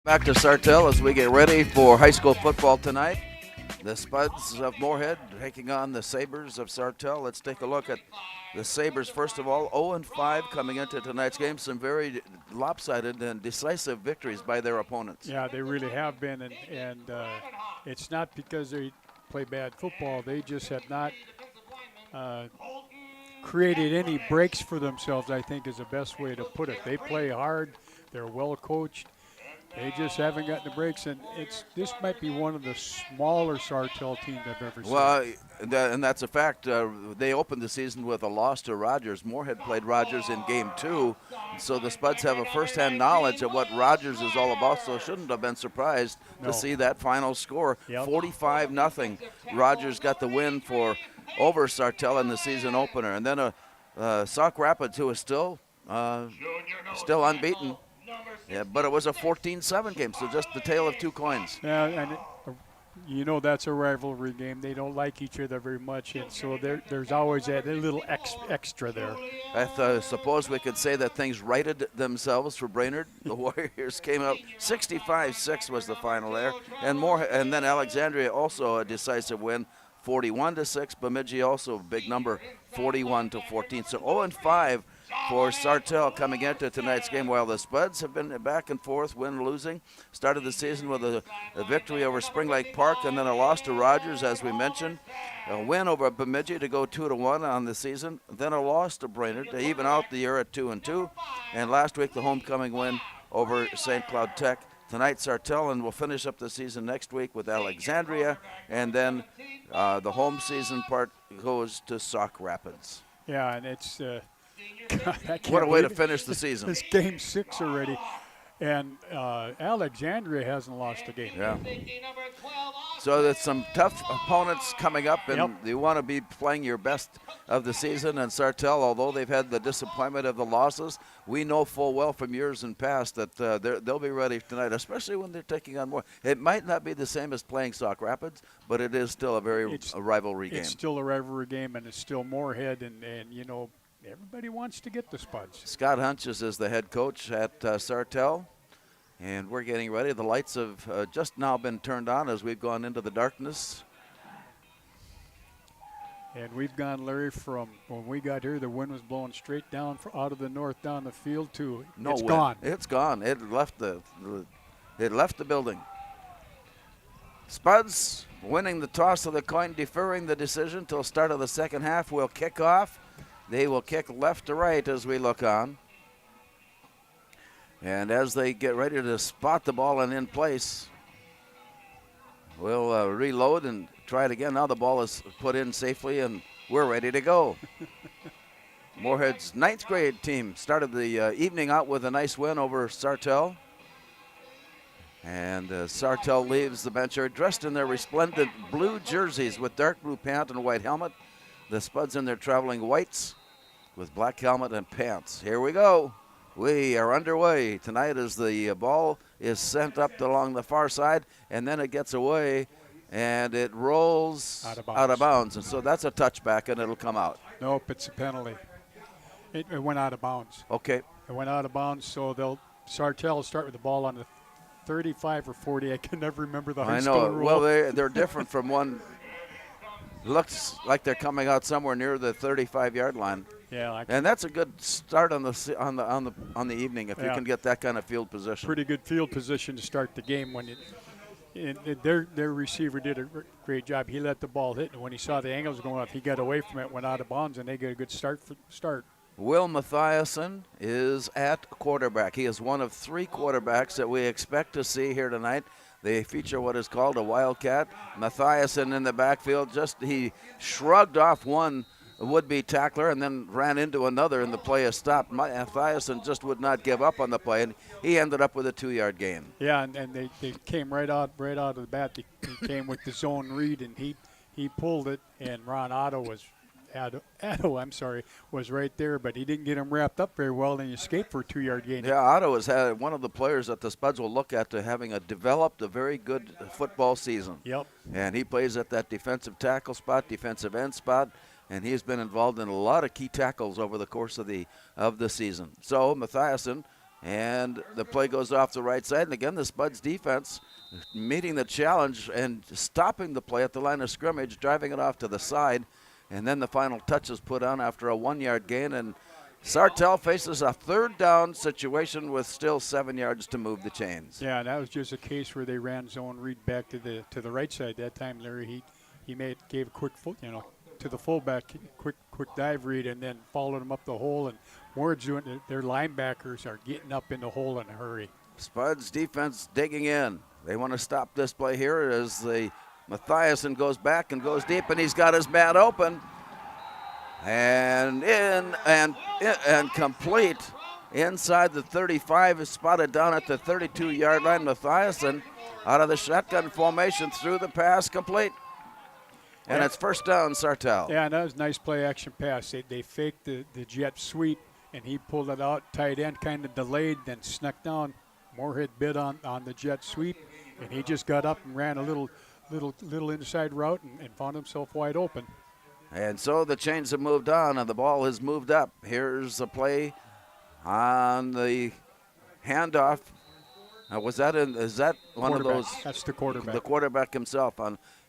Back to Sartell as we get ready for high school football tonight. The Spuds of Moorhead taking on the Sabres of Sartell. Let's take a look at the Sabres first of all. 0-5 coming into tonight's game. Some very lopsided and decisive victories by their opponents. Yeah, they really have been, and it's not because they play bad football. They just have not created any breaks for themselves, I think is the best way to put it. They play hard. They're well coached. They just haven't gotten the breaks, and this might be one of the smaller Sartell teams I've ever seen. Well, and that's a fact. They opened the season with a loss to Rogers. Moorhead played Rogers in Game 2, so the Spuds have a first-hand knowledge of what Rogers is all about, so shouldn't have been surprised to see that final score, 45-0. Rogers got the win over Sartell in the season opener. And then Sauk Rapids, who is still unbeaten. Yeah, but it was a 14-7 game, so just the tale of two coins. Yeah, and that's a rivalry game. They don't like each other very much, and so there's always that little extra there. I suppose we could say that things righted themselves for Brainerd. The Warriors came out 65-6 was the final there, and then Alexandria also a decisive win, 41-6. Bemidji also a big number, 41-14. So 0-5. For Sartell coming into tonight's game, while the Spuds have been back and forth, win-losing. Started the season with a victory over Spring Lake Park and then a loss to Rogers, as we mentioned. A win over Bemidji to go 2-1 on the season. Then a loss to Brainerd to even out the year at 2-2. And last week, the homecoming win over St. Cloud Tech. Tonight, Sartell, and we'll finish up the season next week with Alexandria. And then the home season part goes to Sauk Rapids. Yeah, and it's... what a way to finish the season. It's Game 6 already, and Alexandria hasn't lost a game. Yeah. So there's some tough opponents coming up, and you want to be playing your best of the season. And Sartell, although they've had the disappointment of the losses, we know full well from years in past that they'll be ready tonight, especially when they're taking on more. It might not be the same as playing Sauk Rapids, but it is still a rivalry game. It's still a rivalry game, and it's still Moorhead, and everybody wants to get the Spuds. Scott Hunches is the head coach at Sartell, and we're getting ready. The lights have just now been turned on as we've gone into the darkness. And we've gone, Larry, from when we got here, the wind was blowing straight down out of the north down the field to it's gone. It's gone. It left the building. Spuds winning the toss of the coin, deferring the decision till start of the second half. Will kick off. They will kick left to right as we look on. And as they get ready to spot the ball and in place, we'll reload and try it again. Now the ball is put in safely, and we're ready to go. Moorhead's 9th grade team started the evening out with a nice win over Sartell. And Sartell leaves the bench here dressed in their resplendent blue jerseys with dark blue pant and white helmet. The Spuds in their traveling whites with black helmet and pants. Here we go. We are underway tonight as the ball is sent up along the far side, and then it gets away, and it rolls out of bounds. And so that's a touchback, and it'll come out. Nope, it's a penalty. It went out of bounds. Okay. It went out of bounds, so Sartell will start with the ball on the 35 or 40. I can never remember the high school rule. Well, they're different from one. Looks like they're coming out somewhere near the 35-yard line. Yeah, and that's a good start on the evening if you can get that kind of field position. Pretty good field position to start the game. When their receiver did a great job. He let the ball hit, and when he saw the angles going up, he got away from it, went out of bounds, and they get a good start. Will Mathiasen is at quarterback. He is one of 3 quarterbacks that we expect to see here tonight. They feature what is called a wildcat. Mathiasen in the backfield, he shrugged off one would-be tackler and then ran into another, and the play is stopped. Mathiasen just would not give up on the play, and he ended up with a 2-yard gain. Yeah, and they came right out of the bat. He came with the zone read, and he pulled it, and Ron Otto was right there, but he didn't get him wrapped up very well, and he escaped for a 2-yard gain. Yeah, Otto has had one of the players that the Spuds will look at to having developed a very good football season. Yep. And he plays at that defensive tackle spot, defensive end spot, and he's been involved in a lot of key tackles over the course of the season. So Mathiasen And the play goes off the right side. And again, the Spuds defense meeting the challenge and stopping the play at the line of scrimmage, driving it off to the side. And then the final touch is put on after a 1-yard gain. And Sartell faces a 3rd down situation with still 7 yards to move the chains. Yeah, that was just a case where they ran zone read back to the right side that time. Larry, he gave a quick to the fullback, quick dive read, and then followed him up the hole. And Moorhead's doing it. Their linebackers are getting up in the hole in a hurry. Spuds defense digging in. They want to stop this play here as the Mathiasen goes back and goes deep, and he's got his man open. And in and complete inside the 35 is spotted down at the 32-yard line. Mathiasen out of the shotgun formation through the pass, complete. And it's first down, Sartell. Yeah, and that was a nice play action pass. They faked the jet sweep, and he pulled it out. Tight end kind of delayed, then snuck down. Moorhead bid on the jet sweep, and he just got up and ran a little inside route and found himself wide open. And so the chains have moved on, and the ball has moved up. Here's the play on the handoff. Is that one of those? That's the quarterback. The quarterback himself.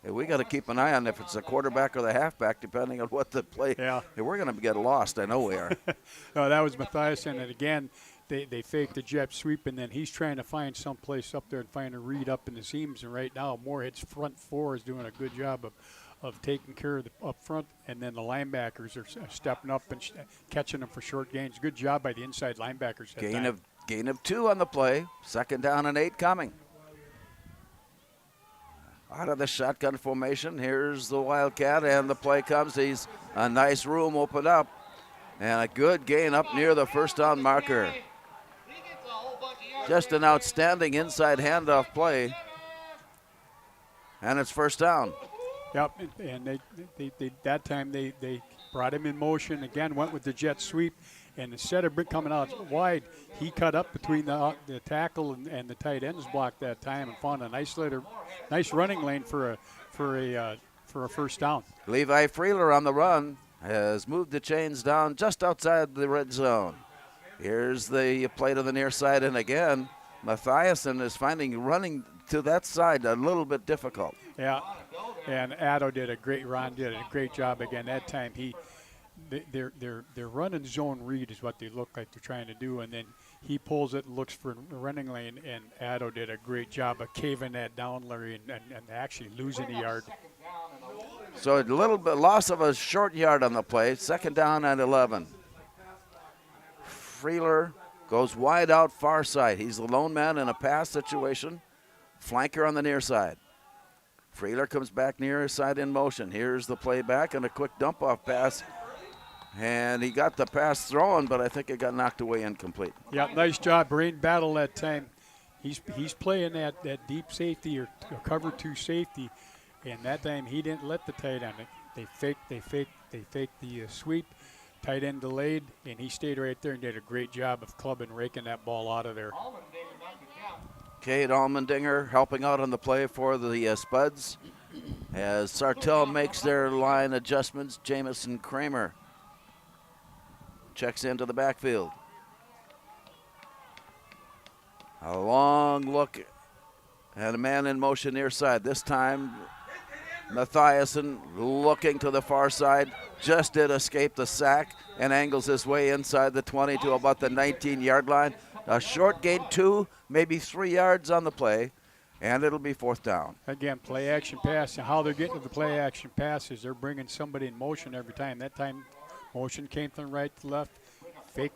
We got to keep an eye on if it's the quarterback or the halfback, depending on what the play. Yeah. We're going to get lost. I know we are. No, that was Mathiasen, and again, they faked the jet sweep, and then he's trying to find someplace up there and find a read up in the seams. And right now, Moorhead's front 4 is doing a good job of taking care of the up front, and then the linebackers are stepping up and catching them for short gains. Good job by the inside linebackers. Gain of 2 on the play. 2nd down and 8 coming. Out of the shotgun formation, here's the Wildcat, and the play comes. He's a nice room opened up, and a good gain up near the first down marker. Just an outstanding inside handoff play, and it's first down. Yep, and they that time they brought him in motion again, went with the jet sweep, and instead of coming out wide, he cut up between the tackle and the tight ends block that time and found a nice running lane for a first down. Levi Freeler on the run has moved the chains down just outside the red zone. Here's the play to the near side, and again, Mathiasen is finding running to that side a little bit difficult. Yeah, and Addo did a great job again. That time they're running zone read is what they look like they're trying to do, and then he pulls it and looks for a running lane, and Addo did a great job of caving that down, Larry, and actually losing a yard. So a little bit loss of a short yard on the play. 2nd down and 11. Freeler goes wide out far side. He's the lone man in a pass situation. Flanker on the near side. Freeler comes back near side in motion. Here's the play back and a quick dump off pass. And he got the pass thrown, but I think it got knocked away incomplete. Yeah, nice job. Brain battle that time. He's playing that deep safety or cover 2 safety, and that time he didn't let the tight end. They faked the sweep. Tight end delayed, and he stayed right there and did a great job of clubbing, raking that ball out of there. Cade Allmendinger helping out on the play for the Spuds. As Sartell makes their line adjustments, Jamison Kramer checks into the backfield. A long look and a man in motion near side. This time, Mathiasen looking to the far side. Just did escape the sack and angles his way inside the 20 to about the 19-yard line. A short gain, 2, maybe 3 yards on the play, and it'll be 4th down. Again, play action pass, and how they're getting to the play action passes, they're bringing somebody in motion every time. That time, motion came from right to left, fake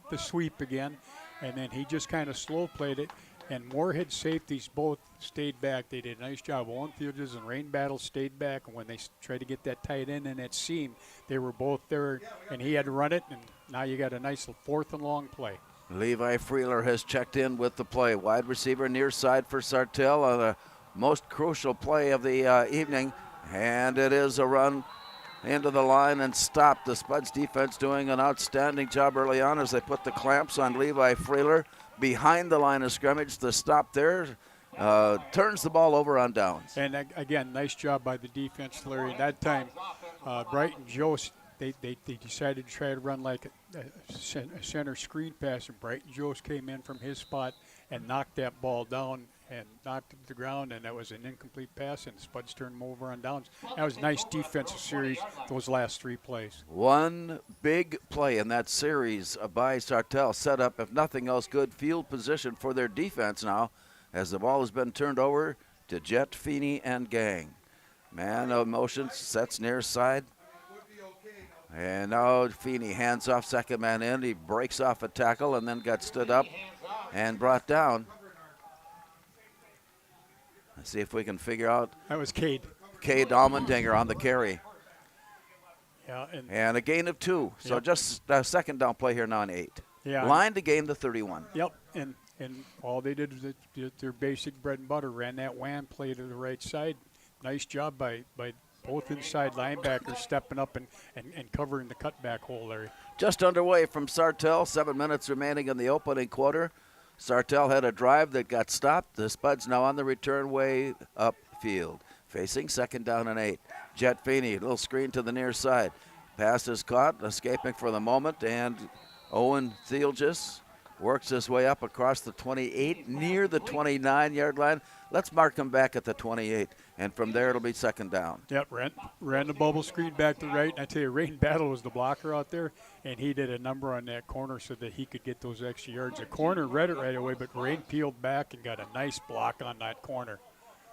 the sweep again, and then he just kind of slow played it. And Moorhead safeties both stayed back. They did a nice job. Owen Fielders and Rain Battle stayed back, and when they tried to get that tight end in that seam, they were both there, and he had to run it, and now you got a nice 4th and long play. Levi Freeler has checked in with the play. Wide receiver near side for Sartell on the most crucial play of the evening, and it is a run into the line and stopped. The Spuds defense doing an outstanding job early on as they put the clamps on Levi Freeler behind the line of scrimmage. The stop there turns the ball over on downs. And again, nice job by the defense, Larry. That time, Brighton Joe they decided to try to run like a center screen pass, and Brighton Joes came in from his spot and knocked that ball down and knocked it to the ground, and that was an incomplete pass, and the Spuds turned them over on downs. That was a nice defensive series, those last 3 plays. One big play in that series by Sartell set up, if nothing else, good field position for their defense now, as the ball has been turned over to Jet, Feeney, and gang. Man of motion, sets near side. And now Feeney hands off, second man in. He breaks off a tackle and then got stood up and brought down. Let's see if we can figure out. That was Cade. Cade Almendinger on the carry. Yeah, and a gain of 2. So yep. Just a second down play here now on 8. Yeah. Line to gain the 31. Yep, and all they did was their basic bread and butter, ran that wham play to the right side. Nice job by both inside linebackers stepping up and covering the cutback hole there. Just underway from Sartell, 7 minutes remaining in the opening quarter. Sartell had a drive that got stopped. The Spuds now on the return way upfield, facing second down and 8. Jet Feeney, little screen to the near side. Pass is caught, escaping for the moment, and Owen Thielgis works his way up across the 28, near the 29-yard line. Let's mark him back at the 28, and from there it'll be second down. Yep, ran the bubble screen back to right, and I tell you, Rain Battle was the blocker out there, and he did a number on that corner so that he could get those extra yards. The corner read it right away, but Rain peeled back and got a nice block on that corner.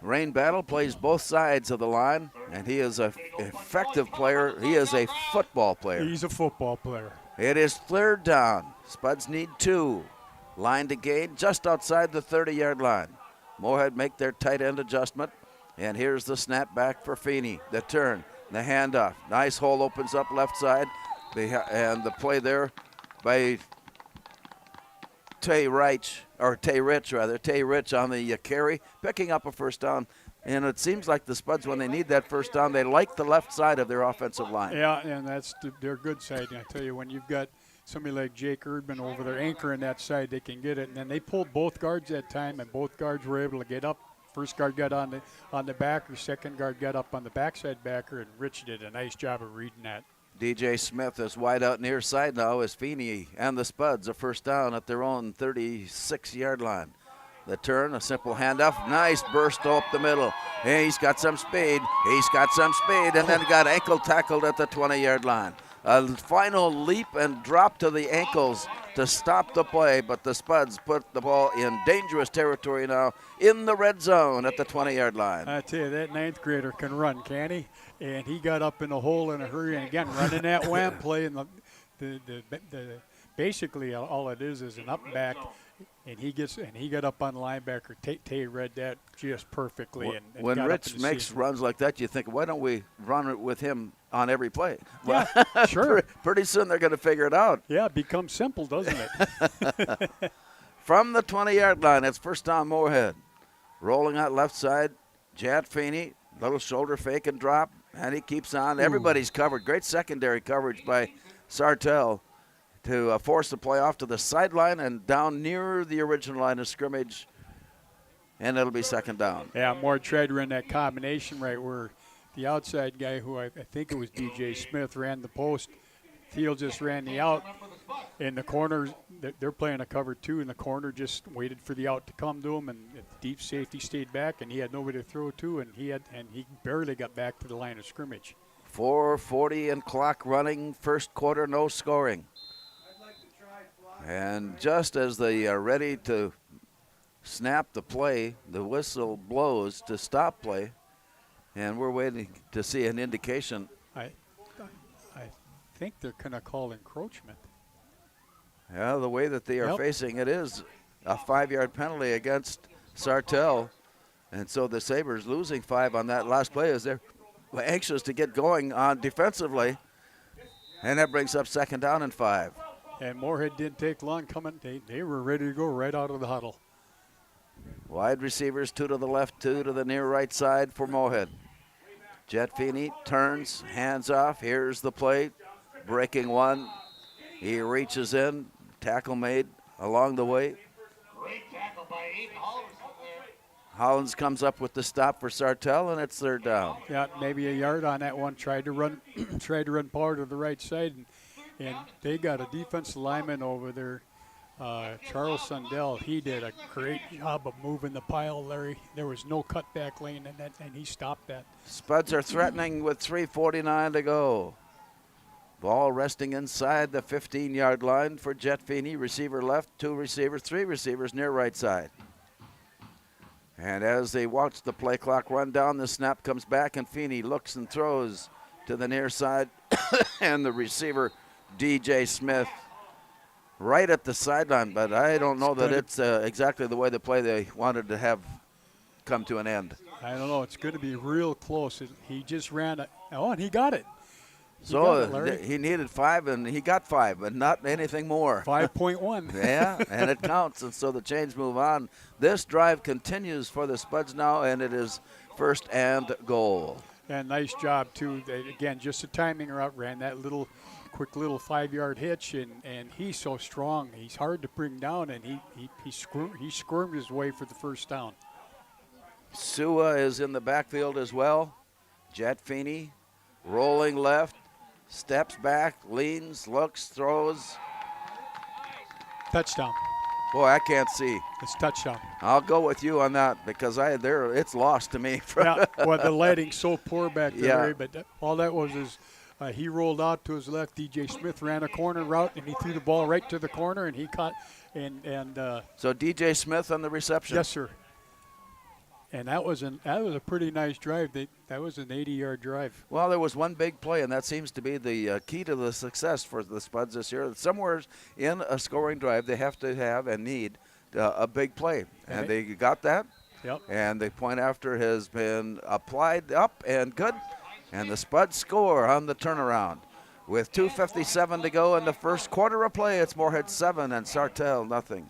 Rain Battle plays both sides of the line, and he is an effective player. He is a football player. He's a football player. It is third down. Spuds need 2. Line to gain just outside the 30-yard line. Moorhead make their tight end adjustment. And here's the snap back for Feeney. The turn, the handoff. Nice hole opens up left side. And the play there by Tay Rich on the carry, picking up a first down. And it seems like the Spuds, when they need that first down, they like the left side of their offensive line. Yeah, and that's their good side. And I tell you, when you've got somebody like Jake Erdman over there anchoring that side, they can get it. And then they pulled both guards that time, and both guards were able to get up. First guard got on the backer, second guard got up on the backside backer, and Rich did a nice job of reading that. DJ Smith is wide out near side now as Feeney and the Spuds a first down at their own 36-yard line. The turn, a simple handoff, nice burst up the middle. Hey, he's got some speed, and then got ankle tackled at the 20-yard line. A final leap and drop to the ankles to stop the play, but the Spuds put the ball in dangerous territory now in the red zone at the 20-yard line. I tell you, that 9th grader can run, can he? And he got up in a hole in a hurry, and again, running that wham play, and the basically all it is an up back. And he got up on the linebacker. Tay read that just perfectly. And when Rich makes runs like that, you think, why don't we run it with him on every play? Yeah, sure. Pretty soon they're going to figure it out. Yeah, it becomes simple, doesn't it? From the 20-yard line, it's first down Moorhead. Rolling out left side, Jet Feeney, little shoulder fake and drop, and he keeps on. Ooh. Everybody's covered. Great secondary coverage by Sartell to force the play off to the sideline and down near the original line of scrimmage, and it'll be second down. Yeah, Moore tried to run that combination right where the outside guy, who I think it was DJ Smith, ran the post. Thiel just ran the out. In the corner, they're playing a cover 2, and the corner just waited for the out to come to him, and the deep safety stayed back, and he had nobody to throw to, and he barely got back to the line of scrimmage. 4:40 and clock running, first quarter, no scoring. And just as they are ready to snap the play, the whistle blows to stop play, and we're waiting to see an indication. I think they're going to call encroachment. Yeah, the way that they are facing it is a 5-yard penalty against Sartell, and so the Sabres losing 5 on that last play as they're anxious to get going on defensively, and that brings up second down and 5. And Moorhead didn't take long coming. They were ready to go right out of the huddle. Wide receivers, 2 to the left, 2 to the near right side for Moorhead. Jet Feeney turns, hands off. Here's the play. Breaking one. He reaches in. Tackle made along the way. Great tackle by Aiden Halverson there. Hollins comes up with the stop for Sartell, and it's third down. Yeah, maybe a yard on that one. Tried to run, power to the right side, and they got a defensive lineman over there, Charles Sundell. He did a great job of moving the pile, Larry. There was no cutback lane, and he stopped that. Spuds are threatening with 3:49 to go. Ball resting inside the 15-yard line for Jet Feeney. Receiver left, 2 receivers, 3 receivers near right side. And as they watch the play clock run down, the snap comes back, and Feeney looks and throws to the near side. And the receiver, DJ Smith, right at the sideline. But I don't know that it's exactly the way the play they wanted to have come to an end. I don't know. It's going to be real close. He just ran and he got it. He needed 5, and he got 5, but not anything more. 5.1. Yeah, and it counts, and so the Chains move on. This drive continues for the Spuds now, and it is first and goal. And nice job, too. Again, just the timing route, ran that quick little 5-yard hitch, and he's so strong. He's hard to bring down, and he squirmed his way for the first down. Sua is in the backfield as well. Jet Feeney rolling left. Steps back, leans, looks, throws. Touchdown. Boy, I can't see. It's touchdown. I'll go with you on that because it's lost to me. Yeah, well, the lighting's so poor back there, Yeah. Larry, but all that was is he rolled out to his left. DJ Smith ran a corner route, and he threw the ball right to the corner, and he caught. So DJ Smith on the reception. Yes, sir. And that was a pretty nice drive. That was an 80-yard drive. Well, there was one big play, and that seems to be the key to the success for the Spuds this year. Somewhere in a scoring drive, they have to have and need a big play, and they got that. Yep. And the point after has been applied up and good, and the Spuds score on the turnaround. With 2:57 to go in the first quarter of play, it's Moorhead 7 and Sartell nothing.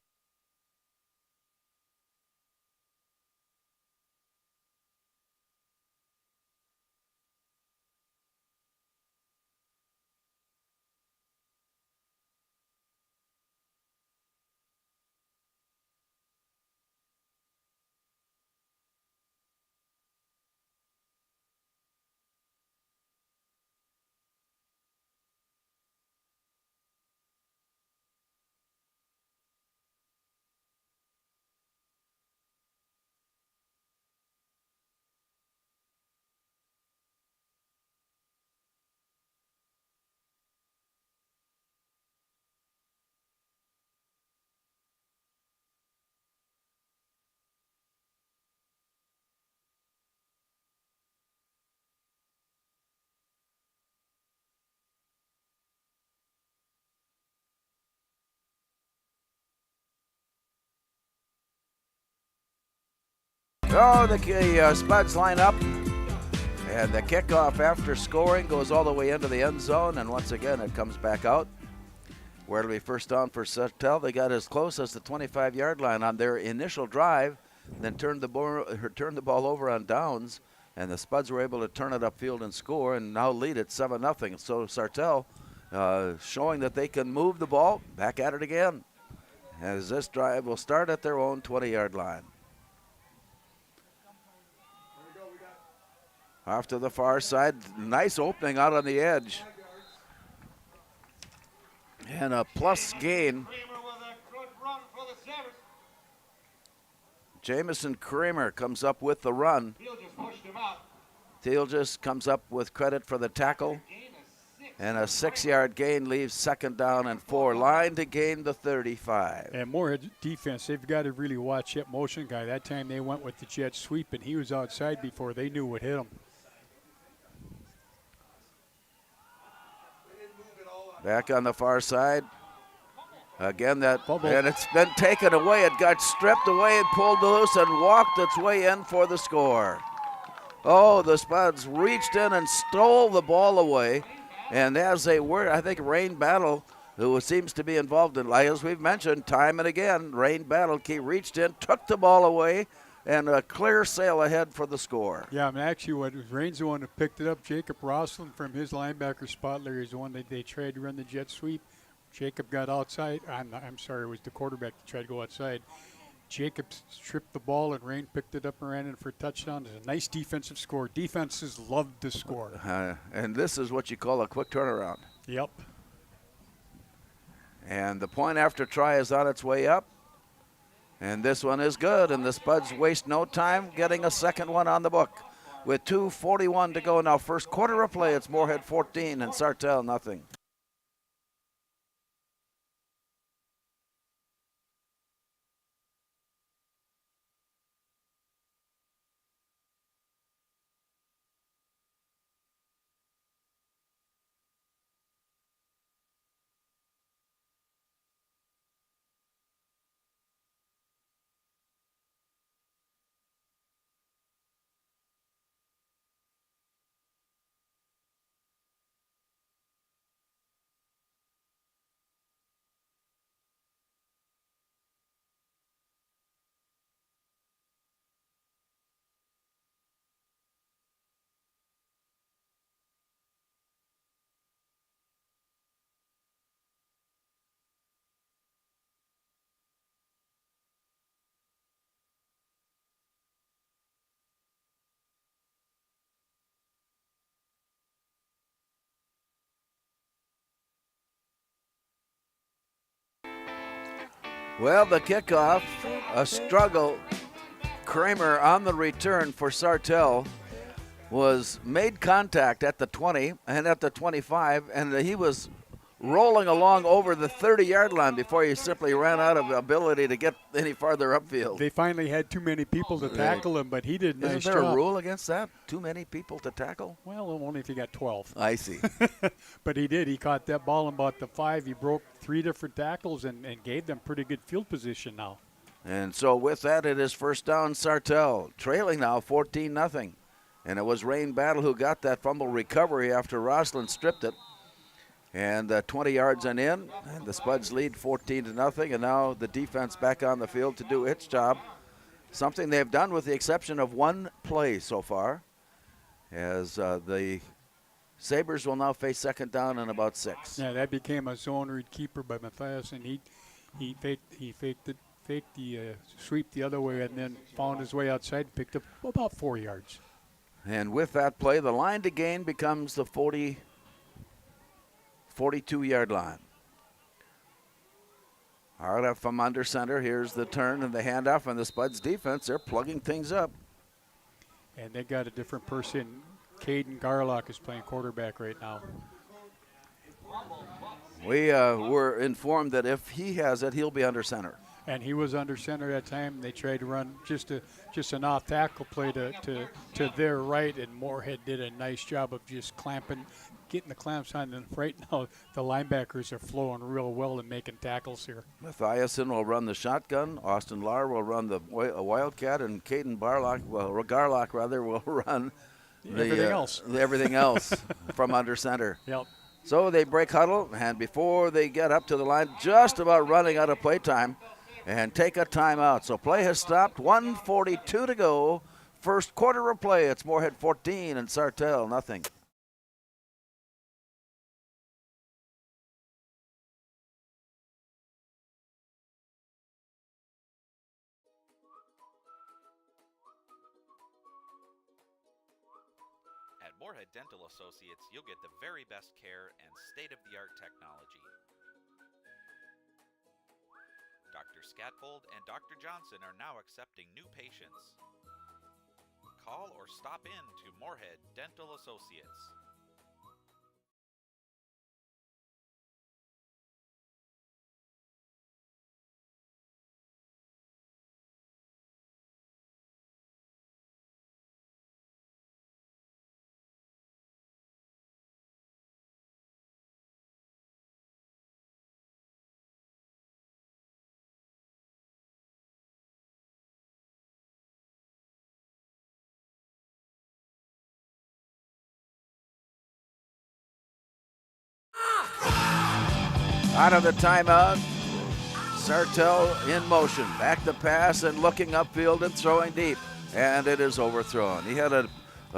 Oh, the Spuds line up, and the kickoff after scoring goes all the way into the end zone, and once again it comes back out. Where it'll be first down for Sartell. They got as close as the 25-yard line on their initial drive, then turned the ball over on downs, and the Spuds were able to turn it upfield and score, and now lead it 7-0. So Sartell showing that they can move the ball, back at it again, as this drive will start at their own 20-yard line. Off to the far side, nice opening out on the edge. And a plus gain. Jamison Kramer comes up with the run. Thiel just comes up with credit for the tackle. And a 6-yard gain leaves second down and 4. Line to gain the 35. And Moorhead defense, they've got to really watch that motion guy. That time they went with the jet sweep, and he was outside before they knew what hit him. Back on the far side. Again, that Bubble. And it's been taken away. It got stripped away and pulled loose and walked its way in for the score. Oh, the Spuds reached in and stole the ball away. And as they were, I think Rain Battle, who seems to be involved in, like as we've mentioned time and again, Rain Battle, he reached in, took the ball away, and a clear sail ahead for the score. Yeah, I mean, actually, what was Rain's the one who picked it up. Jacob Rosslin from his linebacker spot there is the one that they tried to run the jet sweep. Jacob got outside. I'm sorry, it was the quarterback that tried to go outside. Jacobs tripped the ball, and Rain picked it up and ran in for a touchdown. It's a nice defensive score. Defenses love to score. And this is what you call a quick turnaround. Yep. And the point after try is on its way up. And this one is good, and the Spuds waste no time getting a second one on the book. With 2:41 to go now, first quarter of play, it's Moorhead 14 and Sartell nothing. Well, the kickoff, a struggle. Kramer on the return for Sartell was made contact at the 20 and at the 25, and he was rolling along over the 30-yard line before he simply ran out of ability to get any farther upfield. They finally had too many people to tackle him, but he did a nice job. Isn't there a rule against that? Too many people to tackle? Well, only if you got 12. I see. But he did. He caught that ball in about the 5. He broke 3 different tackles and gave them pretty good field position now. And so with that, it is first down Sartell, trailing now 14-0. And it was Rain Battle who got that fumble recovery after Roslin stripped it. And 20 yards and in, and the Spuds lead 14-0, and now the defense back on the field to do its job. Something they've done with the exception of one play so far, as the Sabres will now face second down and about 6. Yeah, that became a zone read keeper by Matthias, and he faked the sweep the other way, and then found his way outside and picked up about 4 yards. And with that play, the line to gain becomes the 42-yard line. All right, up from under center, here's the turn and the handoff, and the Spuds defense, they're plugging things up. And they got a different person. Caden Garlock is playing quarterback right now. We were informed that if he has it, he'll be under center. And he was under center that time. They tried to run just an off tackle play to their right, and Moorhead did a nice job of just getting the clamps on. And right now, the linebackers are flowing real well and making tackles here. Mathiasen will run the shotgun. Austin Lahr will run the Wildcat, and Caden Garlock will run everything else from under center. Yep. So they break huddle, and before they get up to the line, just about running out of play time, and take a timeout. So play has stopped, 1:42 to go. First quarter of play, it's Moorhead 14 and Sartell nothing. At Moorhead Dental Associates, you'll get the very best care and state-of-the-art technology. Dr. Scatfold and Dr. Johnson are now accepting new patients. Call or stop in to Moorhead Dental Associates. Out of the timeout, Sartell in motion. Back to pass and looking upfield and throwing deep. And it is overthrown. He had a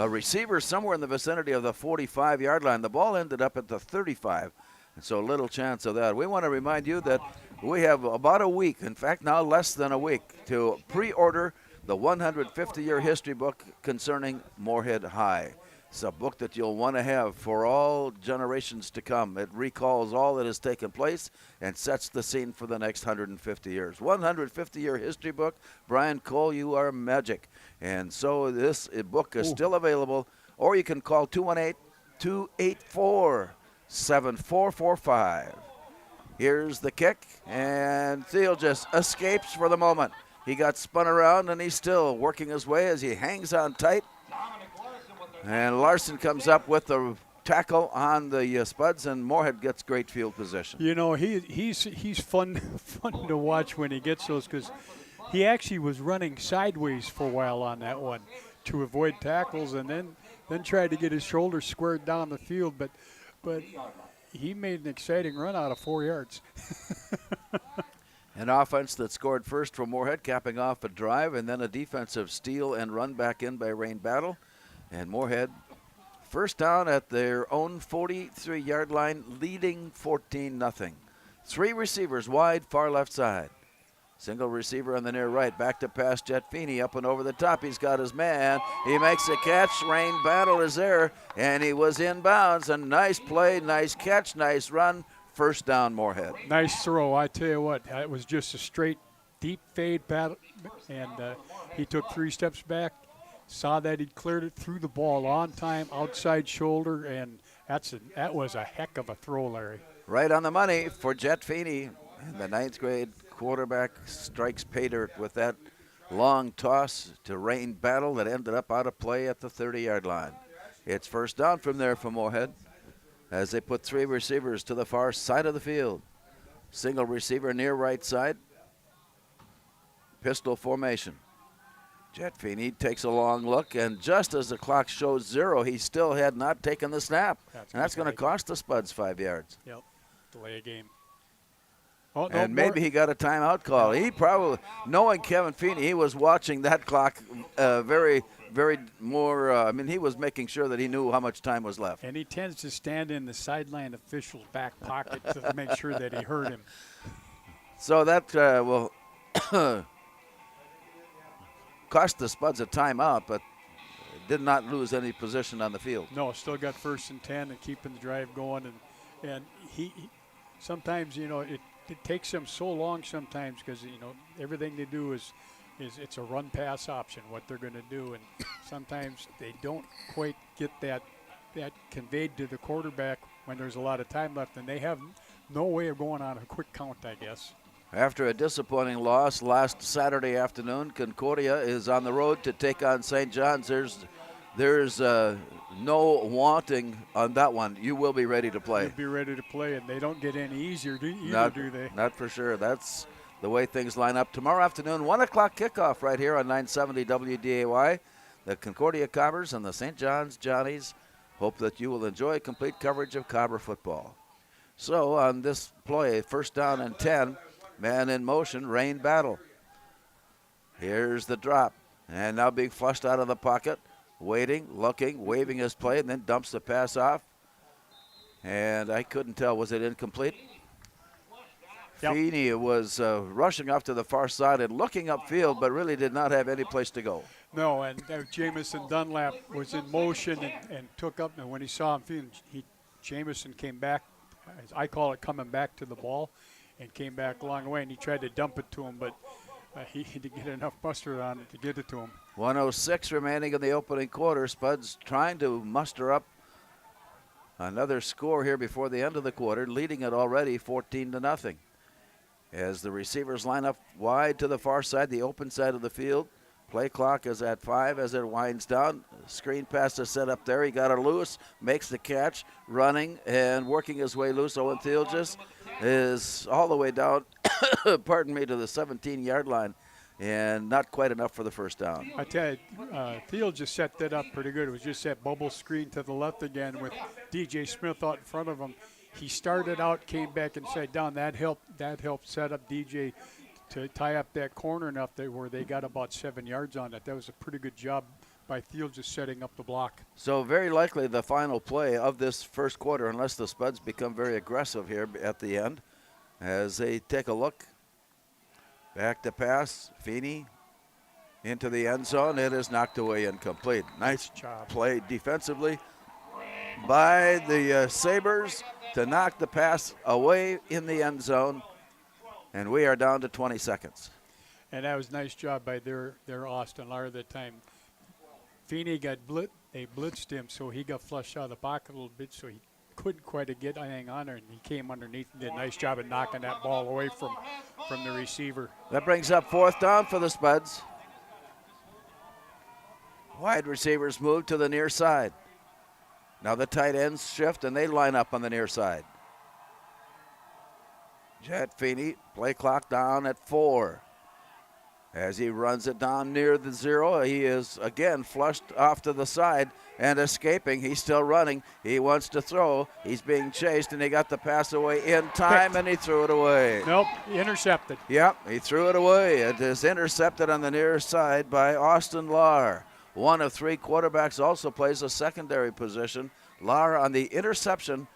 receiver somewhere in the vicinity of the 45-yard line. The ball ended up at the 35. And so little chance of that. We want to remind you that we have about a week, in fact, now less than a week, to pre-order the 150-year history book concerning Moorhead High. It's a book that you'll want to have for all generations to come. It recalls all that has taken place and sets the scene for the next 150 years. 150-year history book. Brian Cole, you are magic. And so this book is still available, or you can call 218-284-7445. Here's the kick, and Thiel just escapes for the moment. He got spun around, and he's still working his way as he hangs on tight. And Larson comes up with the tackle on the Spuds, and Moorhead gets great field position. You know, he's fun to watch when he gets those, because he actually was running sideways for a while on that one to avoid tackles, and then tried to get his shoulder squared down the field, but he made an exciting run out of 4 yards. An offense that scored first for Moorhead, capping off a drive, and then a defensive steal and run back in by Rain Battle. And Moorhead, first down at their own 43-yard line, leading 14-0. 3 receivers wide, far left side. Single receiver on the near right, back to pass Jet Feeney, up and over the top. He's got his man. He makes a catch. Rain Battle is there, and he was inbounds. A nice play, nice catch, nice run. First down, Moorhead. Nice throw. I tell you what, it was just a straight, deep fade battle, and he took 3 steps back. Saw that he'd cleared it, threw the ball on time, outside shoulder, and that was a heck of a throw, Larry. Right on the money for Jet Feeney. And the 9th grade quarterback strikes pay dirt with that long toss to Rain Battle that ended up out of play at the 30-yard line. It's first down from there for Moorhead as they put 3 receivers to the far side of the field. Single receiver near right side. Pistol formation. Jet Feeney takes a long look, and just as the clock shows 0, he still had not taken the snap. That's going to cost the Spuds 5 yards. Yep, delay a game. Oh, no, and maybe he got a timeout call. He probably, knowing Kevin Feeney, he was watching that clock very, very more. He was making sure that he knew how much time was left. And he tends to stand in the sideline official's back pocket to make sure that he heard him. So that will cost the Spuds a timeout, but did not lose any position on the field. No, still got 1st and 10 and keeping the drive going. And he sometimes, it takes them so long sometimes because, everything they do is it's a run-pass option, what they're going to do. And sometimes they don't quite get that conveyed to the quarterback when there's a lot of time left, and they have no way of going on a quick count, I guess. After a disappointing loss last Saturday afternoon, Concordia is on the road to take on St. John's. There's no wanting on that one. You will be ready to play. You'll be ready to play, and they don't get any easier, do they? Not for sure. That's the way things line up. Tomorrow afternoon, 1 o'clock kickoff right here on 970 WDAY. The Concordia Cobbers and the St. John's Johnnies hope that you will enjoy complete coverage of Cobber football. So on this play, first down and 10, man in motion, Rain Battle. Here's the drop, and now being flushed out of the pocket. Waiting, looking, waving his play, and then dumps the pass off. And I couldn't tell, was it incomplete? Yep. Feeney was rushing off to the far side and looking upfield, but really did not have any place to go. No, and Jamison Dunlap was in motion and took up, and when he saw him, Jamison came back, I call it coming back to the ball, and came back a long way, and he tried to dump it to him, but he didn't get enough mustard on it to get it to him. 1:06 remaining in the opening quarter. Spuds trying to muster up another score here before the end of the quarter, leading it already 14-0. As the receivers line up wide to the far side, the open side of the field. Play clock is at 5 as it winds down. Screen pass is set up there. He got it loose, makes the catch, running and working his way loose. Owen Thielges is all the way down, pardon me, to the 17-yard line, and not quite enough for the first down. I tell you, Thiel just set that up pretty good. It was just that bubble screen to the left again with DJ Smith out in front of him. He started out, came back inside down. That helped set up DJ to tie up that corner enough where they got about 7 yards on it. That was a pretty good job by Thiel just setting up the block. So very likely the final play of this first quarter, unless the Spuds become very aggressive here at the end. as they take a look. Back to pass, Feeney into the end zone. It is knocked away incomplete. Nice job. play defensively by the Sabres to knock the pass away in the end zone. And we are down to 20 seconds. And that was a nice job by their Austin Lar that time. Feeney got they blitzed him, so he got flushed out of the pocket a little bit, so he couldn't quite hang on there, and he came underneath and did a nice job of knocking that ball away from the receiver. That brings up 4th down for the Spuds. Wide receivers move to the near side. Now the tight ends shift, and they line up on the near side. Jet Feeney, play clock down at 4. As he runs it down near the 0, he is again flushed off to the side and escaping. He's still running. He wants to throw. He's being chased, and he got the pass away in time, and he threw it away. Nope, intercepted. Yep, he threw it away. It is intercepted on the near side by Austin Lar. One of 3 quarterbacks also plays a secondary position. Lar on the interception.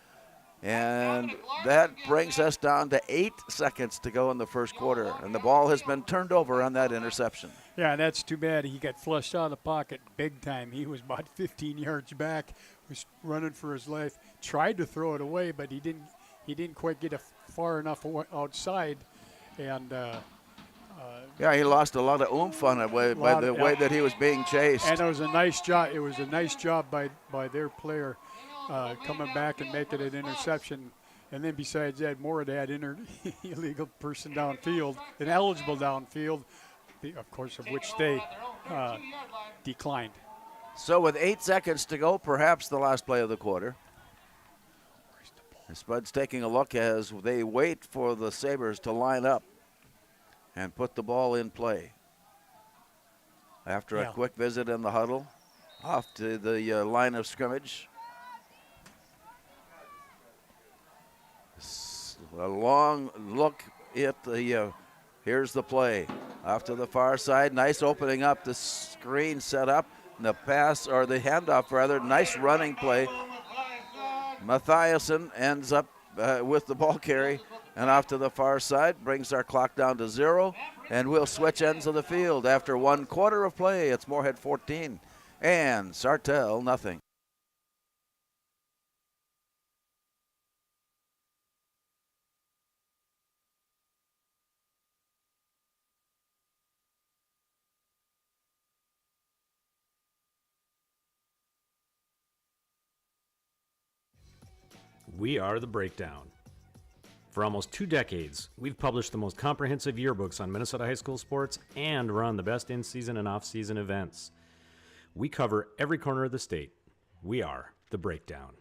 And that brings us down to 8 seconds to go in the first quarter. And the ball has been turned over on that interception. Yeah, and that's too bad. He got flushed out of the pocket big time. He was about 15 yards back, was running for his life. Tried to throw it away, but he didn't quite get it far enough outside. And yeah, he lost a lot of oomph on it by the way that he was being chased. And it was a nice job. It was a nice job by their player. Coming back and making an interception. And then besides that, Moorhead had illegal person downfield, ineligible downfield, of course, of which they declined. So with 8 seconds to go, perhaps the last play of the quarter. The Spuds taking a look as they wait for the Sabres to line up and put the ball in play. After a quick visit in the huddle, off to the line of scrimmage. A long look at the, here's the play. Off to the far side, nice opening up, the screen set up, and the pass, or the handoff rather, nice running play. Mathiasen ends up with the ball carry, and off to the far side, brings our clock down to 0, and we'll switch ends of the field. After 1 quarter of play, it's Moorhead 14, and Sartell nothing. We are The Breakdown. For almost 2 decades, we've published the most comprehensive yearbooks on Minnesota high school sports and run the best in-season and off-season events. We cover every corner of the state. We are The Breakdown.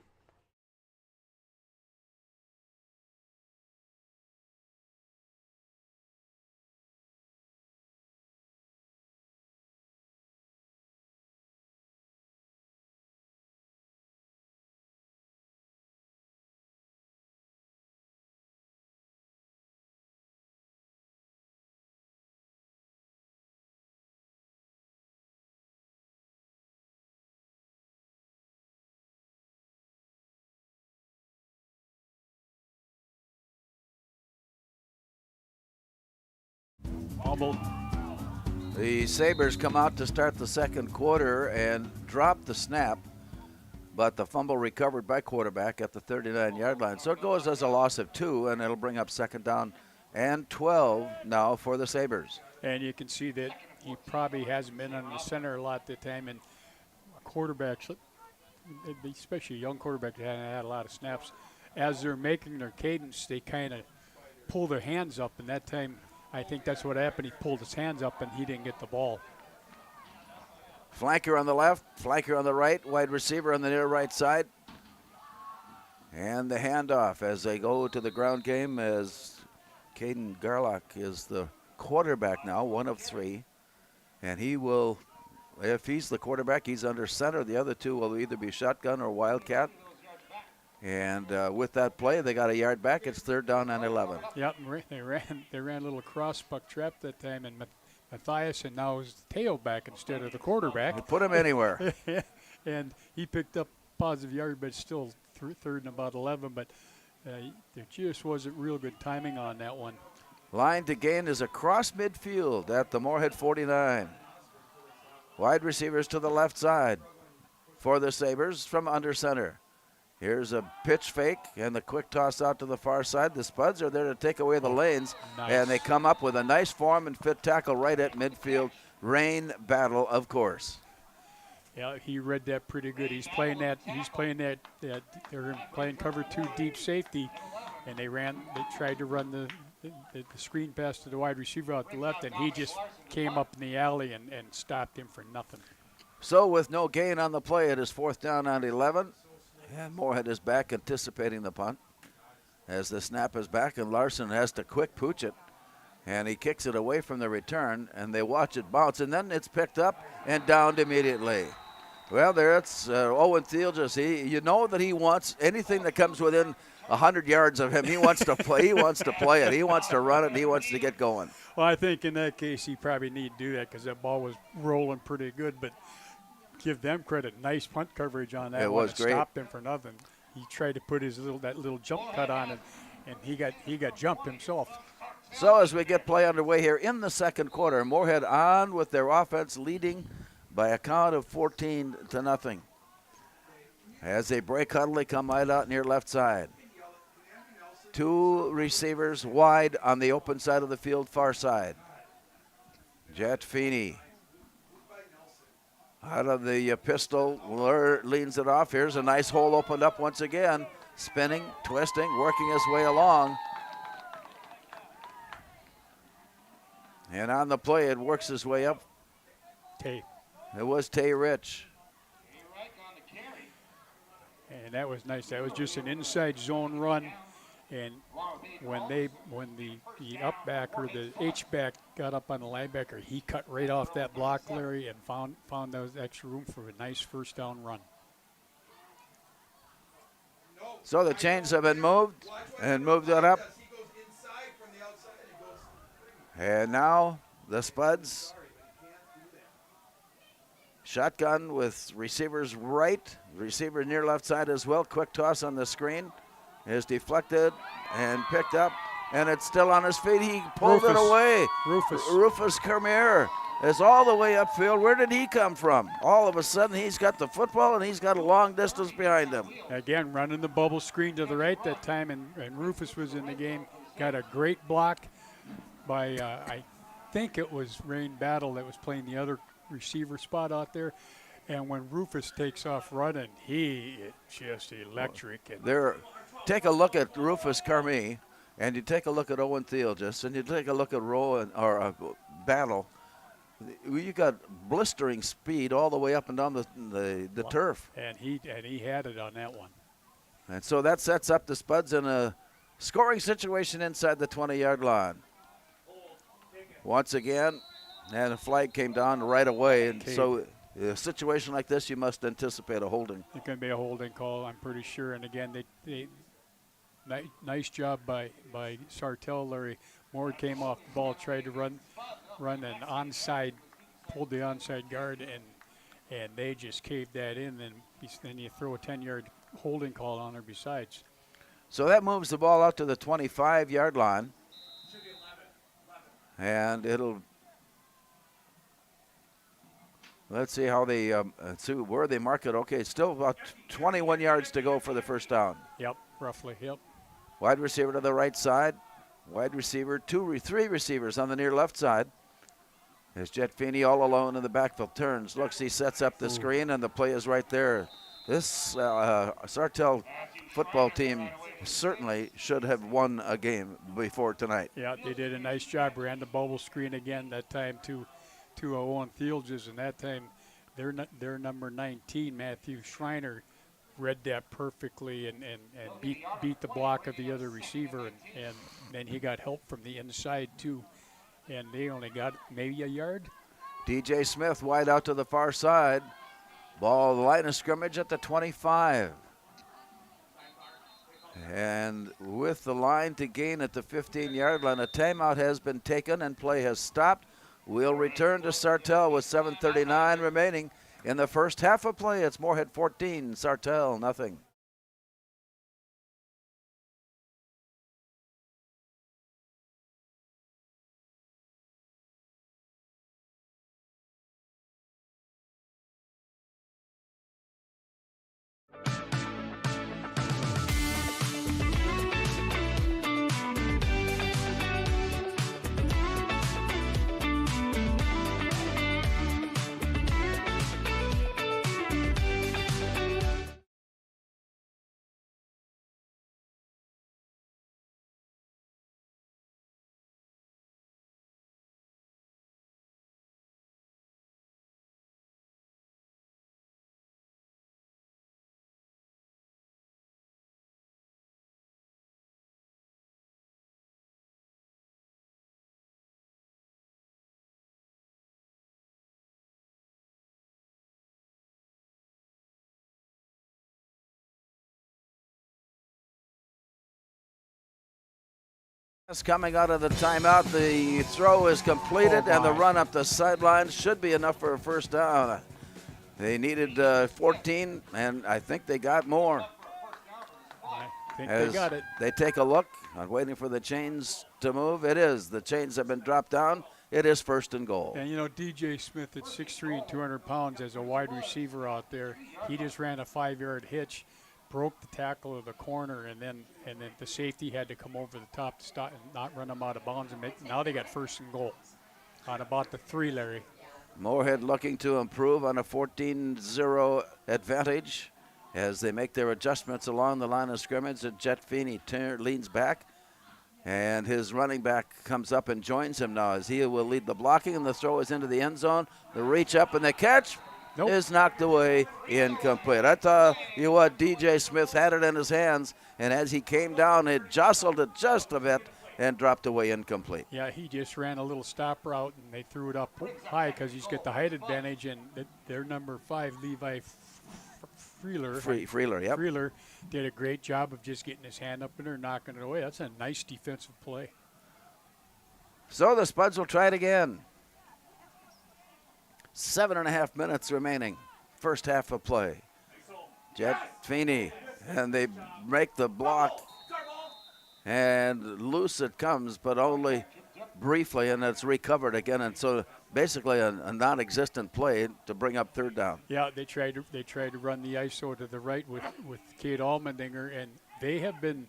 The Sabres come out to start the second quarter and drop the snap, but the fumble recovered by quarterback at the 39-yard line. So it goes as a loss of 2, and it'll bring up 2nd down and 12 now for the Sabres. And you can see that he probably hasn't been on the center a lot at the time, and quarterbacks, especially young quarterbacks, haven't had a lot of snaps. As they're making their cadence, they kind of pull their hands up, and that time I think that's what happened. He pulled his hands up, and he didn't get the ball. Flanker on the left, flanker on the right, wide receiver on the near right side. And the handoff as they go to the ground game, as Caden Garlock is the quarterback now, 1 of 3. And he will, if he's the quarterback, he's under center. The other 2 will either be shotgun or wildcat. And with that play, they got a yard back. It's 3rd down and 11. Yep, they ran a little cross puck trap that time, and Mathiasen now is the tailback instead of the quarterback. You put him anywhere. And he picked up positive yard, but still 3rd and about 11. But There just wasn't real good timing on that one. Line to gain is across midfield at the Moorhead 49. Wide receivers to the left side for the Sabres from under center. Here's a pitch fake and the quick toss out to the far side. The Spuds are there to take away the lanes, nice. and they come up with a nice form and fit tackle right at midfield. Rain battle, of course. Yeah, he read that pretty good. He's playing that. They're playing cover 2 deep safety, and they tried to run the screen pass to the wide receiver out the left, and he just came up in the alley and stopped him for nothing. So with no gain on the play, it is 4th down on 11. And Moorhead is back anticipating the punt. As the snap is back, and Larson has to quick pooch it. And he kicks it away from the return, and they watch it bounce, and then it's picked up and downed immediately. Well, there it's Owen Thielges. You know that he wants anything that comes within 100 yards of him. He wants to play. He wants to play it. He wants to run it. And he wants to get going. Well, I think in that case he probably need to do that because that ball was rolling pretty good. But give them credit. Nice punt coverage on that. It one. was great. Stopped him for nothing. He tried to put that little jump cut on it, and he got jumped himself. So as we get play underway here in the second quarter, Moorhead on with their offense leading by a count of 14-0. As they break huddle, they come right out near left side. 2 receivers wide on the open side of the field, far side. Jet Feeney out of the pistol, leans it off. Here's a nice hole opened up once again. Spinning, twisting, working his way along. And on the play, it works his way up. Tay. It was Tay Rich. And that was nice. That was just an inside zone run. And when the up back or the H back got up on the linebacker, he cut right off that block, Larry, and found those extra room for a nice first down run. So the chains have been moved and moved it up. And now the Spuds. Shotgun with receivers right, receiver near left side as well. Quick toss on the screen is deflected and picked up, and it's still on his feet. He pulled it away. Rufus Kermier is all the way upfield. Where did he come from? All of a sudden, he's got the football, and he's got a long distance behind him. Again, running the bubble screen to the right that time, and Rufus was in the game. Got a great block by, I think it was Rain Battle that was playing the other receiver spot out there. And when Rufus takes off running, he is just electric. And take a look at Rufus Carmi, and you take a look at Owen Thielges, and you take a look at Battle. You got blistering speed all the way up and down the turf. And he had it on that one. And so that sets up the Spuds in a scoring situation inside the 20-yard line. Once again, and a flag came down right away. And so a situation like this, you must anticipate a holding. It's going to be a holding call, I'm pretty sure. And again, they nice job by Sartell, Larry. Moore came off the ball, tried to run an onside, pulled the onside guard, and they just caved that in. And then you throw a 10-yard holding call on her besides. So that moves the ball out to the 25-yard line. And it'll, let's see how they, where they mark it. Okay, still about 21 yards to go for the first down. Yep, roughly, yep. Wide receiver to the right side. Wide receiver, three receivers on the near left side. As Jet Feeney all alone in the backfield turns. Looks, he sets up the screen, and the play is right there. This Sartell football team certainly should have won a game before tonight. Yeah, they did a nice job. Ran the bubble screen again that time to Owen Thielges, and that time their number 19, Matthew Schreiner, read that perfectly and beat the block of the other receiver, and then he got help from the inside too, and they only got maybe a yard. DJ Smith wide out to the far side. Ball, the line of scrimmage at the 25. And with the line to gain at the 15-yard line, a timeout has been taken and play has stopped. We'll return to Sartell with 7:39 remaining in the first half of play. It's Moorhead 14, Sartell nothing. Coming out of the timeout, the throw is completed, and the my. run up the sideline should be enough for a first down. They needed 14, and I think they got more. I think As they got it. they take a look, I'm waiting for the chains to move. It is. The chains have been dropped down. It is first and goal. And, you know, DJ Smith at 6'3" and 200 pounds as a wide receiver out there, he just ran a 5-yard hitch, broke the tackle of the corner, and then the safety had to come over the top to stop and not run them out of bounds. And now they got first and goal on about the 3, Larry. Moorhead looking to improve on a 14-0 advantage as they make their adjustments along the line of scrimmage. And Jet Feeney leans back, and his running back comes up and joins him now as he will lead the blocking, and the throw is into the end zone. The reach up and the catch is knocked away, incomplete. I tell you what, DJ Smith had it in his hands, and as he came down, it jostled it just a bit and dropped away incomplete. Yeah, he just ran a little stop route, and they threw it up high because he's got the height advantage, and their number 5, Levi Freeler, yep. Freeler did a great job of just getting his hand up in there, knocking it away. That's a nice defensive play. So the Spuds will try it again. 7.5 minutes remaining. First half of play. Jet Feeney, and they make the block, and loose it comes, but only briefly, and it's recovered again. And so basically a non-existent play to bring up third down. Yeah, they tried to run the ISO to the right with Kate Allmendinger, and they have been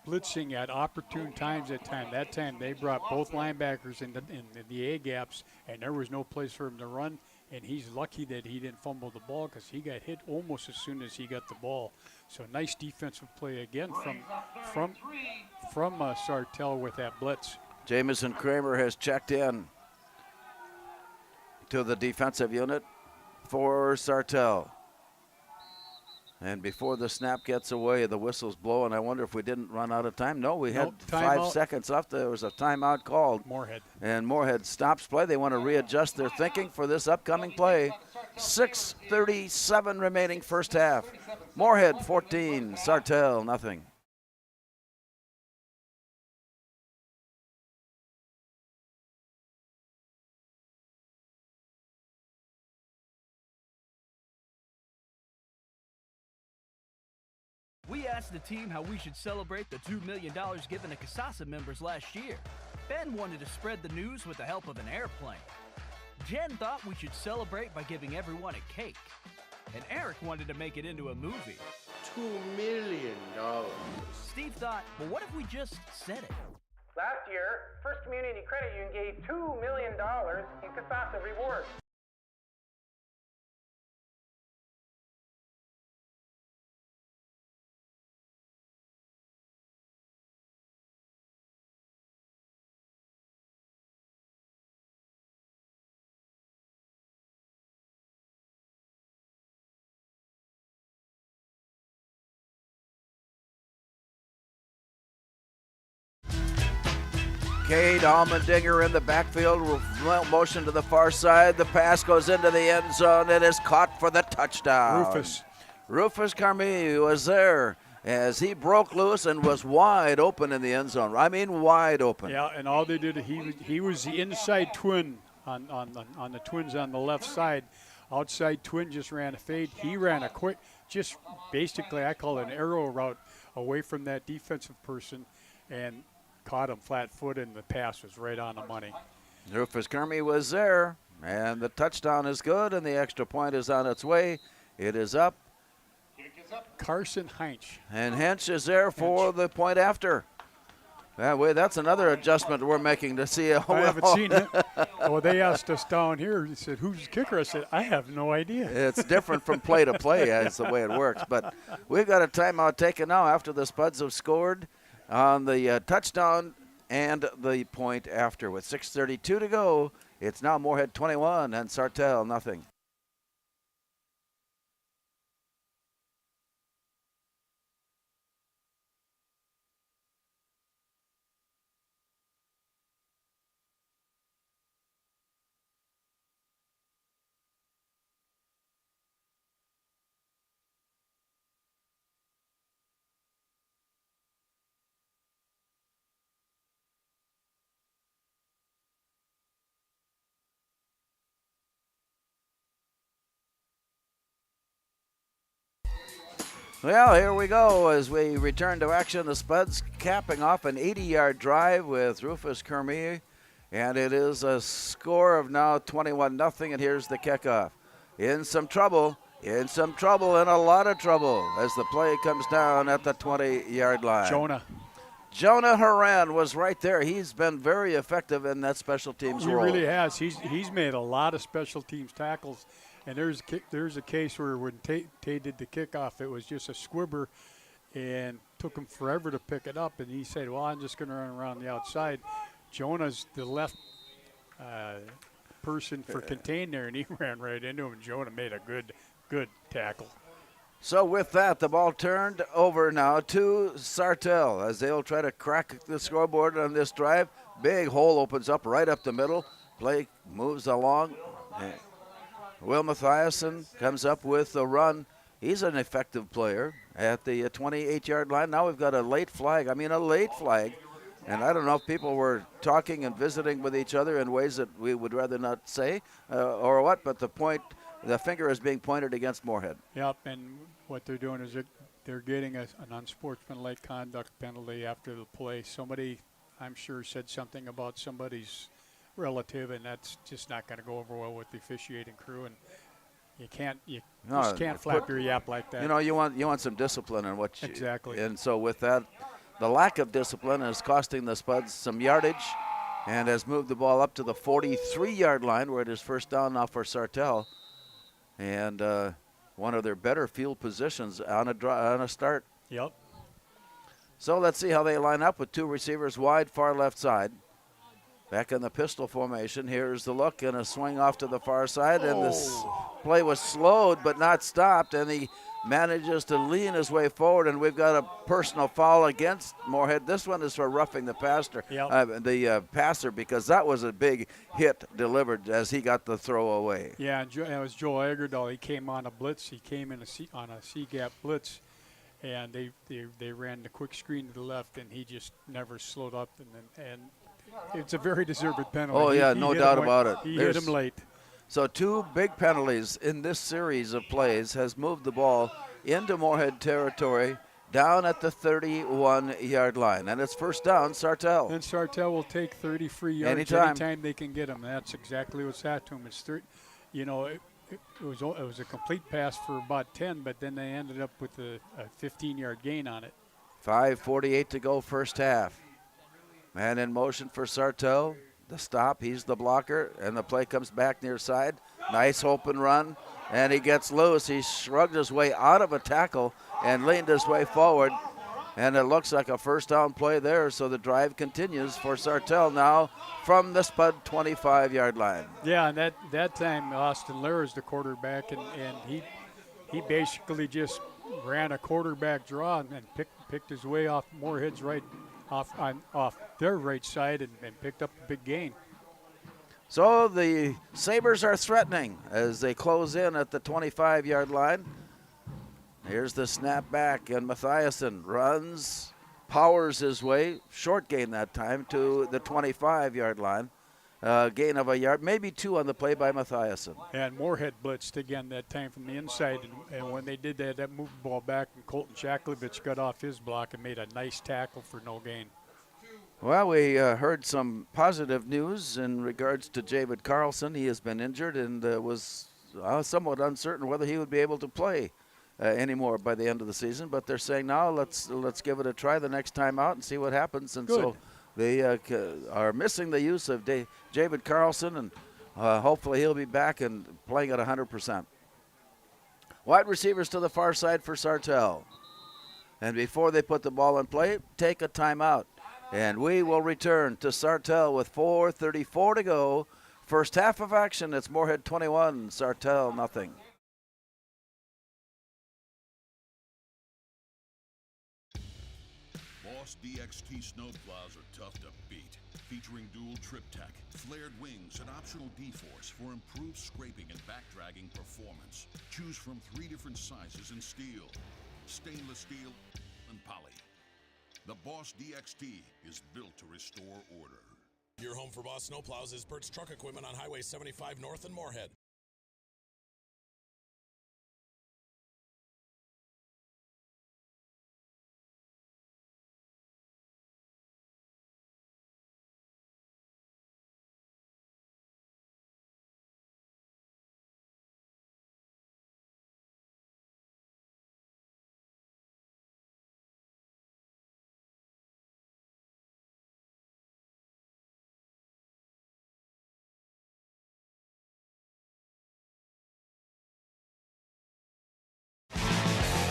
blitzing at opportune times at time. That time they brought both linebackers in the A gaps, and there was no place for him to run. And he's lucky that he didn't fumble the ball because he got hit almost as soon as he got the ball. So nice defensive play again from Sartell with that blitz. Jamison Kramer has checked in to the defensive unit for Sartell. And before the snap gets away, the whistles blow, and I wonder if we didn't run out of time. No, we had 5 seconds left. There was a timeout called. Moorhead. And Moorhead stops play. They want to readjust their thinking for this upcoming play. 6:37 remaining first half. Moorhead 14, Sartell nothing. We asked the team how we should celebrate the $2 million given to Casasa members last year. Ben wanted to spread the news with the help of an airplane. Jen thought we should celebrate by giving everyone a cake. And Eric wanted to make it into a movie. $2 million. Steve thought, well, what if we just said it? Last year, First Community Credit Union gave $2 million in Casasa rewards. Cade Allmendinger in the backfield, motion to the far side. The pass goes into the end zone. It is caught for the touchdown. Rufus Carmi was there as he broke loose and was wide open in the end zone. I mean, wide open. Yeah, and all they did, he was the inside twin on the twins on the left side. Outside twin just ran a fade. He ran a quick, just basically I call it an arrow route away from that defensive person, and caught him flat-footed, and the pass was right on the money. Rufus Kermy was there, and the touchdown is good, and the extra point is on its way. It is up. Carson Heinz. And Hench is there for the point after. That way, that's another adjustment we're making to see. I haven't seen him. Well, they asked us down here. He said, "Who's the kicker?" I said, "I have no idea." It's different from play to play. That's the way it works. But we've got a timeout taken now after the Spuds have scored on the touchdown and the point after. With 6:32 to go, it's now Moorhead 21 and Sartell nothing. Well, here we go as we return to action. The Spuds capping off an 80-yard drive with Rufus Kermie, and it is a score of now 21-0, and here's the kickoff. In some trouble, and a lot of trouble as the play comes down at the 20-yard line. Jonah Horan was right there. He's been very effective in that special teams role. He really has. He's made a lot of special teams tackles. And there's a case where when Tay did the kickoff, it was just a squibber and took him forever to pick it up. And he said, well, I'm just going to run around the outside. Jonah's the left person for contain there, and he ran right into him. And Jonah made a good tackle. So with that, the ball turned over now to Sartell as they'll try to crack the scoreboard on this drive. Big hole opens up right up the middle. Play moves along. Will Mathiasen comes up with a run. He's an effective player at the 28-yard line. Now we've got a late flag. And I don't know if people were talking and visiting with each other in ways that we would rather not say or what, but the finger is being pointed against Moorhead. Yep, and what they're doing is they're getting an unsportsmanlike conduct penalty after the play. Somebody, I'm sure, said something about somebody's relative, and that's just not going to go over well with the officiating crew. And you just can't flap your yap like that. You want some discipline in what you exactly. And so with that, the lack of discipline is costing the Spuds some yardage, and has moved the ball up to the 43-yard line where it is first down now for Sartell, and one of their better field positions on a start. Yep. So let's see how they line up with two receivers wide, far left side. Back in the pistol formation, here's the look and a swing off to the far side, and this play was slowed but not stopped, and he manages to lean his way forward, and we've got a personal foul against Moorhead. This one is for roughing the passer, passer, because that was a big hit delivered as he got the throw away. Yeah, and it was Joel Egerdahl. He came on a blitz. He came in on a C-gap blitz, and they ran the quick screen to the left, and he just never slowed up, and it's a very deserved penalty. Oh, yeah, no doubt about it. He hit him late. So two big penalties in this series of plays has moved the ball into Moorhead territory down at the 31-yard line. And it's first down, Sartell. And Sartell will take 30 free yards anytime they can get him. That's exactly what's happened to him. It's it was a complete pass for about 10, but then they ended up with a 15-yard gain on it. 5:48 to go first half. Man in motion for Sartell. The stop, he's the blocker, and the play comes back near side. Nice open run, and he gets loose. He shrugged his way out of a tackle and leaned his way forward, and it looks like a first down play there, so the drive continues for Sartell now from the Spud 25-yard line. Yeah, and that time Austin Lair is the quarterback, and he basically just ran a quarterback draw and picked his way off Moorhead's off their right side and picked up a big gain. So the Sabres are threatening as they close in at the 25-yard line. Here's the snap back, and Mathiasen runs, powers his way, short gain that time, to the 25-yard line. Gain of a yard, maybe two on the play by Mathiasen. And Moorhead blitzed again that time from the inside, and when they did that moved the ball back, and Colton Shaklevich got off his block and made a nice tackle for no gain. Well, we heard some positive news in regards to David Carlson. He has been injured and was somewhat uncertain whether he would be able to play anymore by the end of the season. But they're saying now let's give it a try the next time out and see what happens. And so they are missing the use of David Carlson, and hopefully he'll be back and playing at 100%. Wide receivers to the far side for Sartell. And before they put the ball in play, take a timeout. And we will return to Sartell with 4:34 to go. First half of action, it's Moorhead 21, Sartell nothing. Boss DXT snowplows are tough to beat. Featuring dual trip tech, flared wings, and optional D-force for improved scraping and back-dragging performance. Choose from 3 different sizes in steel, stainless steel, and poly. The Boss DXT is built to restore order. Your home for Boss Snowplows is Bert's Truck Equipment on Highway 75 North in Morehead.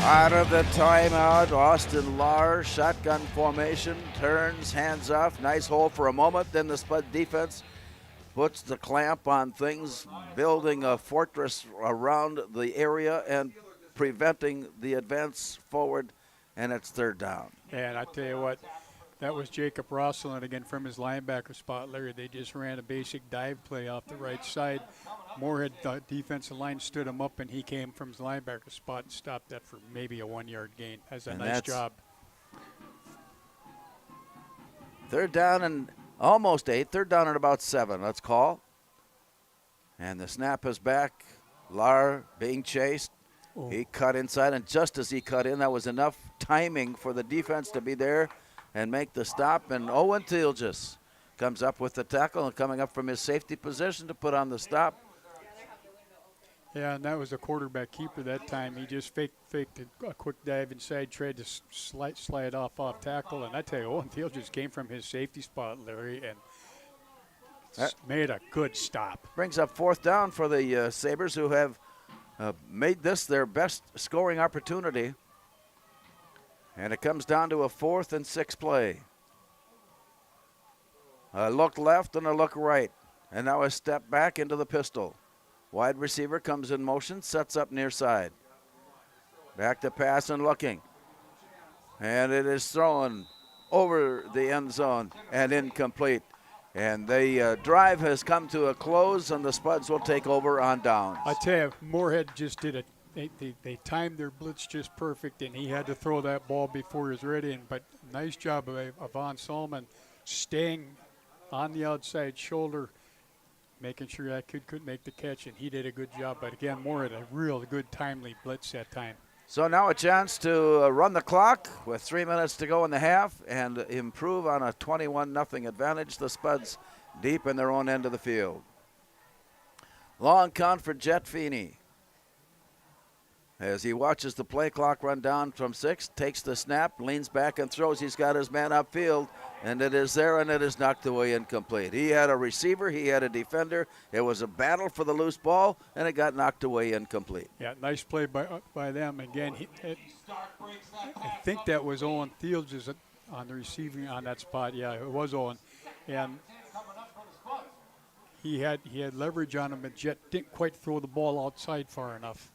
Out of the timeout, Austin Lahr, shotgun formation, turns, hands off, nice hold for a moment. Then the Spud defense puts the clamp on things, building a fortress around the area and preventing the advance forward, and it's third down. And I tell you what, that was Jacob Rosselin again from his linebacker spot, Larry. They just ran a basic dive play off the right side. Moorhead, the defensive line, stood him up, and he came from his linebacker spot and stopped that for maybe a 1-yard gain. That's a nice job. Third down and almost 8. Third down and about 7. Let's call. And the snap is back. Lahr being chased. Oh. He cut inside, and just as he cut in, that was enough timing for the defense to be there and make the stop. And Owen Thielges comes up with the tackle and coming up from his safety position to put on the stop. Yeah, and that was a quarterback keeper that time. He just faked a quick dive inside, tried to slide off tackle. And I tell you, Owen Thiel just came from his safety spot, Larry, and made a good stop. Brings up fourth down for the Sabres, who have made this their best scoring opportunity. And it comes down to a 4th and 6 play. A look left and a look right. And now a step back into the pistol. Wide receiver comes in motion, sets up near side. Back to pass and looking. And it is thrown over the end zone and incomplete. And the drive has come to a close, and the Spuds will take over on downs. I tell you, Moorhead just did it. They timed their blitz just perfect, and he had to throw that ball before he was ready. But nice job of Von Solomon staying on the outside shoulder, making sure that kid couldn't make the catch, and he did a good job. But again, Moorhead, a real good timely blitz that time. So now a chance to run the clock with 3 minutes to go in the half and improve on a 21-0 advantage. The Spuds deep in their own end of the field. Long count for Jet Feeney. As he watches the play clock run down from 6, takes the snap, leans back and throws. He's got his man upfield, and it is there, and it is knocked away incomplete. He had a receiver, he had a defender. It was a battle for the loose ball, and it got knocked away incomplete. Yeah, nice play by them. Again, I think that was Owen Thielges on the receiving on that spot. Yeah, it was Owen. And he had leverage on him, but Jet didn't quite throw the ball outside far enough.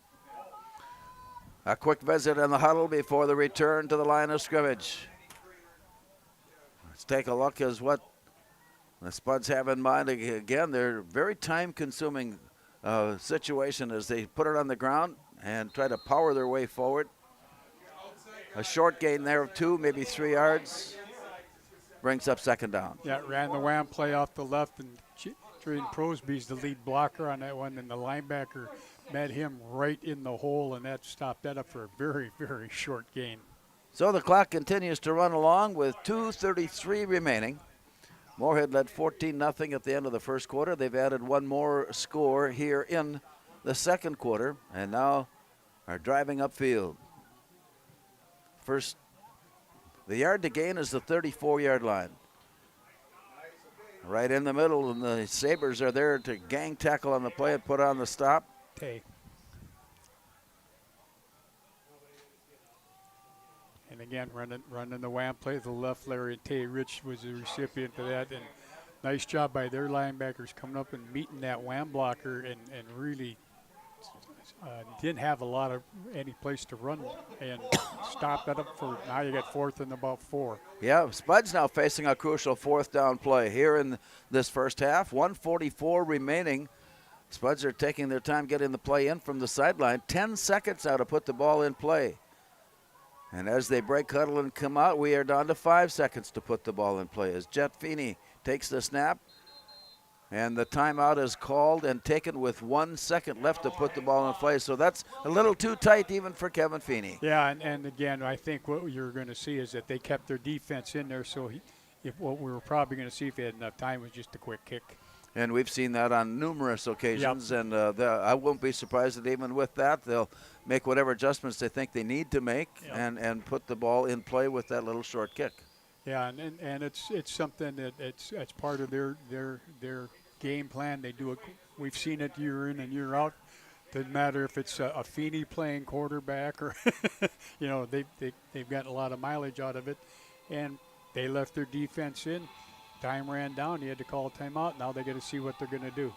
A quick visit in the huddle before the return to the line of scrimmage. Let's take a look as what the Spuds have in mind. Again, they're very time-consuming situation as they put it on the ground and try to power their way forward. A short gain there of 2, maybe 3 yards. Brings up second down. Yeah, ran the wham play off the left, and Drayden Prosby's the lead blocker on that one, and the linebacker met him right in the hole, and that stopped that up for a very, very short gain. So the clock continues to run along with 2:33 remaining. Moorhead led 14-0 at the end of the first quarter. They've added one more score here in the second quarter, and now are driving upfield. First, the yard to gain is the 34-yard line. Right in the middle, and the Sabres are there to gang tackle on the play and put on the stop. Okay. And again, running the wham play to the left. Larry Tay Rich was the recipient of that. And nice job by their linebackers coming up and meeting that wham blocker and really didn't have a lot of any place to run and stop that up for, now you got 4th and about 4. Yeah, Spuds now facing a crucial 4th down play here in this first half. 1:44 remaining. Spuds are taking their time getting the play in from the sideline. 10 seconds now to put the ball in play. And as they break huddle and come out, we are down to 5 seconds to put the ball in play as Jet Feeney takes the snap. And the timeout is called and taken with 1 second left to put the ball in play. So that's a little too tight even for Kevin Feeney. Yeah, and again, I think what you're going to see is that they kept their defense in there. So what we were probably going to see if they had enough time was just a quick kick. And we've seen that on numerous occasions, Yep. and I won't be surprised that even with that, they'll make whatever adjustments they think they need to make, Yep. and put the ball in play with that little short kick. Yeah, and it's something that it's part of their game plan. They do it. We've seen it year in and year out. Doesn't matter if it's a Feeney playing quarterback or, they've gotten a lot of mileage out of it. And they left their defense in. Time ran down. He had to call a timeout. Now they got to see what they're going to do.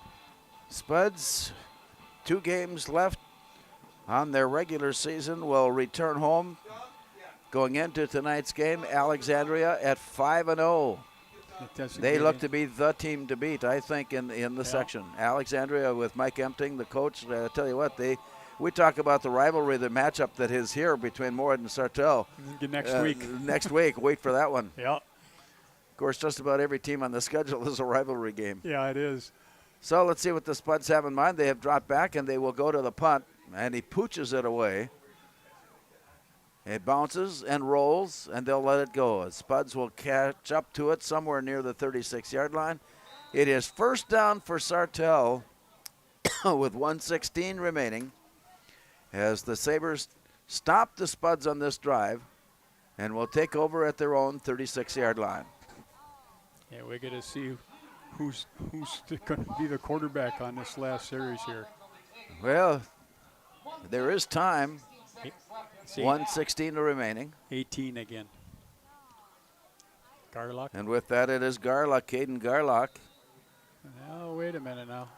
Spuds, 2 games left on their regular season, will return home. Going into tonight's game, Alexandria at 5-0. They look to be the team to beat, I think, in the section. Alexandria with Mike Empting, the coach. I tell you what, we talk about the rivalry, the matchup that is here between Moorhead and Sartell. Next week. Next week. Wait for that one. Yeah. Of course, just about every team on the schedule is a rivalry game. Yeah, it is. So let's see what the Spuds have in mind. They have dropped back, and they will go to the punt, and he pooches it away. It bounces and rolls, and they'll let it go. Spuds will catch up to it somewhere near the 36-yard line. It is first down for Sartell with 1:16 remaining as the Sabres stop the Spuds on this drive and will take over at their own 36-yard line. Yeah, we got to see who's going to be the quarterback on this last series here. Well, there is time. 1:16 remaining. 18 again. Garlock. And with that, it is Garlock, Caden Garlock. Oh, wait a minute now.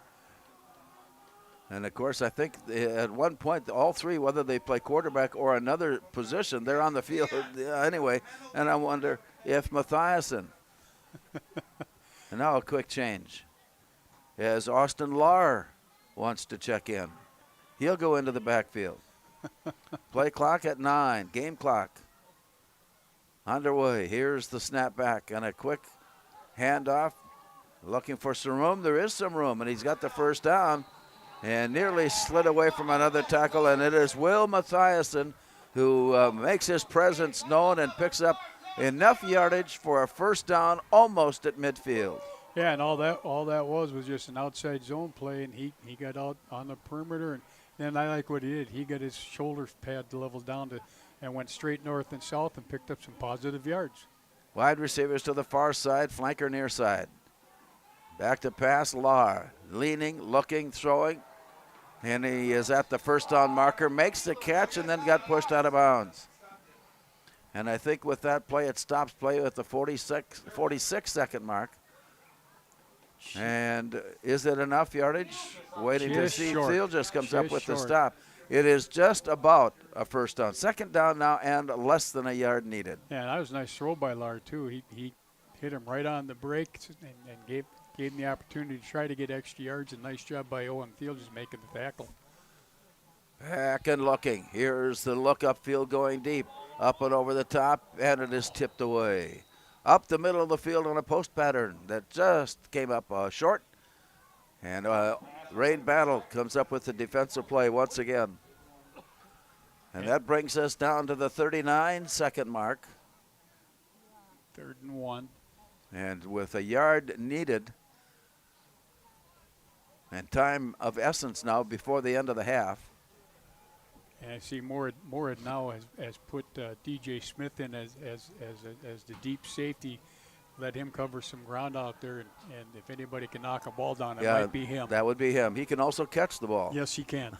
And, of course, I think at one point, all three, whether they play quarterback or another position, they're on the field anyway. And I wonder if Mathiasen. And now a quick change. As Austin Lahr wants to check in. He'll go into the backfield. Play clock at 9. Game clock underway. Here's the snap back and a quick handoff. Looking for some room. There is some room, and he's got the first down and nearly slid away from another tackle. And it is Will Mathiasen who makes his presence known and picks up enough yardage for a first down almost at midfield. Yeah, and all that was just an outside zone play, and he got out on the perimeter. And I like what he did. He got his shoulder pad leveled down and went straight north and south and picked up some positive yards. Wide receivers to the far side, flanker near side. Back to pass, Lahr. Leaning, looking, throwing. And he is at the first down marker, makes the catch, and then got pushed out of bounds. And I think with that play, it stops play at the 46-second mark. And is it enough yardage? Waiting to see. Field just comes up with the stop. It is just about a first down. Second down now and less than a yard needed. Yeah, and that was a nice throw by Lahr, too. He hit him right on the break and gave him the opportunity to try to get extra yards. And nice job by Owen Field just making the tackle. Back and looking. Here's the look upfield going deep. Up and over the top, and it is tipped away. Up the middle of the field on a post pattern that just came up short. And Rain Battle comes up with the defensive play once again. And that brings us down to the 39-second mark. 3rd and 1. And with a yard needed and time of essence now before the end of the half. And I see Moorhead now has put DJ Smith in as the deep safety. Let him cover some ground out there, and if anybody can knock a ball down, it might be him. That would be him. He can also catch the ball. Yes, he can.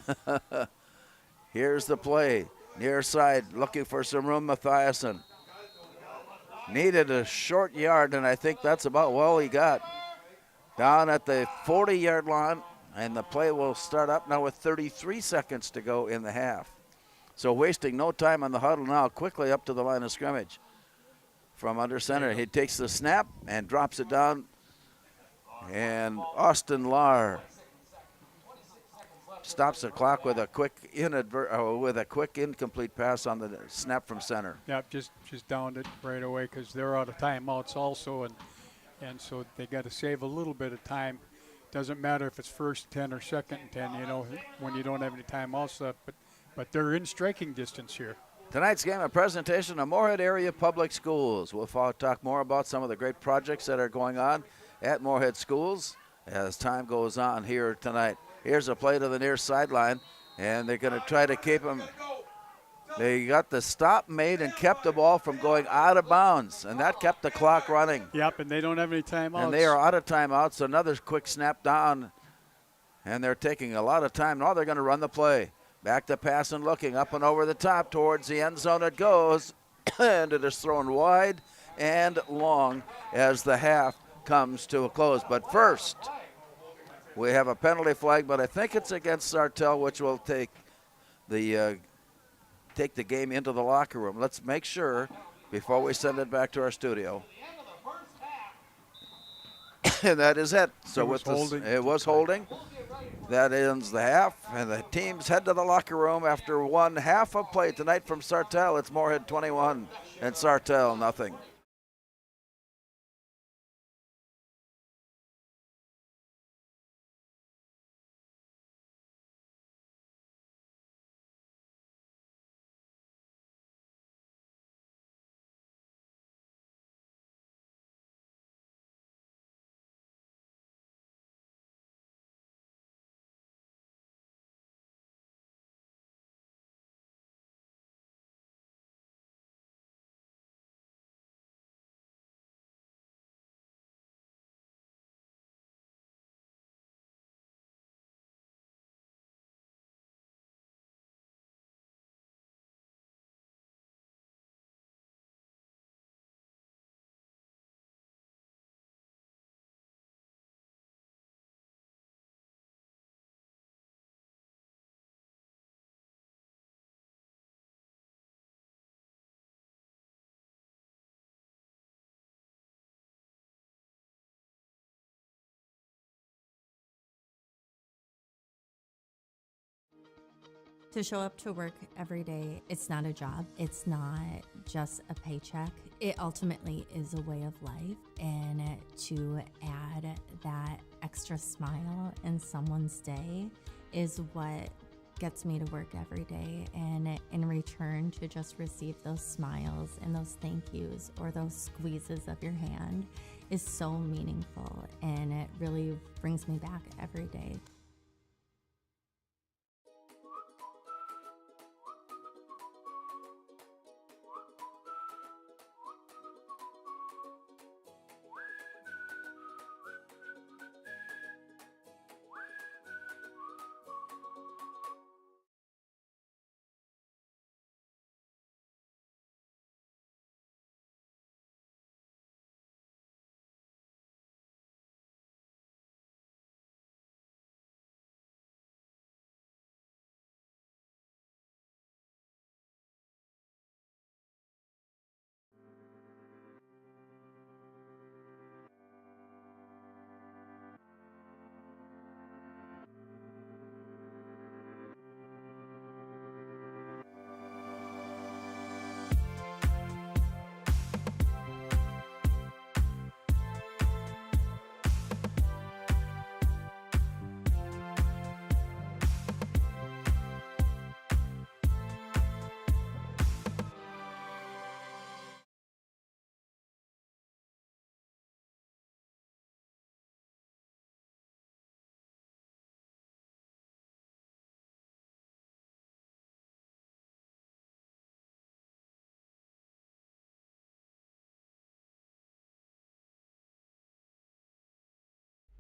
Here's the play. Near side, looking for some room, Mathiasen. Needed a short yard, and I think that's about all he got. Down at the 40-yard line. And the play will start up now with 33 seconds to go in the half. So wasting no time on the huddle now, quickly up to the line of scrimmage. From under center, he takes the snap and drops it down. And Austin Lahr stops the clock with a quick incomplete pass on the snap from center. Yep, just downed it right away because they're out of timeouts also, and so they got to save a little bit of time. Doesn't matter if it's first 10 or second and 10, when you don't have any timeouts left, but they're in striking distance here. Tonight's game, a presentation of Moorhead Area Public Schools. We'll talk more about some of the great projects that are going on at Moorhead Schools as time goes on here tonight. Here's a play to the near sideline, and they're going to try to keep him. They got the stop made and kept the ball from going out of bounds, and that kept the clock running. Yep, and they don't have any timeouts. And they are out of timeouts, so another quick snap down. And they're taking a lot of time. Now they're going to run the play. Back to pass and looking up and over the top towards the end zone it goes. And it is thrown wide and long as the half comes to a close. But first, we have a penalty flag, but I think it's against Sartell, which will take the game into the locker room. Let's make sure before we send it back to our studio. And that is it. So it was holding. That ends the half, and the teams head to the locker room after one half of play tonight from Sartell. It's Moorhead 21 and Sartell nothing. To show up to work every day, it's not a job. It's not just a paycheck. It ultimately is a way of life. And to add that extra smile in someone's day is what gets me to work every day. And in return, to just receive those smiles and those thank yous or those squeezes of your hand is so meaningful. And it really brings me back every day.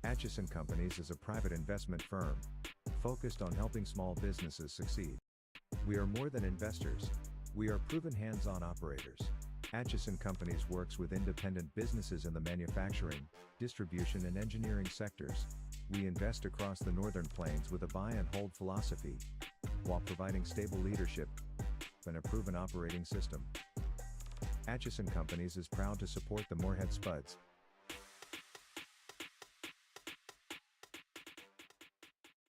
Atchison Companies is a private investment firm focused on helping small businesses succeed. We are more than investors. We are proven hands-on operators. Atchison Companies works with independent businesses in the manufacturing, distribution and engineering sectors. We invest across the Northern Plains with a buy and hold philosophy, while providing stable leadership and a proven operating system. Atchison Companies is proud to support the Moorhead Spuds.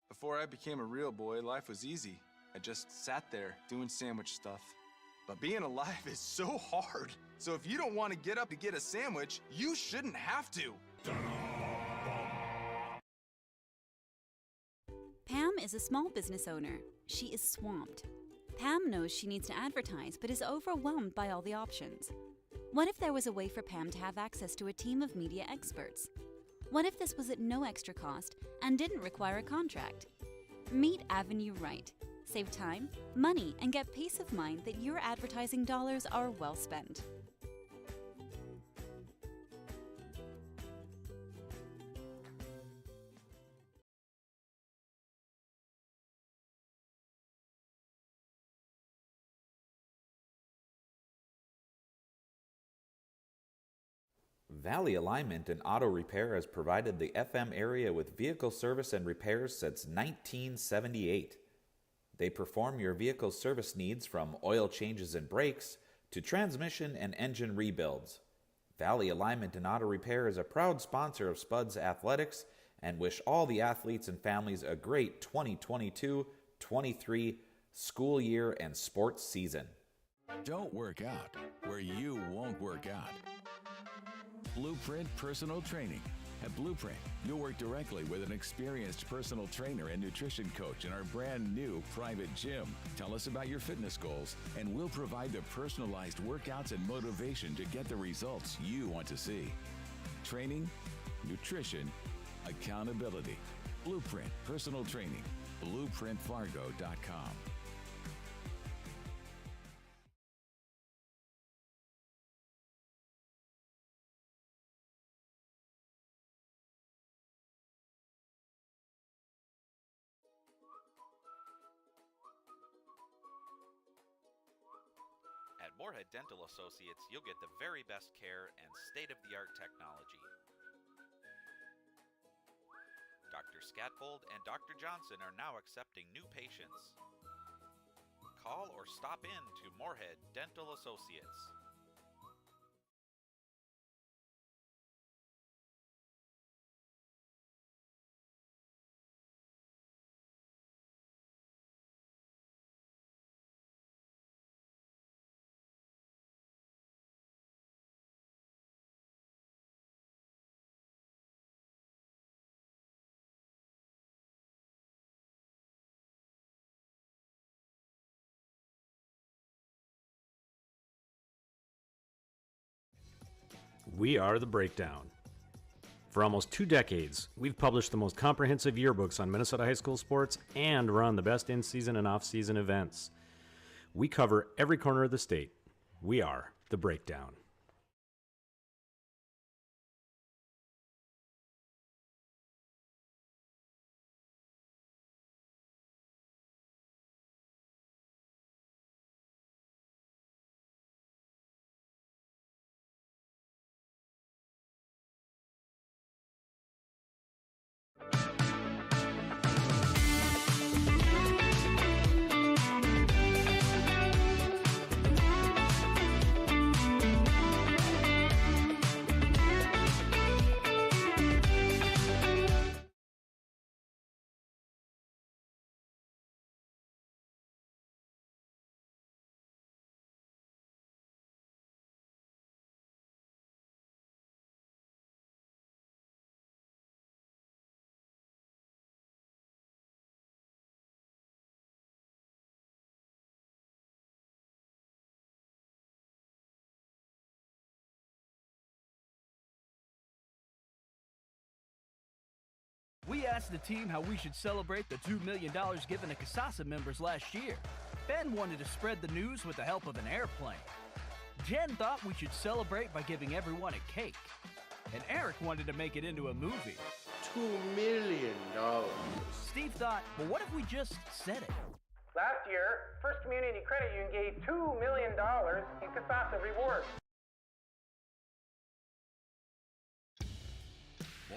Before I became a real boy, life was easy. I just sat there doing sandwich stuff. But being alive is so hard. So if you don't want to get up to get a sandwich, you shouldn't have to. Pam is a small business owner. She is swamped. Pam knows she needs to advertise, but is overwhelmed by all the options. What if there was a way for Pam to have access to a team of media experts? What if this was at no extra cost and didn't require a contract? Meet Avenue Right. Save time, money, and get peace of mind that your advertising dollars are well spent. Valley Alignment and Auto Repair has provided the FM area with vehicle service and repairs since 1978. They perform your vehicle service needs from oil changes and brakes to transmission and engine rebuilds. Valley Alignment and Auto Repair is a proud sponsor of Spuds Athletics and wish all the athletes and families a great 2022-23 school year and sports season. Don't work out where you won't work out. Blueprint Personal Training. At Blueprint, you'll work directly with an experienced personal trainer and nutrition coach in our brand new private gym. Tell us about your fitness goals, and we'll provide the personalized workouts and motivation to get the results you want to see. Training, nutrition, accountability. Blueprint Personal Training. BlueprintFargo.com. At Moorhead Dental Associates, you'll get the very best care and state-of-the-art technology. Dr. Scatfold and Dr. Johnson are now accepting new patients. Call or stop in to Moorhead Dental Associates. We are The Breakdown. For almost 2 decades, we've published the most comprehensive yearbooks on Minnesota high school sports and run the best in-season and off-season events. We cover every corner of the state. We are The Breakdown. We asked the team how we should celebrate the $2 million given to CASASA members last year. Ben wanted to spread the news with the help of an airplane. Jen thought we should celebrate by giving everyone a cake. And Eric wanted to make it into a movie. $2 million. Steve thought, well, what if we just said it? Last year, First Community Credit Union gave $2 million in CASASA rewards.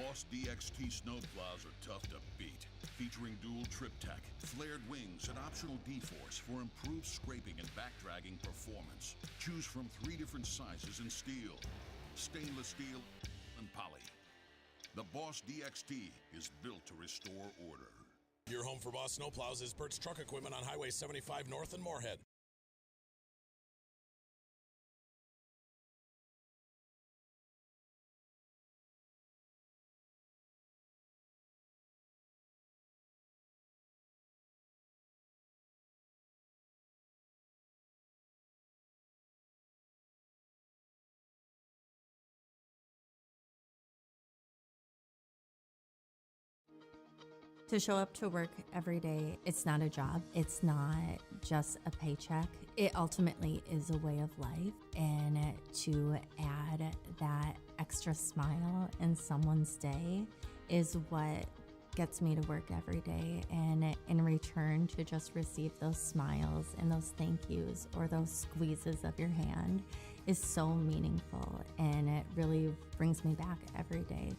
Boss DXT snowplows are tough to beat. Featuring dual trip tech, flared wings, and optional D-force for improved scraping and backdragging performance. Choose from 3 different sizes in steel, stainless steel, and poly. The Boss DXT is built to restore order. Your home for Boss snowplows is Bert's Truck Equipment on Highway 75 North in Morehead. To show up to work every day, it's not a job. It's not just a paycheck. It ultimately is a way of life. And to add that extra smile in someone's day is what gets me to work every day. And in return, to just receive those smiles and those thank yous or those squeezes of your hand is so meaningful, and it really brings me back every day.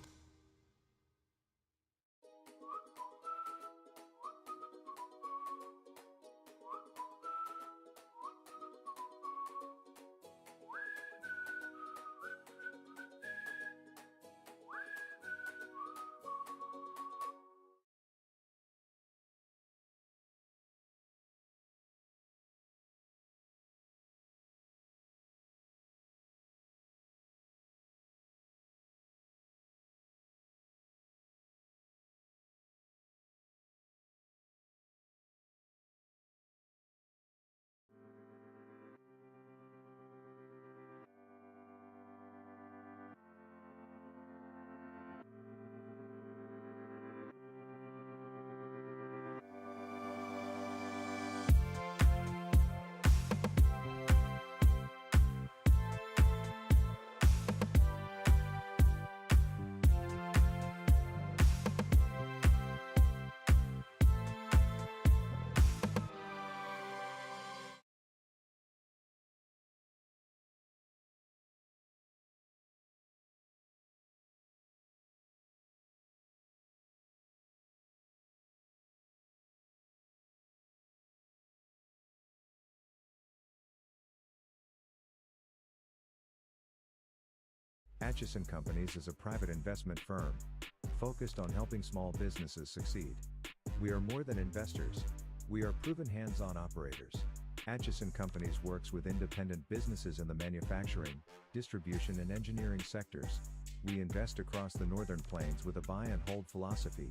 Atchison Companies is a private investment firm focused on helping small businesses succeed. We are more than investors. We are proven hands-on operators. Atchison Companies works with independent businesses in the manufacturing, distribution and engineering sectors. We invest across the Northern Plains with a buy and hold philosophy,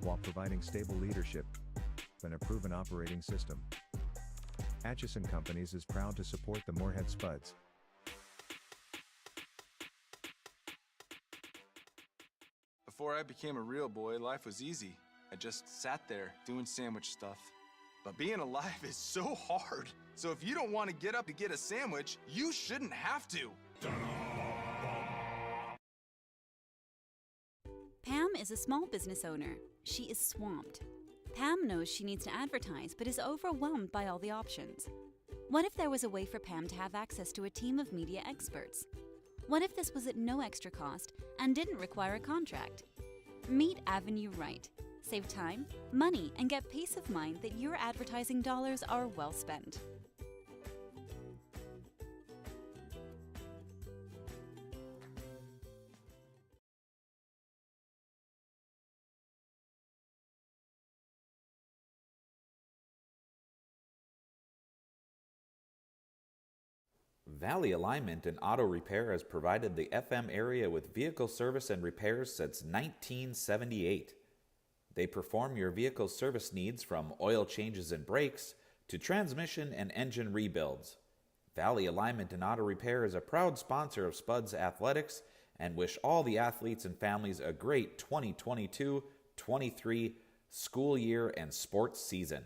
while providing stable leadership and a proven operating system. Atchison Companies is proud to support the Moorhead Spuds. Before I became a real boy, life was easy. I just sat there doing sandwich stuff. But being alive is so hard. So if you don't want to get up to get a sandwich, you shouldn't have to. Pam is a small business owner. She is swamped. Pam knows she needs to advertise, but is overwhelmed by all the options. What if there was a way for Pam to have access to a team of media experts? What if this was at no extra cost and didn't require a contract? Meet Avenue Right. Save time, money, and get peace of mind that your advertising dollars are well spent. Valley Alignment and Auto Repair has provided the FM area with vehicle service and repairs since 1978. They perform your vehicle service needs from oil changes and brakes to transmission and engine rebuilds. Valley Alignment and Auto Repair is a proud sponsor of Spuds Athletics and wish all the athletes and families a great 2022-23 school year and sports season.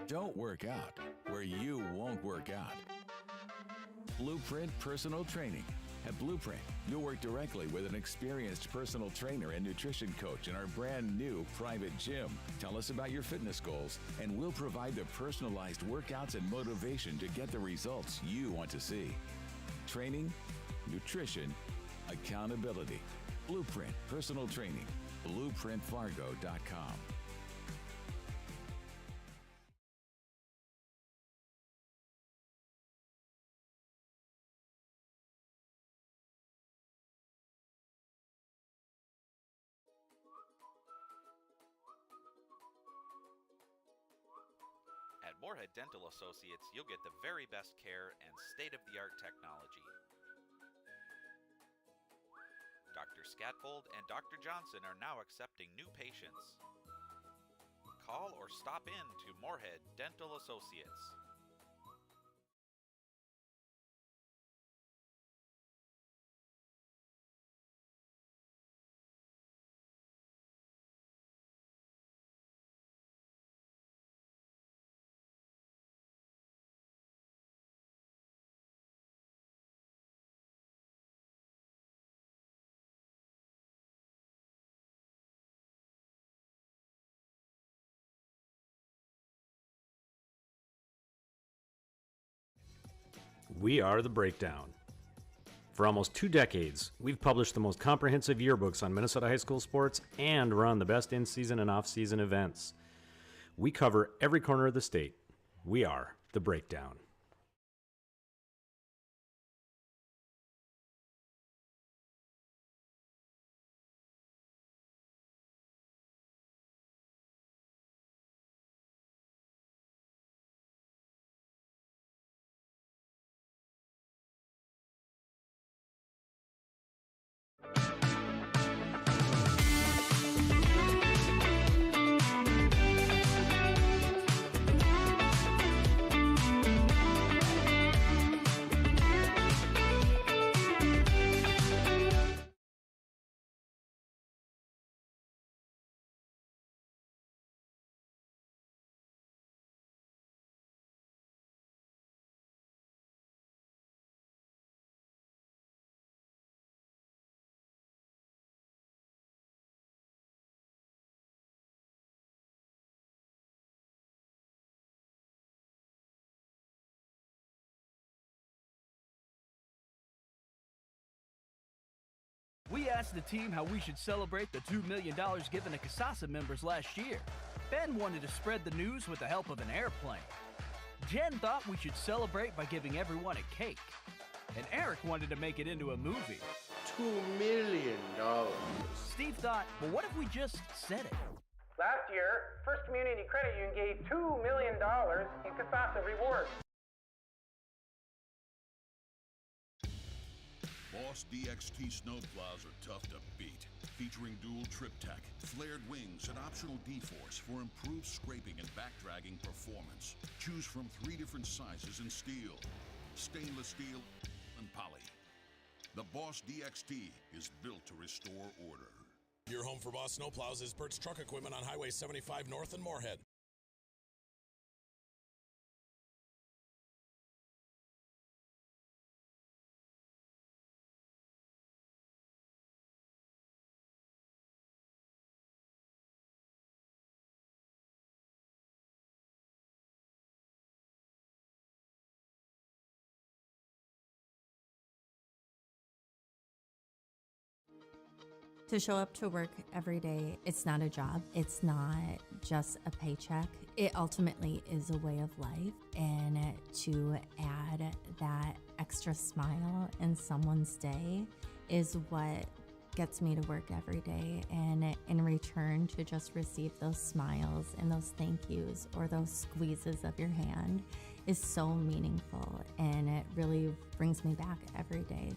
Don't work out where you won't work out. Blueprint Personal Training. At Blueprint, you'll work directly with an experienced personal trainer and nutrition coach in our brand new private gym. Tell us about your fitness goals, and we'll provide the personalized workouts and motivation to get the results you want to see. Training, nutrition, accountability. Blueprint Personal Training. BlueprintFargo.com. At Morehead Dental Associates, you'll get the very best care and state-of-the-art technology. Dr. Scatfold and Dr. Johnson are now accepting new patients. Call or stop in to Moorhead Dental Associates. We are The Breakdown. For almost 2 decades, we've published the most comprehensive yearbooks on Minnesota high school sports and run the best in-season and off-season events. We cover every corner of the state. We are The Breakdown. We asked the team how we should celebrate the $2 million given to CASASA members last year. Ben wanted to spread the news with the help of an airplane. Jen thought we should celebrate by giving everyone a cake. And Eric wanted to make it into a movie. $2 million. Steve thought, well, what if we just said it? Last year, First Community Credit Union gave $2 million in CASASA rewards. Boss DXT snowplows are tough to beat. Featuring dual trip tech, flared wings, and optional D-force for improved scraping and backdragging performance. Choose from 3 different sizes in steel, stainless steel, and poly. The Boss DXT is built to restore order. Your home for Boss snowplows is Bert's Truck Equipment on Highway 75 North in Morehead. To show up to work every day, it's not a job. It's not just a paycheck. It ultimately is a way of life. And to add that extra smile in someone's day is what gets me to work every day. And in return, to just receive those smiles and those thank yous or those squeezes of your hand is so meaningful. And it really brings me back every day.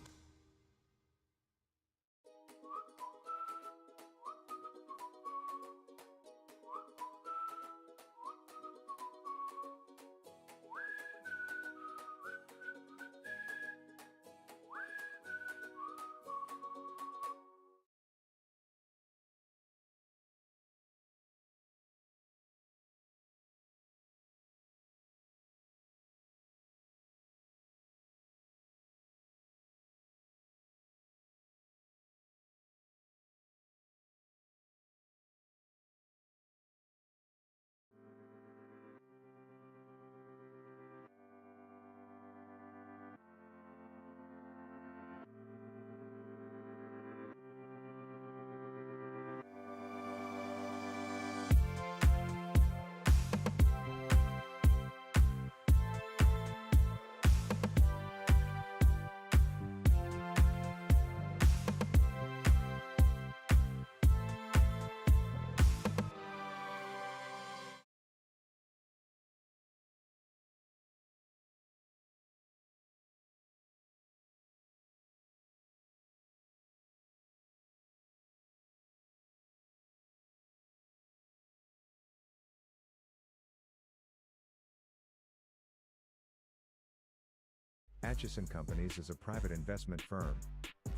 Atchison Companies is a private investment firm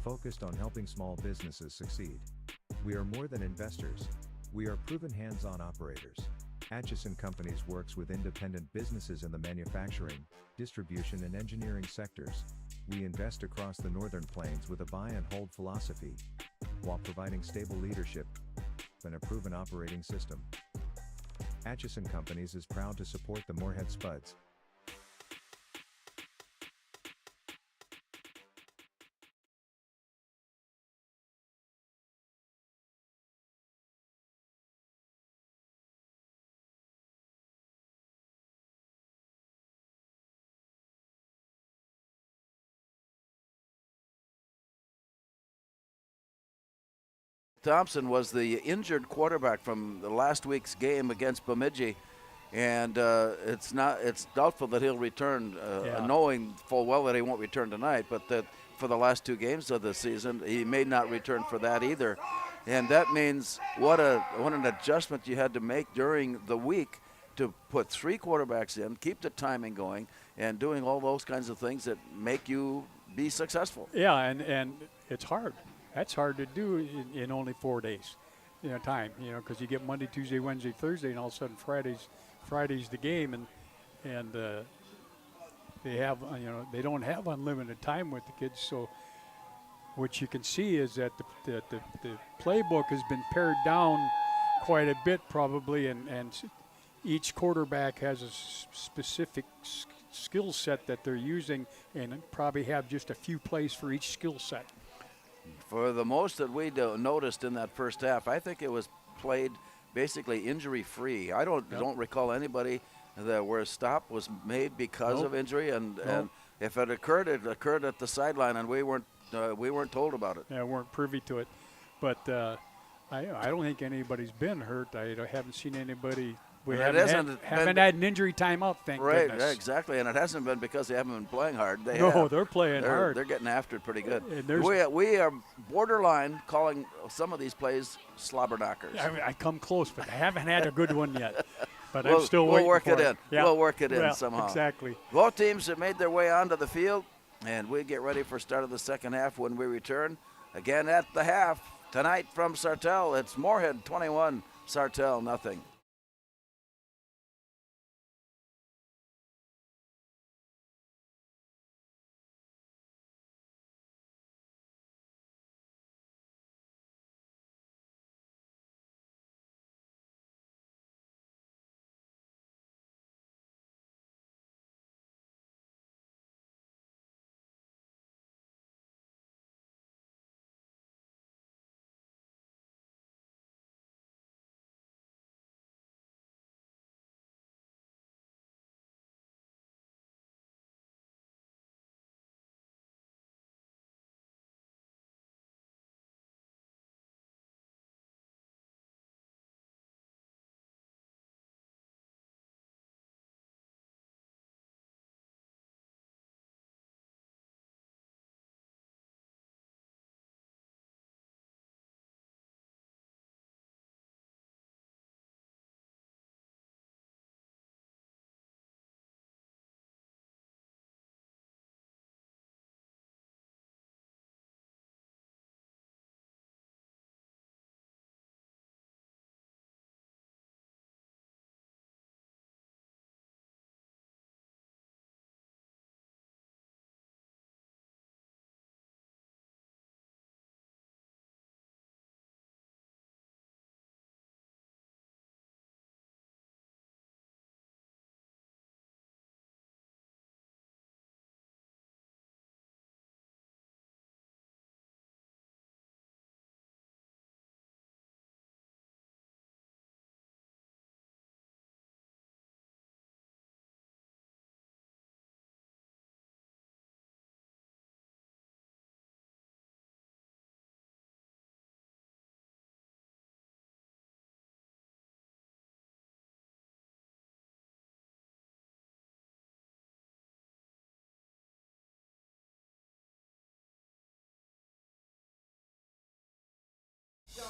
focused on helping small businesses succeed. We are more than investors. We are proven hands-on operators. Atchison Companies works with independent businesses in the manufacturing, distribution and engineering sectors. We invest across the Northern Plains with a buy and hold philosophy, while providing stable leadership and a proven operating system. Atchison Companies is proud to support the Moorhead Spuds. Thompson was the injured quarterback from the last week's game against Bemidji, and it's doubtful that he'll return, knowing full well that he won't return tonight, but that for the last 2 games of the season, he may not return for that either. And that means what an adjustment you had to make during the week to put 3 quarterbacks in, keep the timing going, and doing all those kinds of things that make you be successful. Yeah, and it's hard. That's hard to do in only 4 days, time. Because you get Monday, Tuesday, Wednesday, Thursday, and all of a sudden Friday's the game, and they have they don't have unlimited time with the kids. So what you can see is that the playbook has been pared down quite a bit probably, and each quarterback has a specific skill set that they're using, and probably have just a few plays for each skill set. For the most that we noticed in that first half, I think it was played basically injury-free. I don't recall anybody where a stop was made because of injury, and if it occurred at the sideline, and we weren't told about it. Yeah, weren't privy to it, but I don't think anybody's been hurt. I haven't seen anybody. We haven't had an injury timeout, thank goodness. Right, exactly, and it hasn't been because they haven't been playing hard. They're playing hard. They're getting after it pretty good. We are borderline calling some of these plays slobber knockers. I come close, but I haven't had a good one yet. But I'm still waiting work for it in. Yeah. We'll work it in somehow. Exactly. Both teams have made their way onto the field, and we get ready for start of the second half when we return. Again at the half, tonight from Sartell, it's Moorhead 21, Sartell nothing.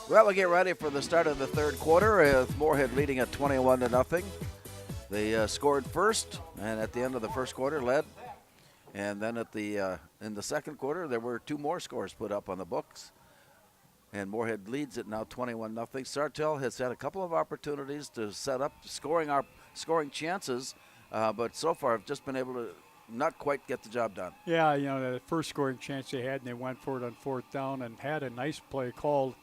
Well, we get ready for the start of the third quarter with Moorhead leading at 21-0. They scored first, and at the end of the first quarter led. And then in the second quarter, there were 2 more scores put up on the books. And Moorhead leads it now 21-0. Sartell has had a couple of opportunities to set up scoring chances, but so far have just been able to not quite get the job done. Yeah, the first scoring chance they had, and they went for it on 4th down and had a nice play called.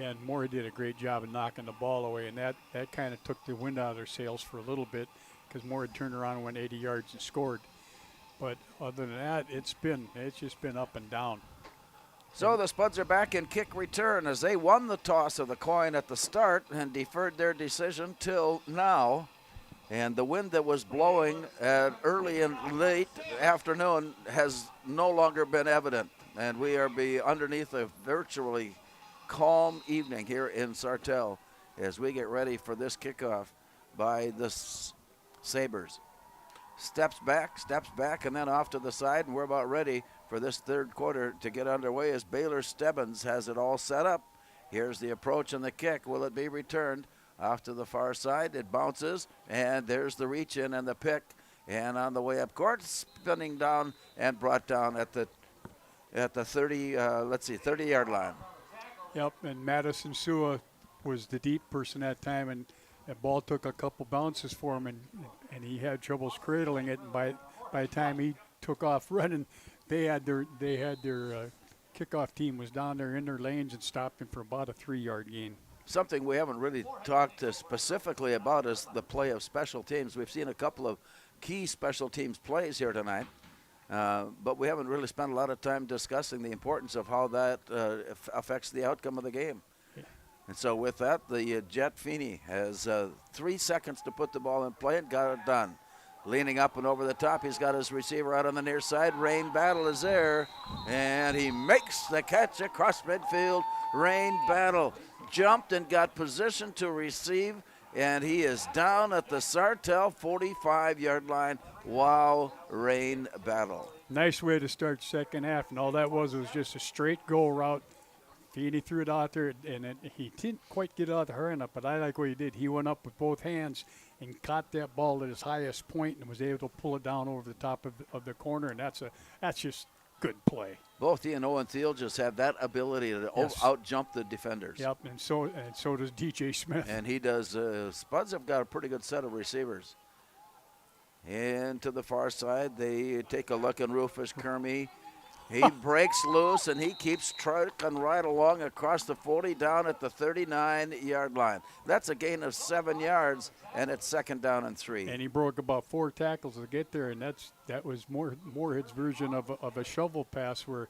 And Moorhead did a great job of knocking the ball away, and that kind of took the wind out of their sails for a little bit, because Moorhead turned around and went 80 yards and scored. But other than that, it's just been up and down. So the Spuds are back in kick return as they won the toss of the coin at the start and deferred their decision till now. And the wind that was blowing early and late afternoon has no longer been evident, and we are underneath a virtually calm evening here in Sartell as we get ready for this kickoff by the Sabres. Steps back, and then off to the side, and we're about ready for this third quarter to get underway as Baylor Stebbins has it all set up. Here's the approach and the kick. Will it be returned off to the far side? It bounces, and there's the reach in and the pick. And on the way up court, spinning down and brought down at the 30-yard line. Yep, and Madison Sua was the deep person that time, and that ball took a couple bounces for him, and he had troubles cradling it. And by the time he took off running, they had their kickoff team was down there in their lanes and stopped him for about a 3-yard gain. Something we haven't really talked specifically about is the play of special teams. We've seen a couple of key special teams plays here tonight, but we haven't really spent a lot of time discussing the importance of how that affects the outcome of the game. And so with that, the Jet Feeney has 3 seconds to put the ball in play and got it done. Leaning up and over the top, he's got his receiver out on the near side. Rain Battle is there, and he makes the catch across midfield. Rain Battle jumped and got position to receive, and he is down at the Sartell 45-yard line. Wow, Rain Battle. Nice way to start second half, and all that was just a straight go route. Feeney threw it out there, and he didn't quite get out of the hurry enough, but I like what he did. He went up with both hands and caught that ball at its highest point and was able to pull it down over the top of the corner, and that's just good play. Both he and Owen Thiel just have that ability to out-jump the defenders. Yep, and so does DJ Smith. And he does. Spuds have got a pretty good set of receivers. And to the far side, they take a look at Rufus Kermey. He breaks loose, and he keeps trucking right along across the 40 down at the 39-yard line. That's a gain of 7 yards, and it's second down and 3. And he broke about 4 tackles to get there, and that was Moorhead's version of a shovel pass where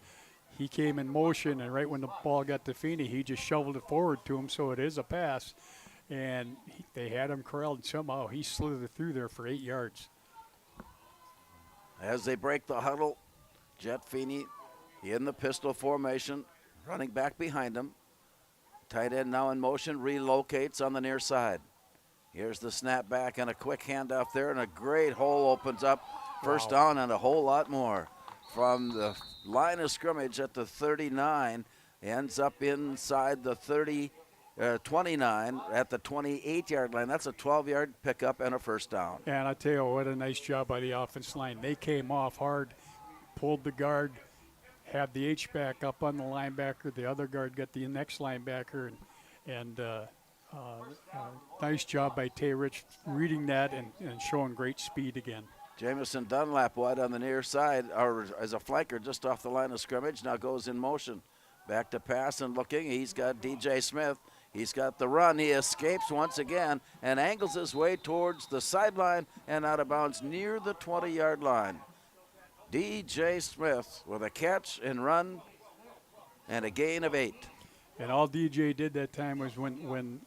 he came in motion, and right when the ball got to Feeney, he just shoveled it forward to him, so it is a pass. And they had him corralled, and somehow he slithered through there for 8 yards. As they break the huddle, Jet Feeney in the pistol formation, running back behind him. Tight end now in motion, relocates on the near side. Here's the snap back and a quick handoff there, and a great hole opens up. First down and a whole lot more. From the line of scrimmage at the 39, ends up inside the 29 at the 28-yard line. That's a 12-yard pickup and a first down. And I tell you what, a nice job by the offense line. They came off hard, pulled the guard, had the H-back up on the linebacker. The other guard got the next linebacker, and nice job by Tay Rich reading that and showing great speed again. Jamison Dunlap wide on the near side, or as a flanker just off the line of scrimmage, now goes in motion. Back to pass and looking. He's got DJ Smith. He's got the run. He escapes once again and angles his way towards the sideline and out of bounds near the 20-yard line. DJ Smith with a catch and run and a gain of 8. And all DJ did that time was when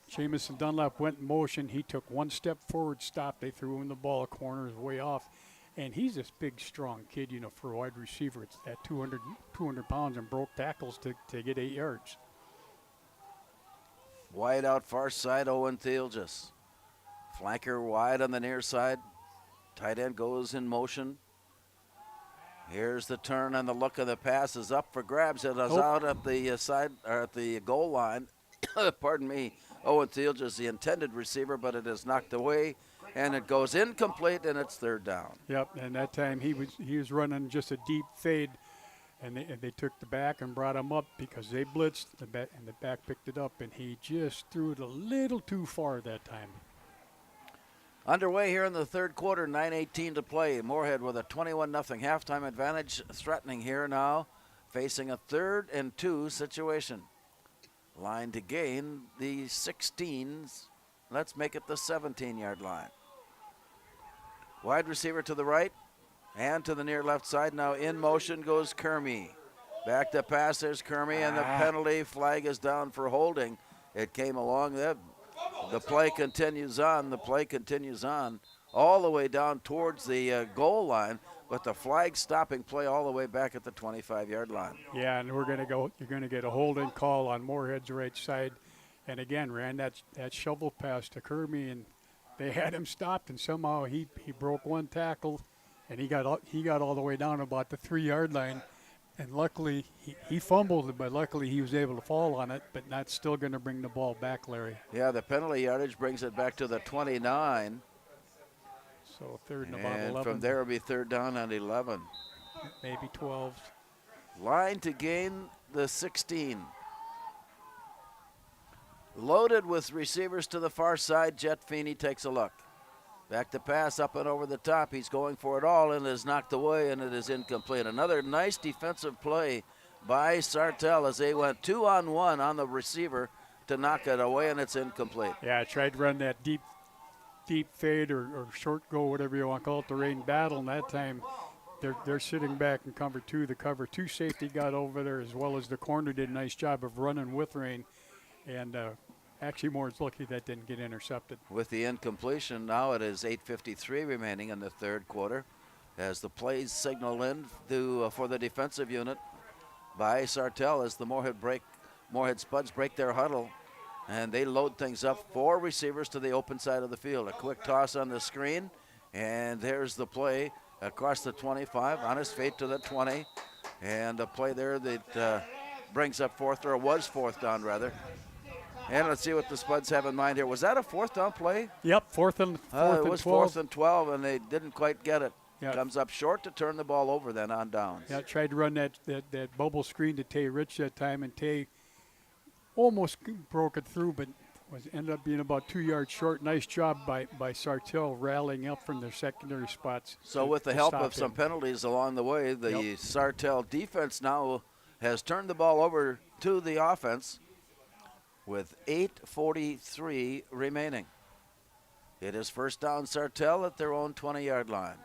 Jamison Dunlap went in motion, he took one step forward, stopped. They threw him the ball, a corner is way off. And he's this big, strong kid, for a wide receiver. It's at 200 pounds and broke tackles to get 8 yards. Wide out far side, Owen Thielges. Flanker wide on the near side. Tight end goes in motion. Here's the turn and the look of the pass is up for grabs. It is out at the side or at the goal line. Pardon me. Owen Thielges, the intended receiver, but it is knocked away. And it goes incomplete, and it's third down. Yep, and that time he was running just a deep fade, and they took the back and brought him up because they blitzed, and the back picked it up, and he just threw it a little too far that time. Underway here in the third quarter, 9:18 to play. Moorhead with a 21-0 halftime advantage, threatening here now, facing a 3rd and 2 situation. Line to gain the 16s. Let's make it the 17-yard line. Wide receiver to the right and to the near left side. Now in motion goes Kermey. Back to pass, there's Kermey, and the penalty flag is down for holding. It came along. The play continues on. all the way down towards the goal line, but the flag stopping play all the way back at the 25-yard line. Yeah, and you're going to get a holding call on Moorhead's right side. And again, ran that shovel pass to Kirby, and they had him stopped, and somehow he broke one tackle, and he got all the way down about the 3-yard line. And luckily, he fumbled it, but luckily he was able to fall on it, but that's still going to bring the ball back, Larry. Yeah, the penalty yardage brings it back to the 29. So third and about 11. And from there, it'll be third down and 11. Maybe 12. Line to gain the 16. Loaded with receivers to the far side. Jet Feeney takes a look. Back to pass, up and over the top. He's going for it all, and it is knocked away, and it is incomplete. Another nice defensive play by Sartell as they went 2-on-1 on the receiver to knock it away, and it's incomplete. Yeah, I tried to run that deep fade or short go, whatever you want to call it, the rain battle, and that time they're sitting back in cover 2. The cover 2 safety got over there, as well as the corner did a nice job of running with rain, and actually Moore's lucky that didn't get intercepted. With the incompletion, now it is 8:53 remaining in the third quarter as the plays signal in for the defensive unit by Sartell as the Moorhead Spuds break their huddle, and they load things up. 4 receivers to the open side of the field. A quick toss on the screen, and there's the play across the 25 on his fade to the 20, and a play there that brings up was fourth down rather. And let's see what the Spuds have in mind here. Was that a fourth down play? Yep, fourth and 12. It was 4th and 12, and they didn't quite get it. Yep. Comes up short to turn the ball over then on downs. Yeah, tried to run that bubble screen to Tay Rich that time, and Tay almost broke it through, but ended up being about 2 yards short. Nice job by Sartell rallying up from their secondary spots. So with the help of some penalties along the way, the Sartell defense now has turned the ball over to the offense with 8:43 remaining. It is first down Sartell at their own 20-yard line.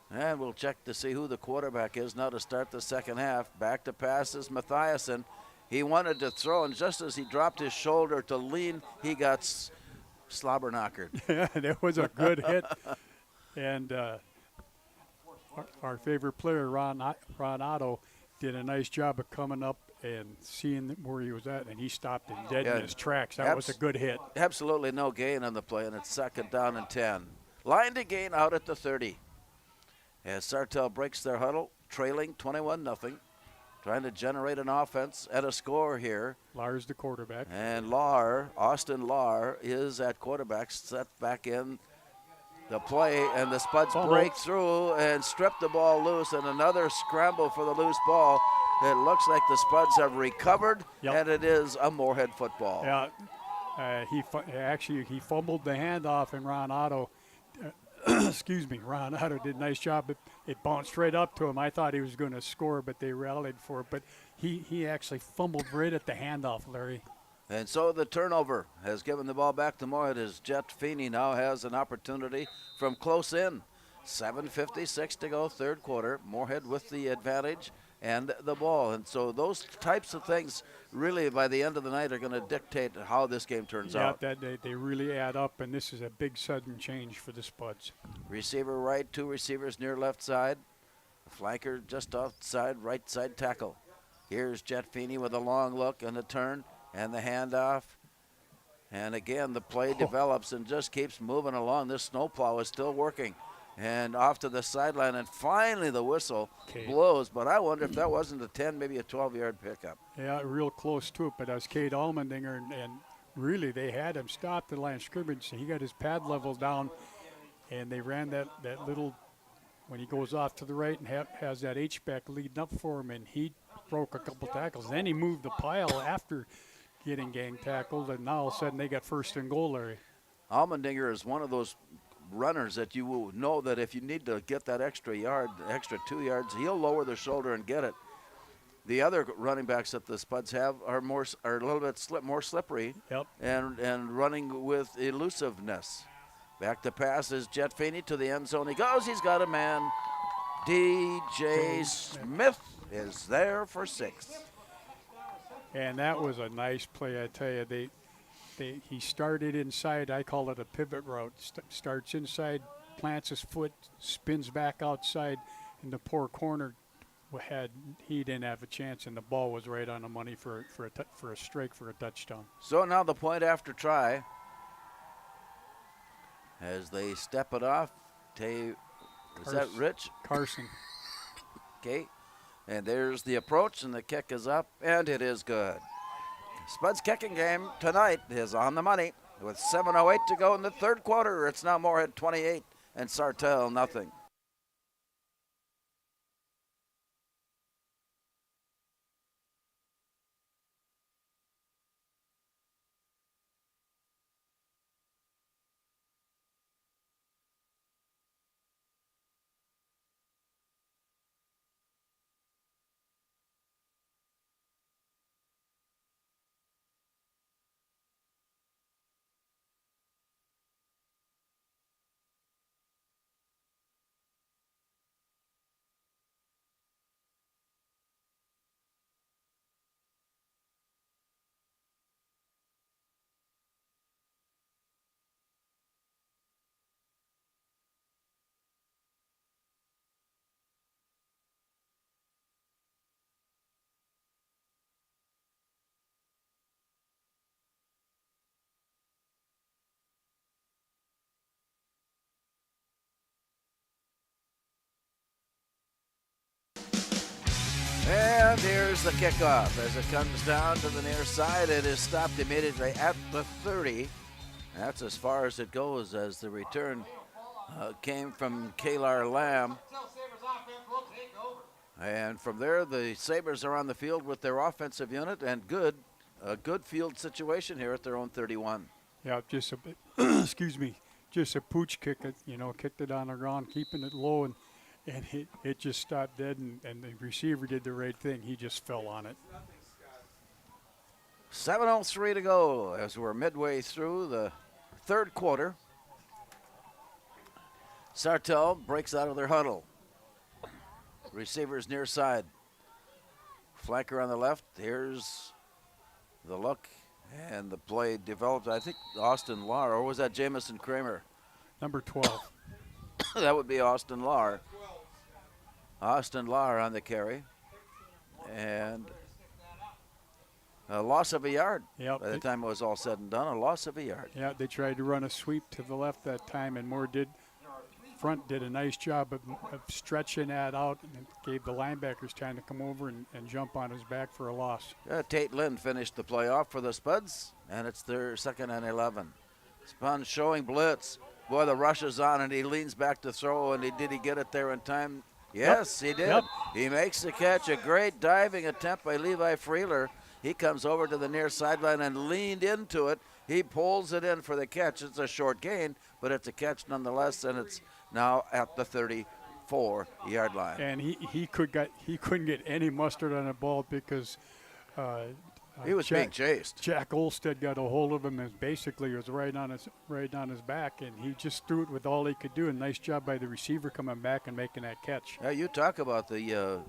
And we'll check to see who the quarterback is now to start the second half. Back to pass is Mathiasen. He wanted to throw, and just as he dropped his shoulder to lean, he got slobber knockered. Yeah, that was a good hit. And our favorite player, Ron Otto, did a nice job of coming up and seeing where he was at, and he stopped him dead in his tracks. That was a good hit. Absolutely no gain on the play, and it's second down and 10. Line to gain out at the 30. As Sartell breaks their huddle, trailing 21-0, trying to generate an offense at a score here. Lahr's the quarterback. And Austin Lahr is at quarterback, set back in the play, and the Spuds break through and strip the ball loose, and another scramble for the loose ball. It looks like the Spuds have recovered, and it is a Moorhead football. Yeah, he fumbled the handoff, and Ron Otto, Ron Otto did a nice job. It bounced right up to him. I thought he was going to score, but they rallied for it. But he actually fumbled right at the handoff, Larry. And so the turnover has given the ball back to Moorhead as Jet Feeney now has an opportunity from close in. 7:56 to go, third quarter. Moorhead with the advantage and the ball. And so those types of things really by the end of the night are going to dictate how this game turns out. Yeah, they really add up, and this is a big sudden change for the Spuds. Receiver right, 2 receivers near left side. Flanker just outside, right side tackle. Here's Jet Feeney with a long look and a turn and the handoff. And again, the play develops and just keeps moving along. This snowplow is still working. And off to the sideline, and finally the whistle blows. But I wonder if that wasn't a 10, maybe a 12-yard pickup. Yeah, real close to it. But that was Cade Allmendinger, and really they had him stopped at the line of scrimmage. So he got his pad level down, and they ran that little, when he goes off to the right and has that H-back leading up for him, and he broke a couple tackles. Then he moved the pile after getting gang tackled, and now all of a sudden they got first and goal, Larry. Allmendinger is one of those runners that you will know that if you need to get that extra 2 yards, he'll lower the shoulder and get it. The other running backs that the Spuds have are a little bit more slippery, and running with elusiveness. Back to pass is Jet Feeney to the end zone. He goes. He's got a man. DJ Smith is there for 6. And that was a nice play, I tell you. he started inside. I call it a pivot route. Starts inside, plants his foot, spins back outside, in the poor corner. He didn't have a chance, and the ball was right on the money for a strike for a touchdown. So now the point after try. As they step it off, is that Rich? Carson. Okay. And there's the approach, and the kick is up, and it is good. Spud's kicking game tonight is on the money. With 7:08 to go in the third quarter, it's now Moorhead 28 and Sartell nothing. And here's the kickoff. As it comes down to the near side, it is stopped immediately at the 30. That's as far as it goes, as the return came from Kalar Lamb. And from there, the Sabres are on the field with their offensive unit, and a good field situation here at their own 31. Yeah, just a bit, excuse me, just a pooch kick. Kicked it on the ground, keeping it low, and it just stopped dead, and the receiver did the right thing. He just fell on it. 7:03 to go as we're midway through the third quarter. Sartell breaks out of their huddle. Receivers near side. Flanker on the left. Here's the look, and the play developed. I think Austin Lahr, or was that Jamison Kramer? Number 12. That would be Austin Lahr. Austin Lahr on the carry. And a loss of a yard. Yep. By the time it was all said and done, a loss of a yard. Yeah, they tried to run a sweep to the left that time, and Front did a nice job of stretching that out, and gave the linebackers time to come over and jump on his back for a loss. Tate Lynn finished the play off for the Spuds, and it's their 2nd and 11. Spun showing blitz. Boy, the rush is on, and he leans back to throw, and did he get it there in time? Yes, he did. Yep. He makes the catch. A great diving attempt by Levi Freeler. He comes over to the near sideline and leaned into it. He pulls it in for the catch. It's a short gain, but it's a catch nonetheless, and it's now at the 34-yard line. And he couldn't get any mustard on the ball because he was being chased. Jack Olstead got a hold of him and basically was right on his back, and he just threw it with all he could do. And nice job by the receiver coming back and making that catch. Yeah, you talk about the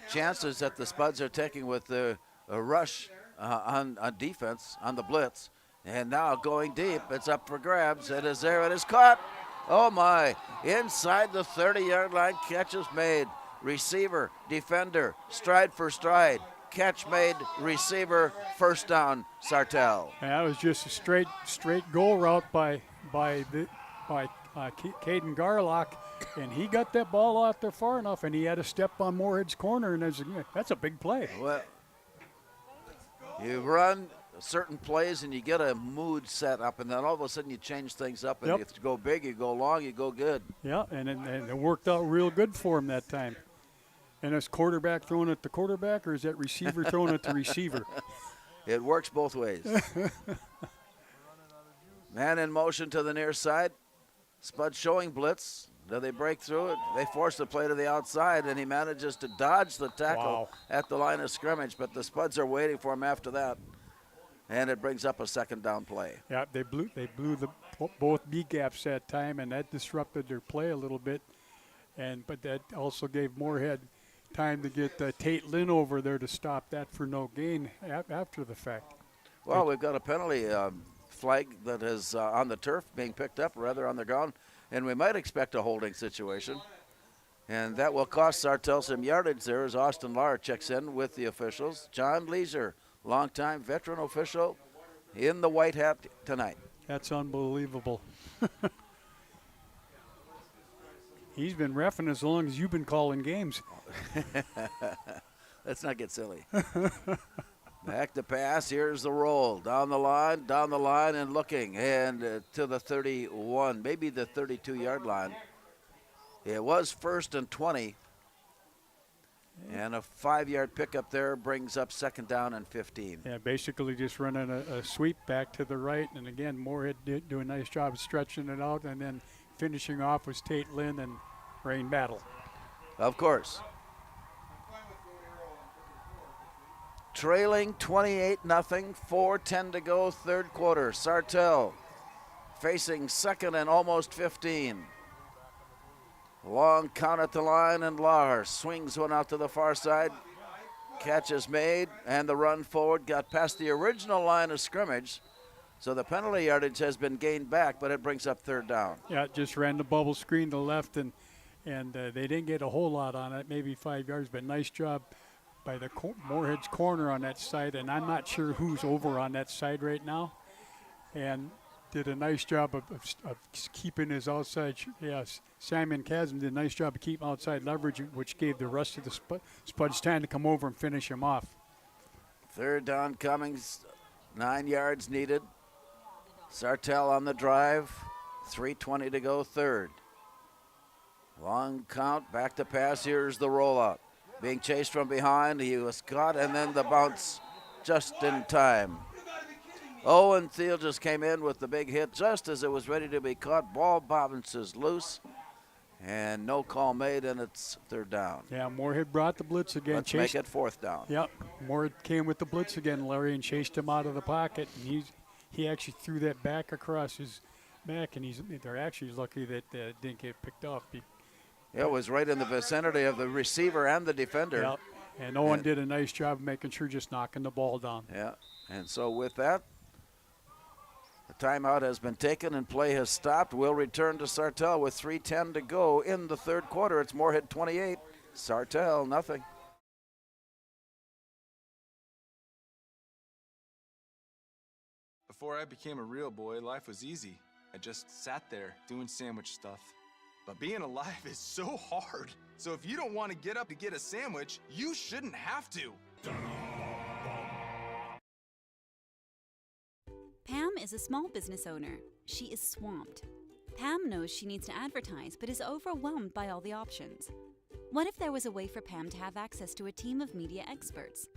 chances that the Spuds are taking with the rush on defense on the blitz, and now going deep. It's up for grabs. It is there. It is caught. Oh, my. Inside the 30-yard line, catch is made. Receiver, defender, stride for stride. Catch made, receiver, first down, Sartell. And that was just a straight goal route by Caden Garlock, and he got that ball out there far enough, and he had a step on Moorhead's corner, and that's a big play. Well, you run certain plays and you get a mood set up, and then all of a sudden you change things up, and Yep. you go big, you go long, you go good. Yeah, and it worked out real good for him that time. And is quarterback throwing it to quarterback, or is that receiver throwing it to receiver? It works both ways. Man in motion to the near side. Spud showing blitz. Do they break through it? They force the play to the outside, and he manages to dodge the tackle at the line of scrimmage, but the Spuds are waiting for him after that. And it brings up a second down play. Yeah, they blew both B gaps that time, and that disrupted their play a little bit. But that also gave Moorhead time to get Tate Lynn over there to stop that for no gain after the fact. Well, we've got a penalty flag that is on the turf being picked up, rather on the ground, and we might expect a holding situation. And that will cost Sartell some yardage there as Austin Lahr checks in with the officials. John Leeser, longtime veteran official in the white hat tonight. That's unbelievable. He's been reffing as long as you've been calling games. Let's not get silly. Back to pass. Here's the roll. Down the line, and looking. And to the 31, maybe the 32-yard line. It was 1st and 20. And a 5-yard pickup there brings up 2nd down and 15. Yeah, basically just running a sweep back to the right. And again, Moorhead did do a nice job of stretching it out. And then finishing off was Tate Lynn and Rain Battle. Of course. Trailing 28-0, 4:10 to go, third quarter. Sartell facing 2nd and almost 15. Long count at the line, and Lahr swings one out to the far side. Catch is made, and the run forward got past the original line of scrimmage. So the penalty yardage has been gained back, but it brings up 3rd down. Yeah, just ran the bubble screen to left, and they didn't get a whole lot on it, maybe 5 yards, but nice job by the Moorhead's corner on that side, and I'm not sure who's over on that side right now, and did a nice job of keeping his outside. Yes, Simon Chasm did a nice job of keeping outside leverage, which gave the rest of the Spuds time to come over and finish him off. 3rd down coming, 9 yards needed. Sartell on the drive, 3:20 to go, 3rd. Long count, back to pass. Here's the rollout. Being chased from behind, he was caught, and then the bounce just in time. Owen Thiel just came in with the big hit just as it was ready to be caught. Ball bounces loose, and no call made, and it's 3rd down. Yeah, Moorhead brought the blitz again. Let's make it 4th down. Yep, Moorhead came with the blitz again, Larry, and chased him out of the pocket, and he actually threw that back across his back, and they're actually lucky that it didn't get picked off. It was right in the vicinity of the receiver and the defender. Yep. And Owen did a nice job of making sure just knocking the ball down. Yeah, and so with that, the timeout has been taken and play has stopped. We'll return to Sartell with 3:10 to go in the third quarter. It's Moorhead 28, Sartell nothing. Before I became a real boy, life was easy. I just sat there doing sandwich stuff. But being alive is so hard. So if you don't want to get up to get a sandwich, you shouldn't have to. Pam is a small business owner. She is swamped. Pam knows she needs to advertise, but is overwhelmed by all the options. What if there was a way for Pam to have access to a team of media experts?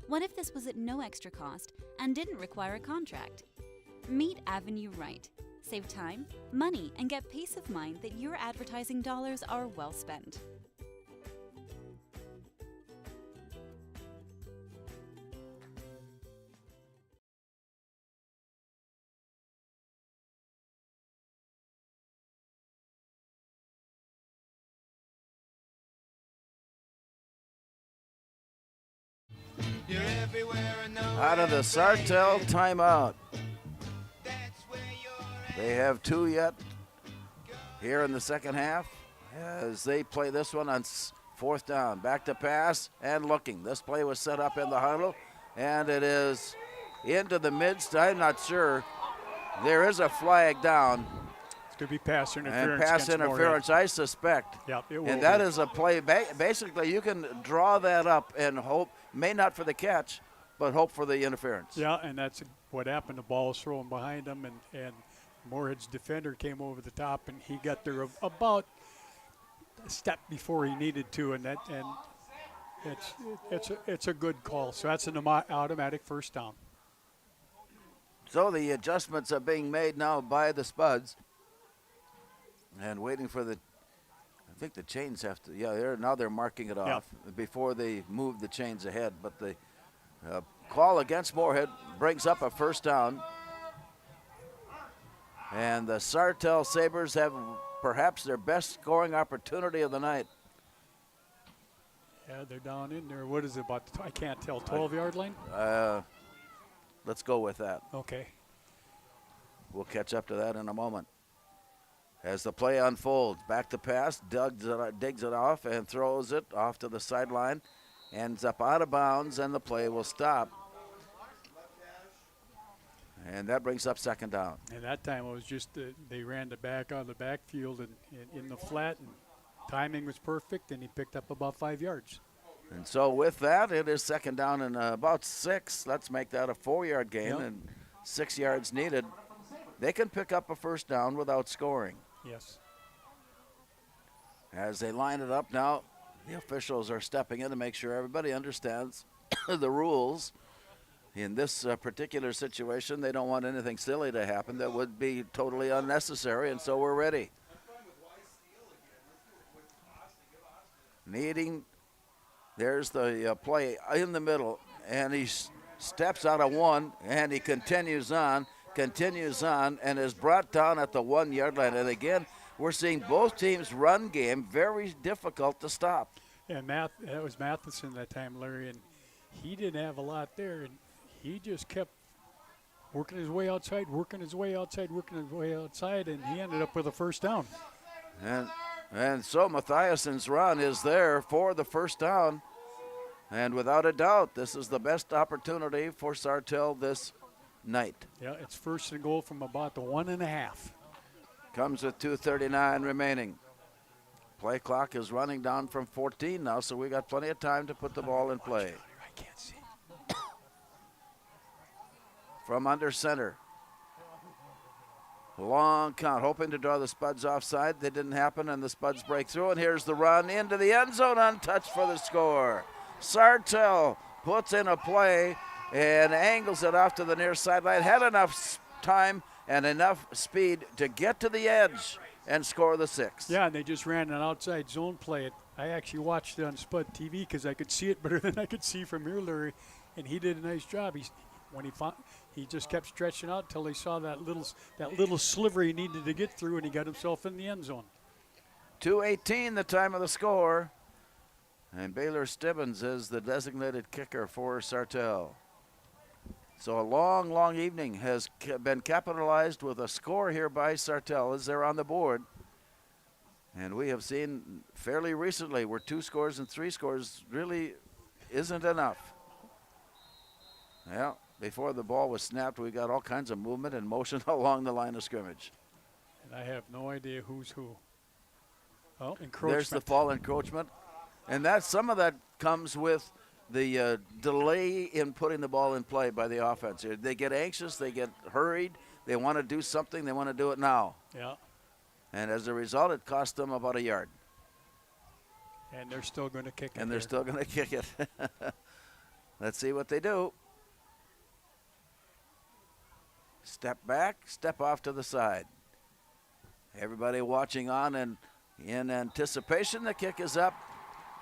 What if this was at no extra cost and didn't require a contract? Meet Avenue Right. Save time, money, and get peace of mind that your advertising dollars are well spent. Out of the Sartell timeout. They have two yet here in the second half as they play this one on fourth down. Back to pass and looking. This play was set up in the huddle, and it is into the midst. I'm not sure. There is a flag down. It's going to be pass interference. And pass interference, Moorhead. I suspect. Yep, it will and that be. is a play. Basically, you can draw that up and hope, may not for the catch, but hope for the interference. Yeah, and that's what happened. The ball was thrown behind him, and Moorhead's defender came over the top, and he got there about a step before he needed to, and it's a good call. So that's an automatic first down. So the adjustments are being made now by the Spuds, and waiting for the. I think the chains have to. Yeah, now they're marking it off before they move the chains ahead. But the call against Moorhead brings up a first down. And the Sartell Sabres have perhaps their best scoring opportunity of the night. Yeah, they're down in there. What is it, about, I can't tell, 12-yard line? Let's go with that. Okay. We'll catch up to that in a moment. As the play unfolds, back to pass, digs it off and throws it off to the sideline. Ends up out of bounds, and the play will stop. And that brings up second down. And that time it was just they ran the back on the backfield and in the flat, and timing was perfect, and he picked up about 5 yards. And so with that, it is second down and about 6. Let's make that a 4-yard gain, Yep. and 6 yards needed. They can pick up a first down without scoring. Yes. As they line it up now, the officials are stepping in to make sure everybody understands the rules. In this particular situation, they don't want anything silly to happen that would be totally unnecessary, and so we're ready. There's the play in the middle, and he steps out of 1, and he continues on, and is brought down at the 1-yard line. And again, we're seeing both teams' run game very difficult to stop. Yeah, that was Matheson that time, Larry, and he didn't have a lot there, and he just kept working his way outside, and he ended up with a first down. And so Mathiason's run is there for the first down. And without a doubt, this is the best opportunity for Sartell this night. Yeah, it's first and goal from about the 1.5. Comes with 2:39 remaining. Play clock is running down from 14 now, so we got plenty of time to put the ball in play. I can't see. From under center. Long count, hoping to draw the Spuds offside. That didn't happen, and the Spuds break through, and here's the run into the end zone, untouched for the score. Sartell puts in a play and angles it off to the near sideline. Had enough time and enough speed to get to the edge and score the 6. Yeah, and they just ran an outside zone play. I actually watched it on Spud TV because I could see it better than I could see from here, Larry, and he did a nice job. He just kept stretching out until he saw that little sliver he needed to get through, and he got himself in the end zone. 2:18 the time of the score. And Baylor Stibbins is the designated kicker for Sartell. So a long, long evening has been capitalized with a score here by Sartell as they're on the board. And we have seen fairly recently where 2 scores and 3 scores really isn't enough. Well, before the ball was snapped, we got all kinds of movement and motion along the line of scrimmage. And I have no idea who's who. Oh, encroachment. There's the fall encroachment. And some of that comes with the delay in putting the ball in play by the offense. They get anxious, they get hurried, they want to do something, they want to do it now. Yeah. And as a result, it cost them about a yard. And they're still going to kick it. And they're still going to kick it. Let's see what they do. Step back, step off to the side. Everybody watching on and in anticipation. The kick is up,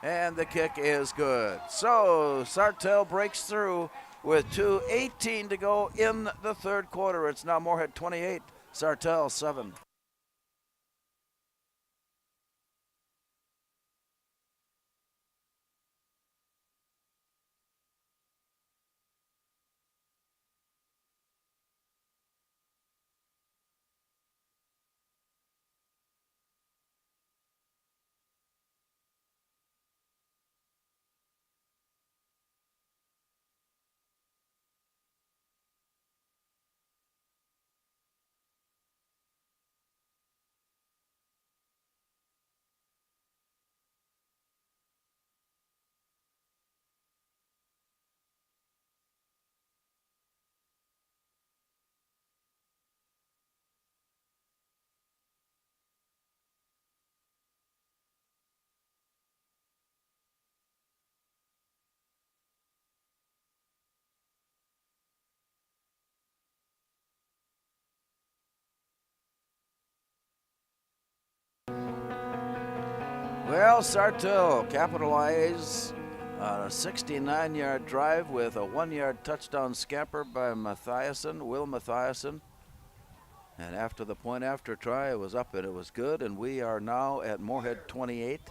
and the kick is good. So Sartell breaks through with 2:18 to go in the third quarter. It's now Moorhead 28, Sartell 7. Well, Sartell capitalize on a 69-yard drive with a 1-yard touchdown scamper by Will Mathiason. And after the point after try, it was up and it was good. And we are now at Moorhead 28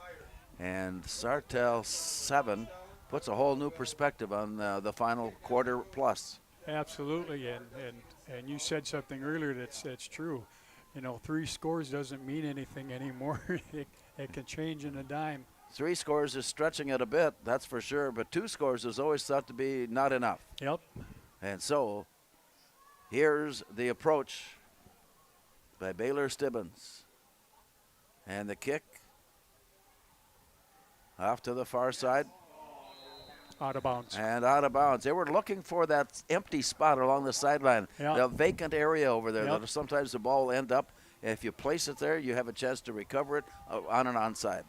and Sartell 7. Puts a whole new perspective on the final quarter plus. Absolutely, and you said something earlier that's true. 3 scores doesn't mean anything anymore. it can change in a dime. 3 scores is stretching it a bit, that's for sure, but 2 scores is always thought to be not enough. Yep. And so here's the approach by Baylor Stibbins. And the kick off to the far side. Out of bounds. And out of bounds. They were looking for that empty spot along the sideline, the vacant area over there that sometimes the ball will end up. If you place it there, you have a chance to recover it on an onside.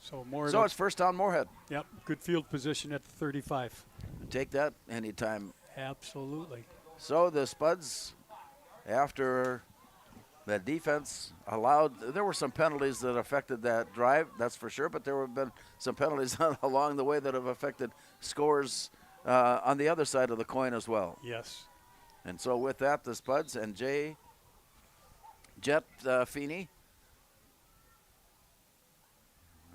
So it's first down Moorhead. Yep, good field position at the 35. Take that anytime. Absolutely. So the Spuds, after the defense allowed, there were some penalties that affected that drive, that's for sure, but there have been some penalties along the way that have affected scores on the other side of the coin as well. Yes. And so with that, the Spuds and Jet Feeney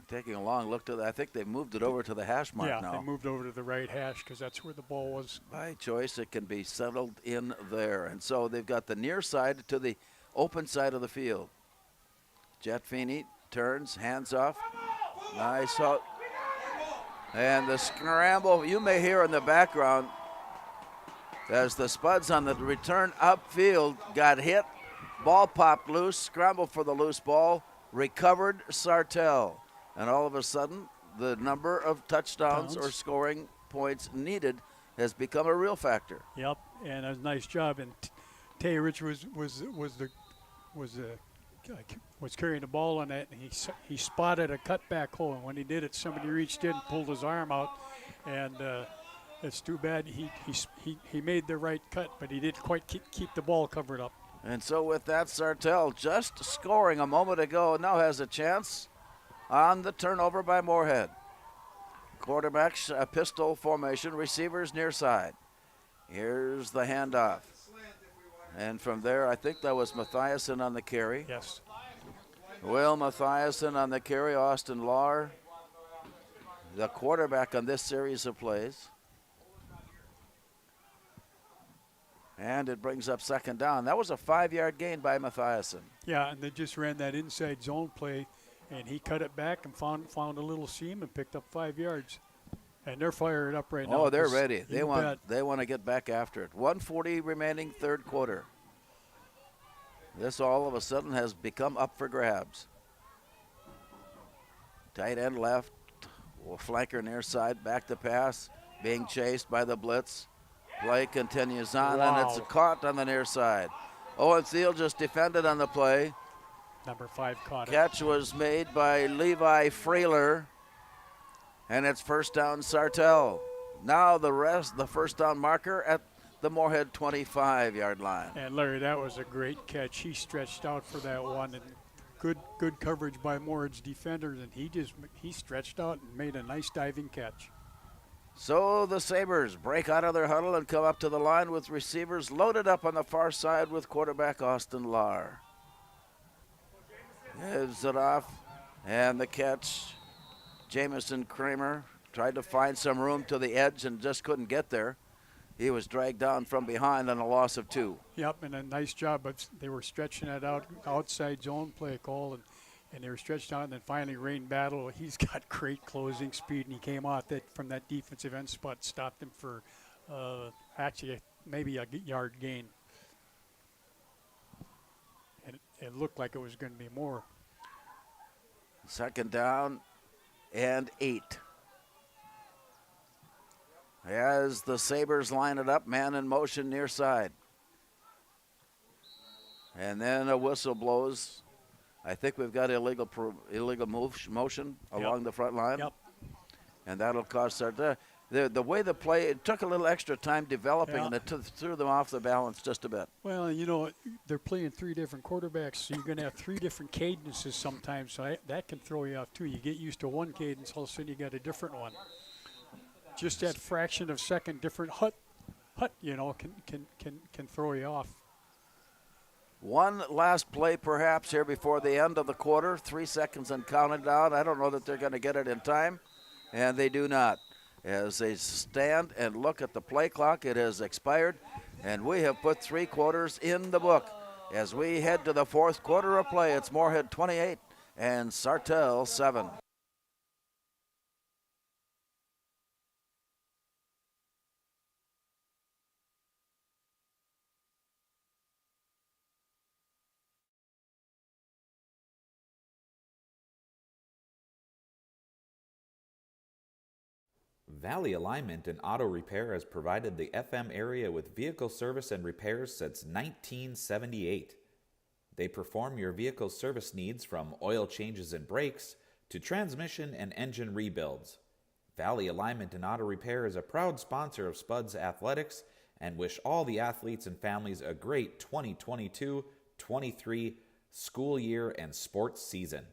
taking a long look to that. I think they moved it over to the hash mark now. Yeah, they moved over to the right hash because that's where the ball was. By choice, it can be settled in there. And so they've got the near side to the open side of the field. Jet Feeney turns, hands off. Nice hook. And the scramble, you may hear in the background as the Spuds on the return upfield got hit. Ball popped loose, scrambled for the loose ball, recovered Sartell. And all of a sudden, the number of touchdowns or scoring points needed has become a real factor. Yep, and a nice job. And Tay Rich was carrying the ball on that, and he spotted a cutback hole. And when he did it, somebody reached in, pulled his arm out, and it's too bad he made the right cut, but he didn't quite keep the ball covered up. And so with that, Sartell just scoring a moment ago now has a chance on the turnover by Moorhead. Quarterbacks, a pistol formation, receivers near side. Here's the handoff. And from there, I think that was Mathiasen on the carry. Yes. Will Mathiasen on the carry, Austin Lahr, the quarterback on this series of plays. And it brings up second down. That was a 5-yard gain by Mathiasen. Yeah, and they just ran that inside zone play, and he cut it back and found a little seam and picked up 5 yards. And they're fired up right now. Oh, they're ready. They want to get back after it. 1:40 remaining, third quarter. This all of a sudden has become up for grabs. Tight end left, flanker near side, back to pass, being chased by the blitz. Play continues on, and it's caught on the near side. Owen Thiel just defended on the play. Number 5 caught it. Catch was made by Levi Frailer, and it's first down Sartell. Now the first down marker at the Moorhead 25-yard line. And Larry, that was a great catch. He stretched out for that one, and good coverage by Moorhead's defenders, and he stretched out and made a nice diving catch. So the Sabres break out of their huddle and come up to the line with receivers loaded up on the far side with quarterback Austin Lahr. Gives it off, and the catch. Jamison Kramer tried to find some room to the edge and just couldn't get there. He was dragged down from behind on a loss of 2. Yep, and a nice job, but they were stretching that outside zone play call, and they were stretched out, and then finally Rain Battle. He's got great closing speed, and he came out from that defensive end spot, stopped him for actually maybe a yard gain. And it looked like it was going to be more. Second down and 8. As the Sabres line it up, man in motion near side. And then a whistle blows. I think we've got illegal motion along the front line. Yep. And that'll cost the way the play, it took a little extra time developing, and it threw them off the balance just a bit. Well, they're playing 3 different quarterbacks, so you're going to have 3 different cadences sometimes, so that can throw you off too. You get used to one cadence, all of a sudden you got a different one. Just that fraction of second different hut, can throw you off. One last play perhaps here before the end of the quarter. 3 seconds and counted down. I don't know that they're going to get it in time, and they do not. as they stand and look at the play clock. It has expired, and we have put 3 quarters in the book. As we head to the 4th quarter of play, it's Moorhead 28 and Sartell 7. Valley Alignment and Auto Repair has provided the FM area with vehicle service and repairs since 1978. They perform your vehicle service needs from oil changes and brakes to transmission and engine rebuilds. Valley Alignment and Auto Repair is a proud sponsor of Spuds Athletics and wish all the athletes and families a great 2022-23 school year and sports season.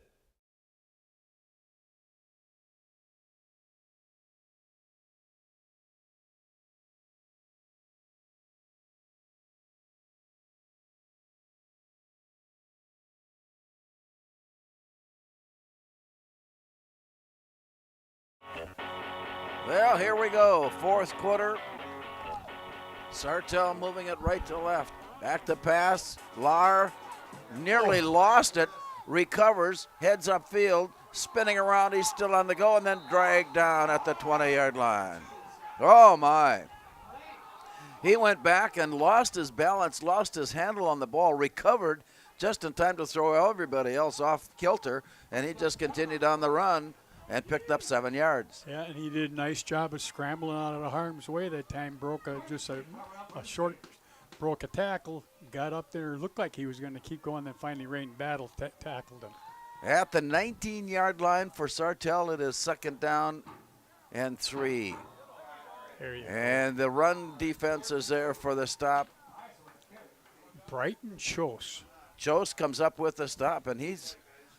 Well, here we go. 4th quarter. Sartell moving it right to left. Back to pass. Lahr nearly lost it. Recovers. Heads upfield. Spinning around. He's still on the go and then dragged down at the 20-yard line. Oh, my. He went back and lost his balance, lost his handle on the ball, recovered just in time to throw everybody else off kilter, and he just continued on the run and picked up 7 yards. Yeah, and he did a nice job of scrambling out of the harm's way that time. Broke a short tackle, got up there, looked like he was going to keep going, then finally rained battle, tackled him. At the 19-yard line for Sartell, it is 2nd down and 3. There you and the run defense is there for the stop. Brighton Chose. Chose comes up with the stop, and he's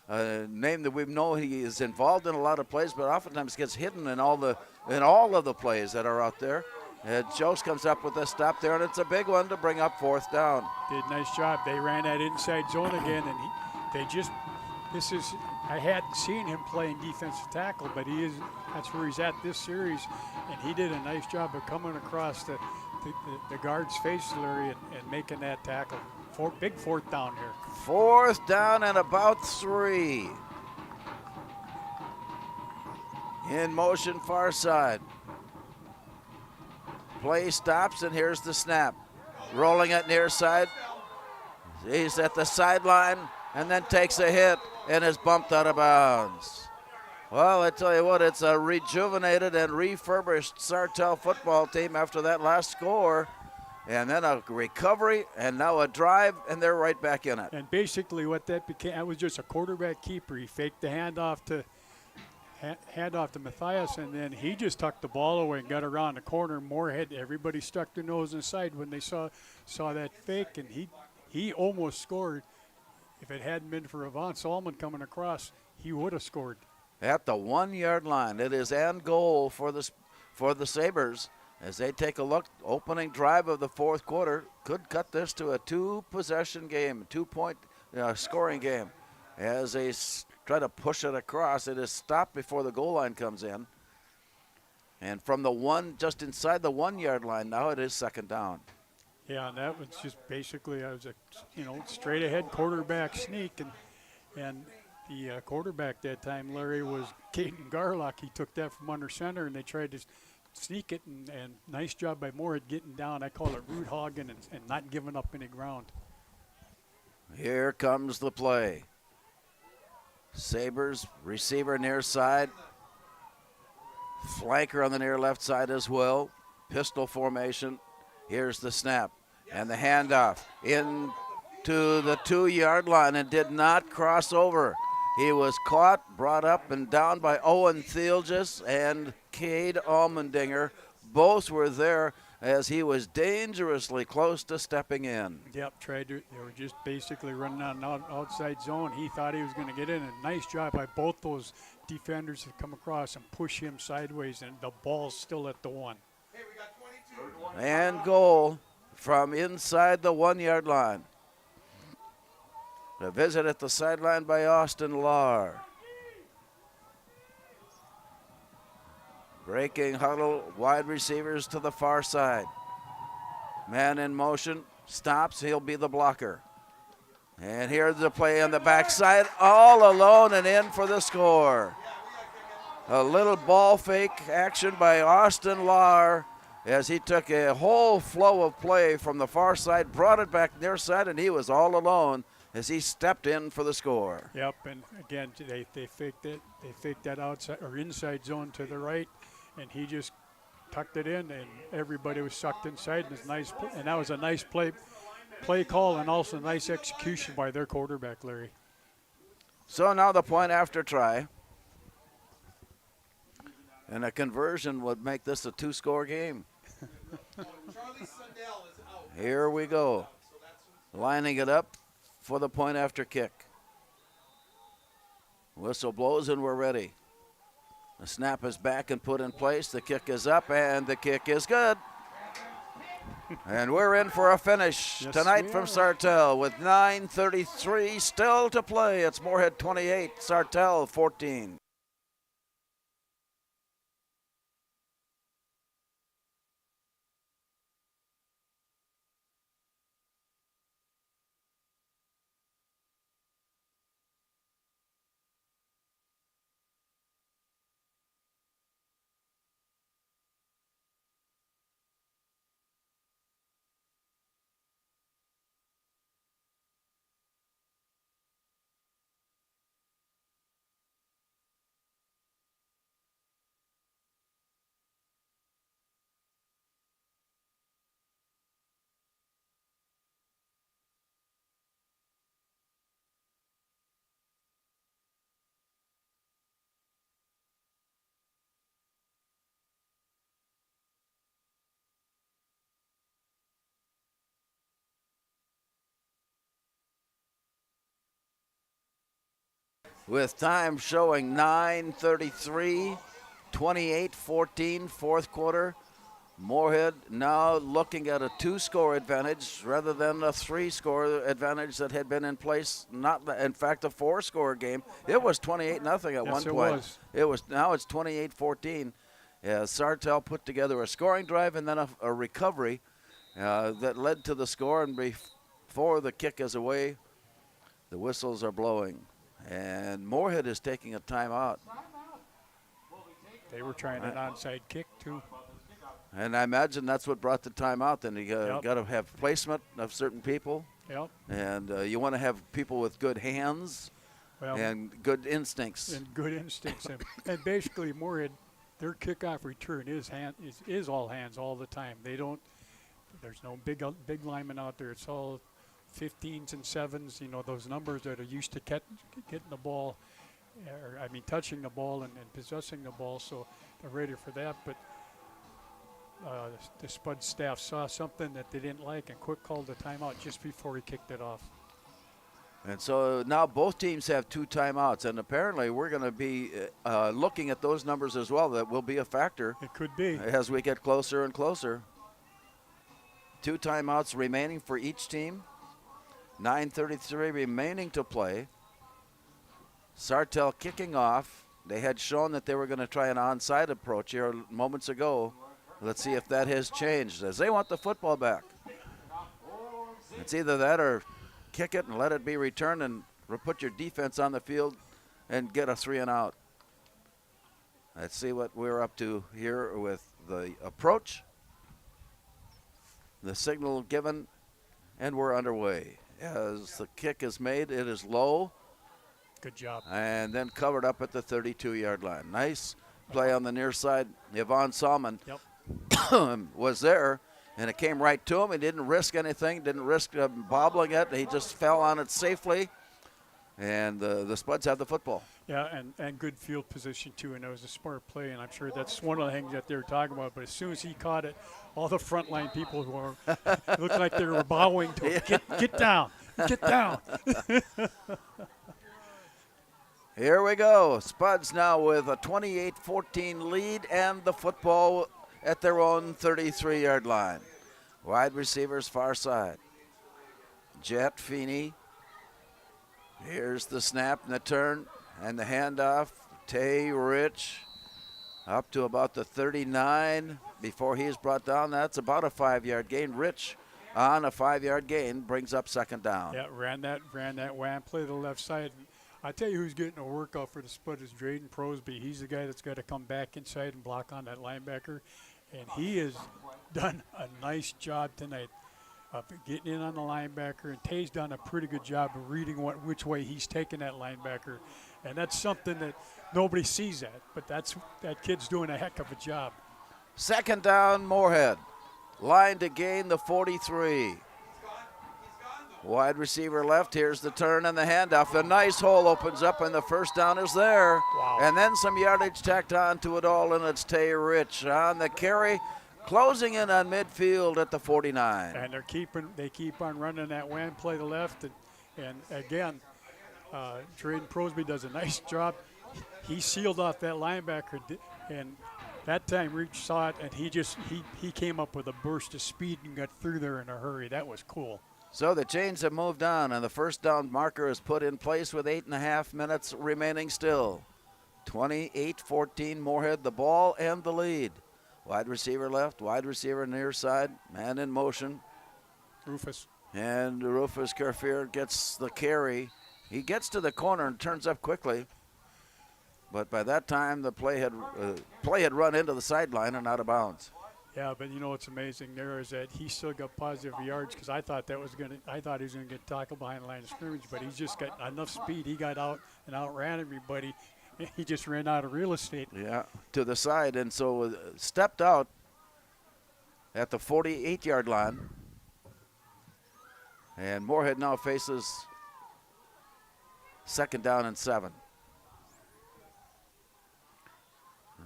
a name that we know he is involved in a lot of plays, but oftentimes gets hidden in all of the plays that are out there. And Chose comes up with a stop there, and it's a big one to bring up 4th down. Did a nice job. They ran that inside zone again, and I hadn't seen him playing defensive tackle, but that's where he's at this series, and he did a nice job of coming across the guard's face, Larry, and making that tackle. Big 4th down here. 4th down and about 3. In motion, far side. Play stops, and here's the snap. Rolling it near side. He's at the sideline and then takes a hit and is bumped out of bounds. Well, I tell you what, it's a rejuvenated and refurbished Sartell football team after that last score. And then a recovery, and now a drive, and they're right back in it. And basically what that became, that was just a quarterback keeper. He faked the handoff to Matthias, and then he just tucked the ball away and got around the corner. Moorhead, everybody stuck their nose inside when they saw that fake, and he almost scored. If it hadn't been for Avant Solomon coming across, he would have scored. At the 1-yard line, it is end goal for the Sabres. As they take a look, opening drive of the 4th quarter could cut this to a 2-possession game, 2-point scoring game. As they try to push it across, it is stopped before the goal line comes in. And from just inside the 1-yard line, now it is 2nd down. Yeah, and that was just basically, I was straight ahead quarterback sneak, and the quarterback that time, Larry, was Caden Garlock. He took that from under center, and they tried to sneak it, and nice job by Moorhead getting down. I call it root hogging and not giving up any ground. Here comes the play. Sabres, receiver near side. Flanker on the near left side as well. Pistol formation. Here's the snap and the handoff into the 2-yard line and did not cross over. He was caught, brought up and down by Owen Thielges and Cade Almendinger. Both were there as he was dangerously close to stepping in. Yep, they were just basically running on an outside zone. He thought he was going to get in. A nice job by both those defenders to come across and push him sideways, and the ball's still at the 1. And goal from inside the 1-yard line. A visit at the sideline by Austin Lahr. Breaking huddle, wide receivers to the far side. Man in motion, stops, he'll be the blocker. And here's the play on the backside, all alone and in for the score. A little ball fake action by Austin Lahr as he took a whole flow of play from the far side, brought it back near side, and he was all alone as he stepped in for the score. Yep, and again, they faked it. They faked that outside or inside zone to the right, and he just tucked it in, and everybody was sucked inside. And it's nice, and that was a nice play call, and also nice execution by their quarterback, Larry. So now the point after try. And a conversion would make this a 2-score game. Here we go. Lining it up for the point after kick. Whistle blows and we're ready. The snap is back and put in place. The kick is up and the kick is good. And we're in for a finish tonight from Sartell with 9:33 still to play. It's Moorhead 28, Sartell 14. With time showing 9:33, 28-14, fourth quarter. Moorhead now looking at a 2-score advantage rather than a 3-score advantage that had been in place. Not, in fact, a 4-score game. It was 28-0 at one point. It was. Now it's 28-14. Sartell put together a scoring drive and then a recovery that led to the score. And before the kick is away, the whistles are blowing. And Moorhead is taking a timeout. They were trying an onside kick, too. And I imagine that's what brought the timeout. Then you got to have placement of certain people. Yep. And you want to have people with good hands and good instincts. And good instincts. And basically, Moorhead, their kickoff return is all hands all the time. They don't. There's no big linemen out there. It's all 15s and 7s, those numbers that are used to getting the ball, touching the ball and possessing the ball, so they're ready for that. But the Spud staff saw something that they didn't like and quick called the timeout just before he kicked it off. And so now both teams have 2 timeouts, and apparently we're going to be looking at those numbers as well. That will be a factor. It could be. As we get closer and closer. 2 timeouts remaining for each team. 9:33 remaining to play. Sartell kicking off. They had shown that they were going to try an onside approach here moments ago. Let's see if that has changed as they want the football back. It's either that or kick it and let it be returned and put your defense on the field and get a 3 and out. Let's see what we're up to here with the approach. The signal given, and we're underway. As the kick is made, it is low. Good job. And then covered up at the 32-yard line. Nice play on the near side. Yvonne Salmon was there, and it came right to him. He didn't risk anything, didn't risk bobbling it. He just fell on it safely, and the Spuds have the football. Yeah, and good field position, too, and it was a smart play, and I'm sure that's one of the things that they were talking about. But as soon as he caught it, all the frontline people looked like they were bowing to him. Get down. Get down. Here we go. Spuds now with a 28-14 lead and the football at their own 33-yard line. Wide receivers far side. Jet Feeney. Here's the snap and the turn and the handoff. Tay Rich Up to about the 39 before he's brought down. That's about a 5-yard gain. Rich on a 5-yard gain brings up second down. Yeah, ran that wham play to the left side. I tell you who's getting a workout for the split is Drayden Prosby. He's the guy that's got to come back inside and block on that linebacker. And he has done a nice job tonight of getting in on the linebacker. And Tay's done a pretty good job of reading which way he's taking that linebacker. And that's something that nobody sees but that kid's doing a heck of a job. Second down, Moorhead. Line to gain the 43. Wide receiver left. Here's the turn and the handoff. The nice hole opens up, and the first down is there. Wow. And then some yardage tacked on to it all, and it's Tay Rich on the carry, closing in on midfield at the 49. And they keep on running that wham play to left. And again, Drayden Prosby does a nice job. He sealed off that linebacker, and that time Rich saw it, and he came up with a burst of speed and got through there in a hurry. That was cool. So the chains have moved on, and the first down marker is put in place with 8.5 minutes remaining still. 28-14, Moorhead, the ball and the lead. Wide receiver left, wide receiver near side, man in motion. Rufus. And Rufus Kerfier gets the carry. He gets to the corner and turns up quickly. But by that time, the play had run into the sideline and out of bounds. Yeah, but you know what's amazing there is that he still got positive yards because I thought he was gonna get tackled behind the line of scrimmage, but he's just got enough speed. He got out and outran everybody. He just ran out of real estate. Yeah, to the side, and so stepped out at the 48-yard line. And Moorhead now faces second down and 7.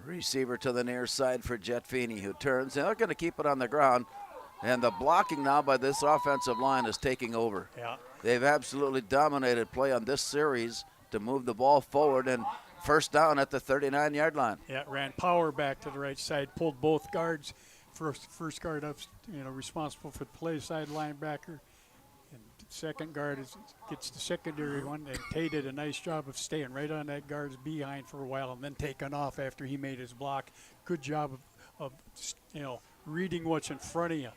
Receiver to the near side for Jet Feeney, who turns. They're going to keep it on the ground. And the blocking now by this offensive line is taking over. Yeah. They've absolutely dominated play on this series to move the ball forward, and first down at the 39-yard line. Yeah, ran power back to the right side, pulled both guards. First guard up, responsible for the play side linebacker. And second guard gets the secondary one, and Tay did a nice job of staying right on that guard's behind for a while and then taking off after he made his block. Good job of reading what's in front of you.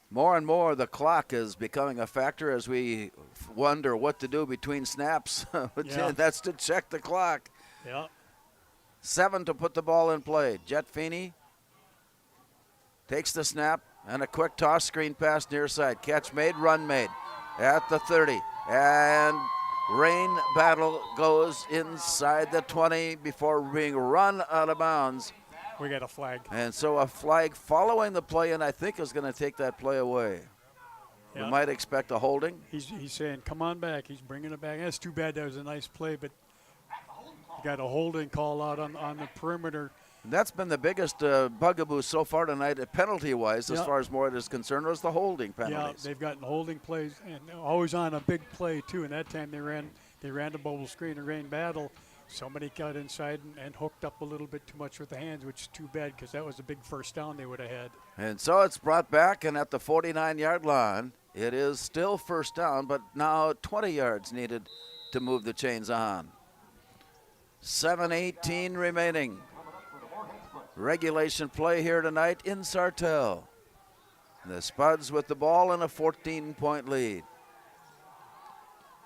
More and more, the clock is becoming a factor as we wonder what to do between snaps. Yeah. That's to check the clock. Yeah. 7 to put the ball in play. Jet Feeney takes the snap and a quick toss, screen pass near side. Catch made, run made at the 30. And rain battle goes inside the 20 before being run out of bounds. We got a flag. And so a flag following the play, and I think is going to take that play away. Yeah. We might expect a holding. He's saying, come on back. He's bringing it back. That's too bad. That was a nice play, but you got a holding call out on the perimeter. That's been the biggest bugaboo so far tonight, penalty-wise, as Yeah. far as Moorhead is concerned, was the holding penalties. Yeah, they've gotten holding plays, and always on a big play, too. And that time they ran the bubble screen and rain battle. Somebody got inside and hooked up a little bit too much with the hands, which is too bad because that was a big first down they would have had. And so it's brought back, and at the 49-yard line, it is still first down, but now 20 yards needed to move the chains on. 7:18 remaining. Regulation play here tonight in Sartell. The Spuds with the ball and a 14-point lead.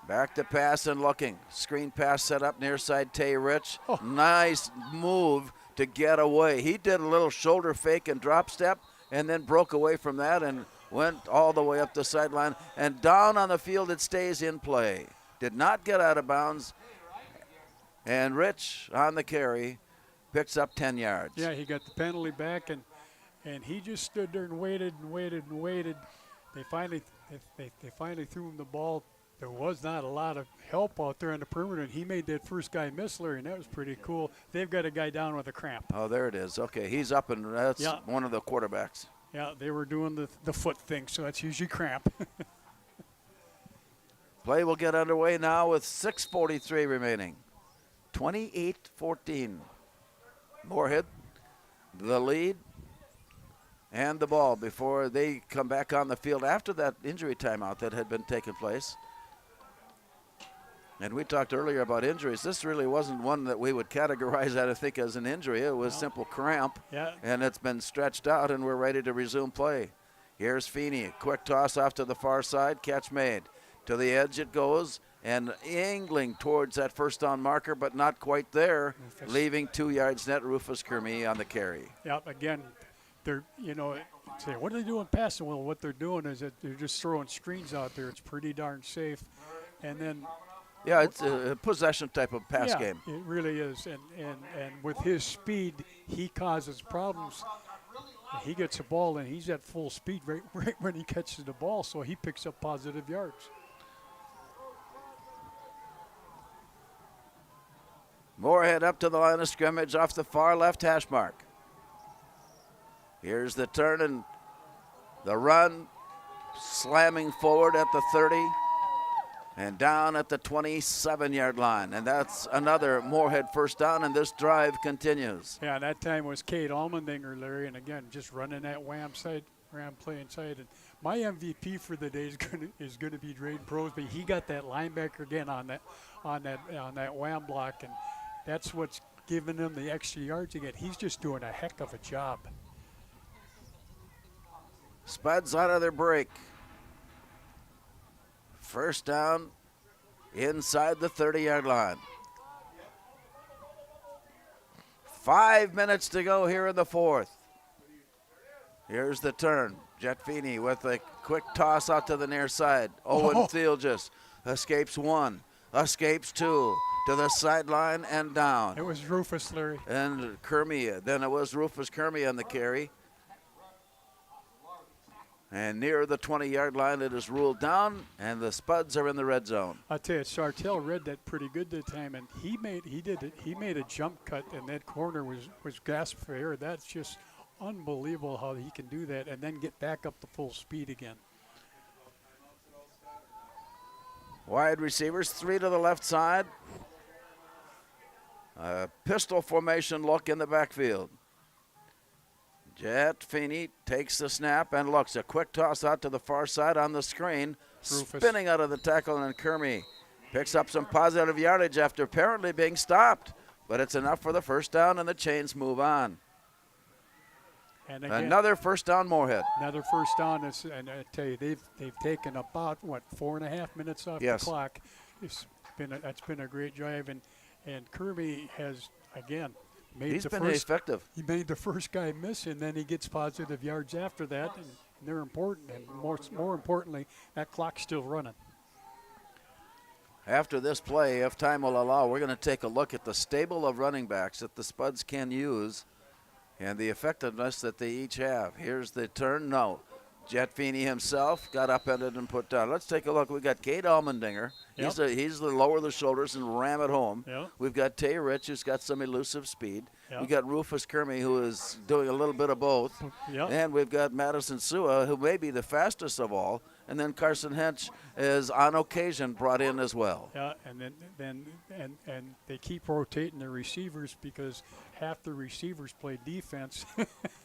Back to pass and looking. Screen pass set up near side, Tay Rich. Oh. Nice move to get away. He did a little shoulder fake and drop step and then broke away from that and went all the way up the sideline. And down on the field, it stays in play. Did not get out of bounds. And Rich on the carry picks up 10 yards. Yeah, he got the penalty back, and he just stood there and waited and waited and waited. They finally threw him the ball. There was not a lot of help out there on the perimeter, and he made that first guy miss, Larry, and that was pretty cool. They've got a guy down with a cramp. Oh, there it is. Okay, he's up, and that's Yeah. one of the quarterbacks. Yeah, they were doing the foot thing, so that's usually cramp. Play will get underway now with 6:43 remaining. 28-14. Moorhead, the lead, and the ball before they come back on the field after that injury timeout that had been taking place. And we talked earlier about injuries. This really wasn't one that we would categorize, I think, as an injury. It was simple cramp, and it's been stretched out, and we're ready to resume play. Here's Feeney, quick toss off to the far side, catch made. To the edge it goes, and angling towards that first down marker, but not quite there, leaving 2 yards net. Rufus Kermey on the carry. Yep, again, they're, say, what are they doing passing? Well, what they're doing is that they're just throwing screens out there. It's pretty darn safe. And then yeah, it's a possession type of pass game. It really is. And with his speed, he causes problems. He gets the ball, and he's at full speed right when he catches the ball, so he picks up positive yards. Moorhead up to the line of scrimmage off the far left hash mark. Here's the turn and the run, slamming forward at the 30 and down at the 27-yard line. And that's another Moorhead first down, and this drive continues. Yeah, that time was Cade Allmendinger, Larry, and again, just running that wham play inside. And my MVP for the day is going to be Drayden Prosby. He got that linebacker again on that wham block, and that's what's giving him the extra yards again. He's just doing a heck of a job. Spuds out of their break. First down inside the 30-yard line. 5 minutes to go here in the fourth. Here's the turn. Jet Feeney with a quick toss out to the near side. Owen Thiel just escapes one, escapes two, to the sideline and down. It was Rufus, Larry. And Kermey, then it was Rufus Kermey on the carry. And near the 20-yard line, it is ruled down, and the Spuds are in the red zone. I tell you, Sartell read that pretty good that time, and he made a jump cut, and that corner was gasped for air. That's just unbelievable how he can do that and then get back up to full speed again. Wide receivers, 3 to the left side. Pistol formation look in the backfield. Jet Feeney takes the snap and looks. A quick toss out to the far side on the screen. Rufus. Spinning out of the tackle, and Kermey picks up some positive yardage after apparently being stopped. But it's enough for the first down, and the chains move on. And again, another first down, Moorhead. Another first down, and I tell you, they've taken about 4.5 minutes off the clock. That's been a great drive, and Kermey has again made He's been effective. He made the first guy miss, and then he gets positive yards after that, and they're important. And more importantly, that clock's still running. After this play, if time will allow, we're going to take a look at the stable of running backs that the Spuds can use and the effectiveness that they each have. Here's the turn. No. Jet Feeney himself got upended and put down. Let's take a look. We got Cade Allmendinger. Yep. He's the lower the shoulders and ram it home. Yep. We've got Tay Rich, who's got some elusive speed. Yep. We got Rufus Kermey, who is doing a little bit of both. Yep. And we've got Madison Sua, who may be the fastest of all. And then Carson Hench is on occasion brought in as well. Yeah, and then they keep rotating the receivers because half the receivers play defense.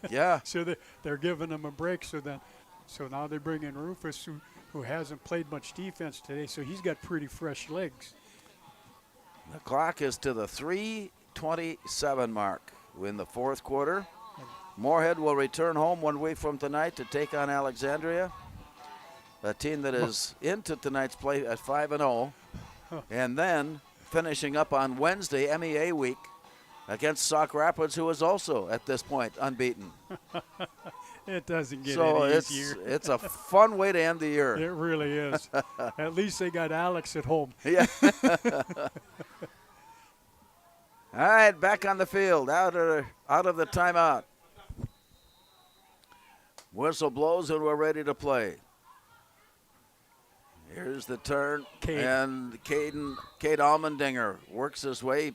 Yeah. So they're giving them a break. So now they bring in Rufus, who hasn't played much defense today, so he's got pretty fresh legs. The clock is to the 3:27 mark in the fourth quarter. Moorhead will return home 1 week from tonight to take on Alexandria, a team that is into tonight's play at 5-0, and then finishing up on Wednesday, MEA week, against Sauk Rapids, who is also at this point unbeaten. It doesn't get so any easier. It's a fun way to end the year. It really is. At least they got Alex at home. Yeah. All right, back on the field, out of the timeout. Whistle blows and we're ready to play. Here's the turn, and Cade Allmendinger works his way,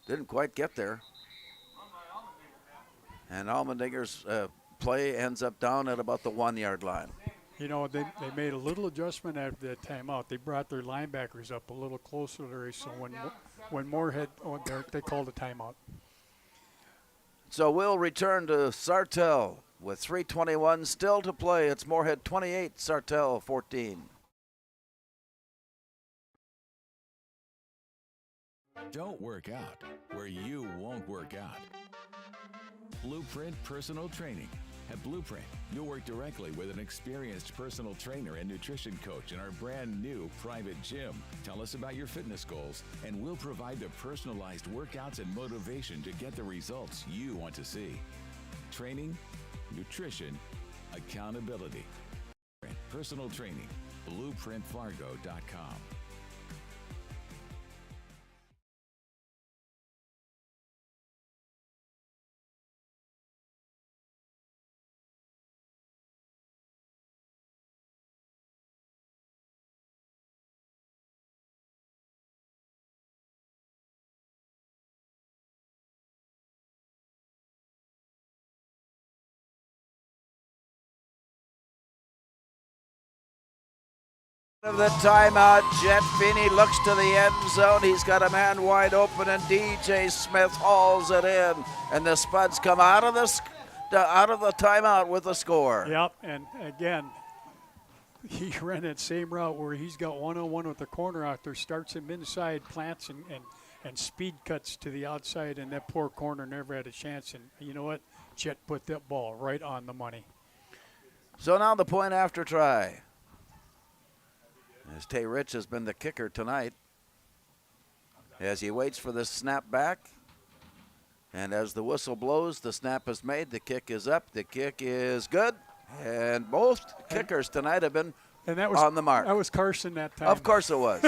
didn't quite get there. And Allmendinger's play ends up down at about the 1 yard line. You know, they made a little adjustment after that timeout. They brought their linebackers up a little closer to the so when Moorhead, they called a timeout. So we'll return to Sartell with 3:21 still to play. It's Moorhead 28, Sartell 14. Don't work out where you won't work out. Blueprint Personal Training. At Blueprint, you'll work directly with an experienced personal trainer and nutrition coach in our brand new private gym. Tell us about your fitness goals, and we'll provide the personalized workouts and motivation to get the results you want to see. Training, nutrition, accountability. Personal training, blueprintfargo.com. Of the timeout, Jet Feeney looks to the end zone. He's got a man wide open, and DJ Smith hauls it in. And the Spuds come out of the timeout with a score. Yep, and again, he ran that same route where he's got one-on-one with the corner out there, starts him inside, plants and speed cuts to the outside, and that poor corner never had a chance. And you know what? Jet put that ball right on the money. So now the point after try. As Tay Rich has been the kicker tonight, as he waits for the snap back, and as the whistle blows, the snap is made, the kick is up, the kick is good, and both kickers tonight have been on the mark. That was Carson that time. Of course it was.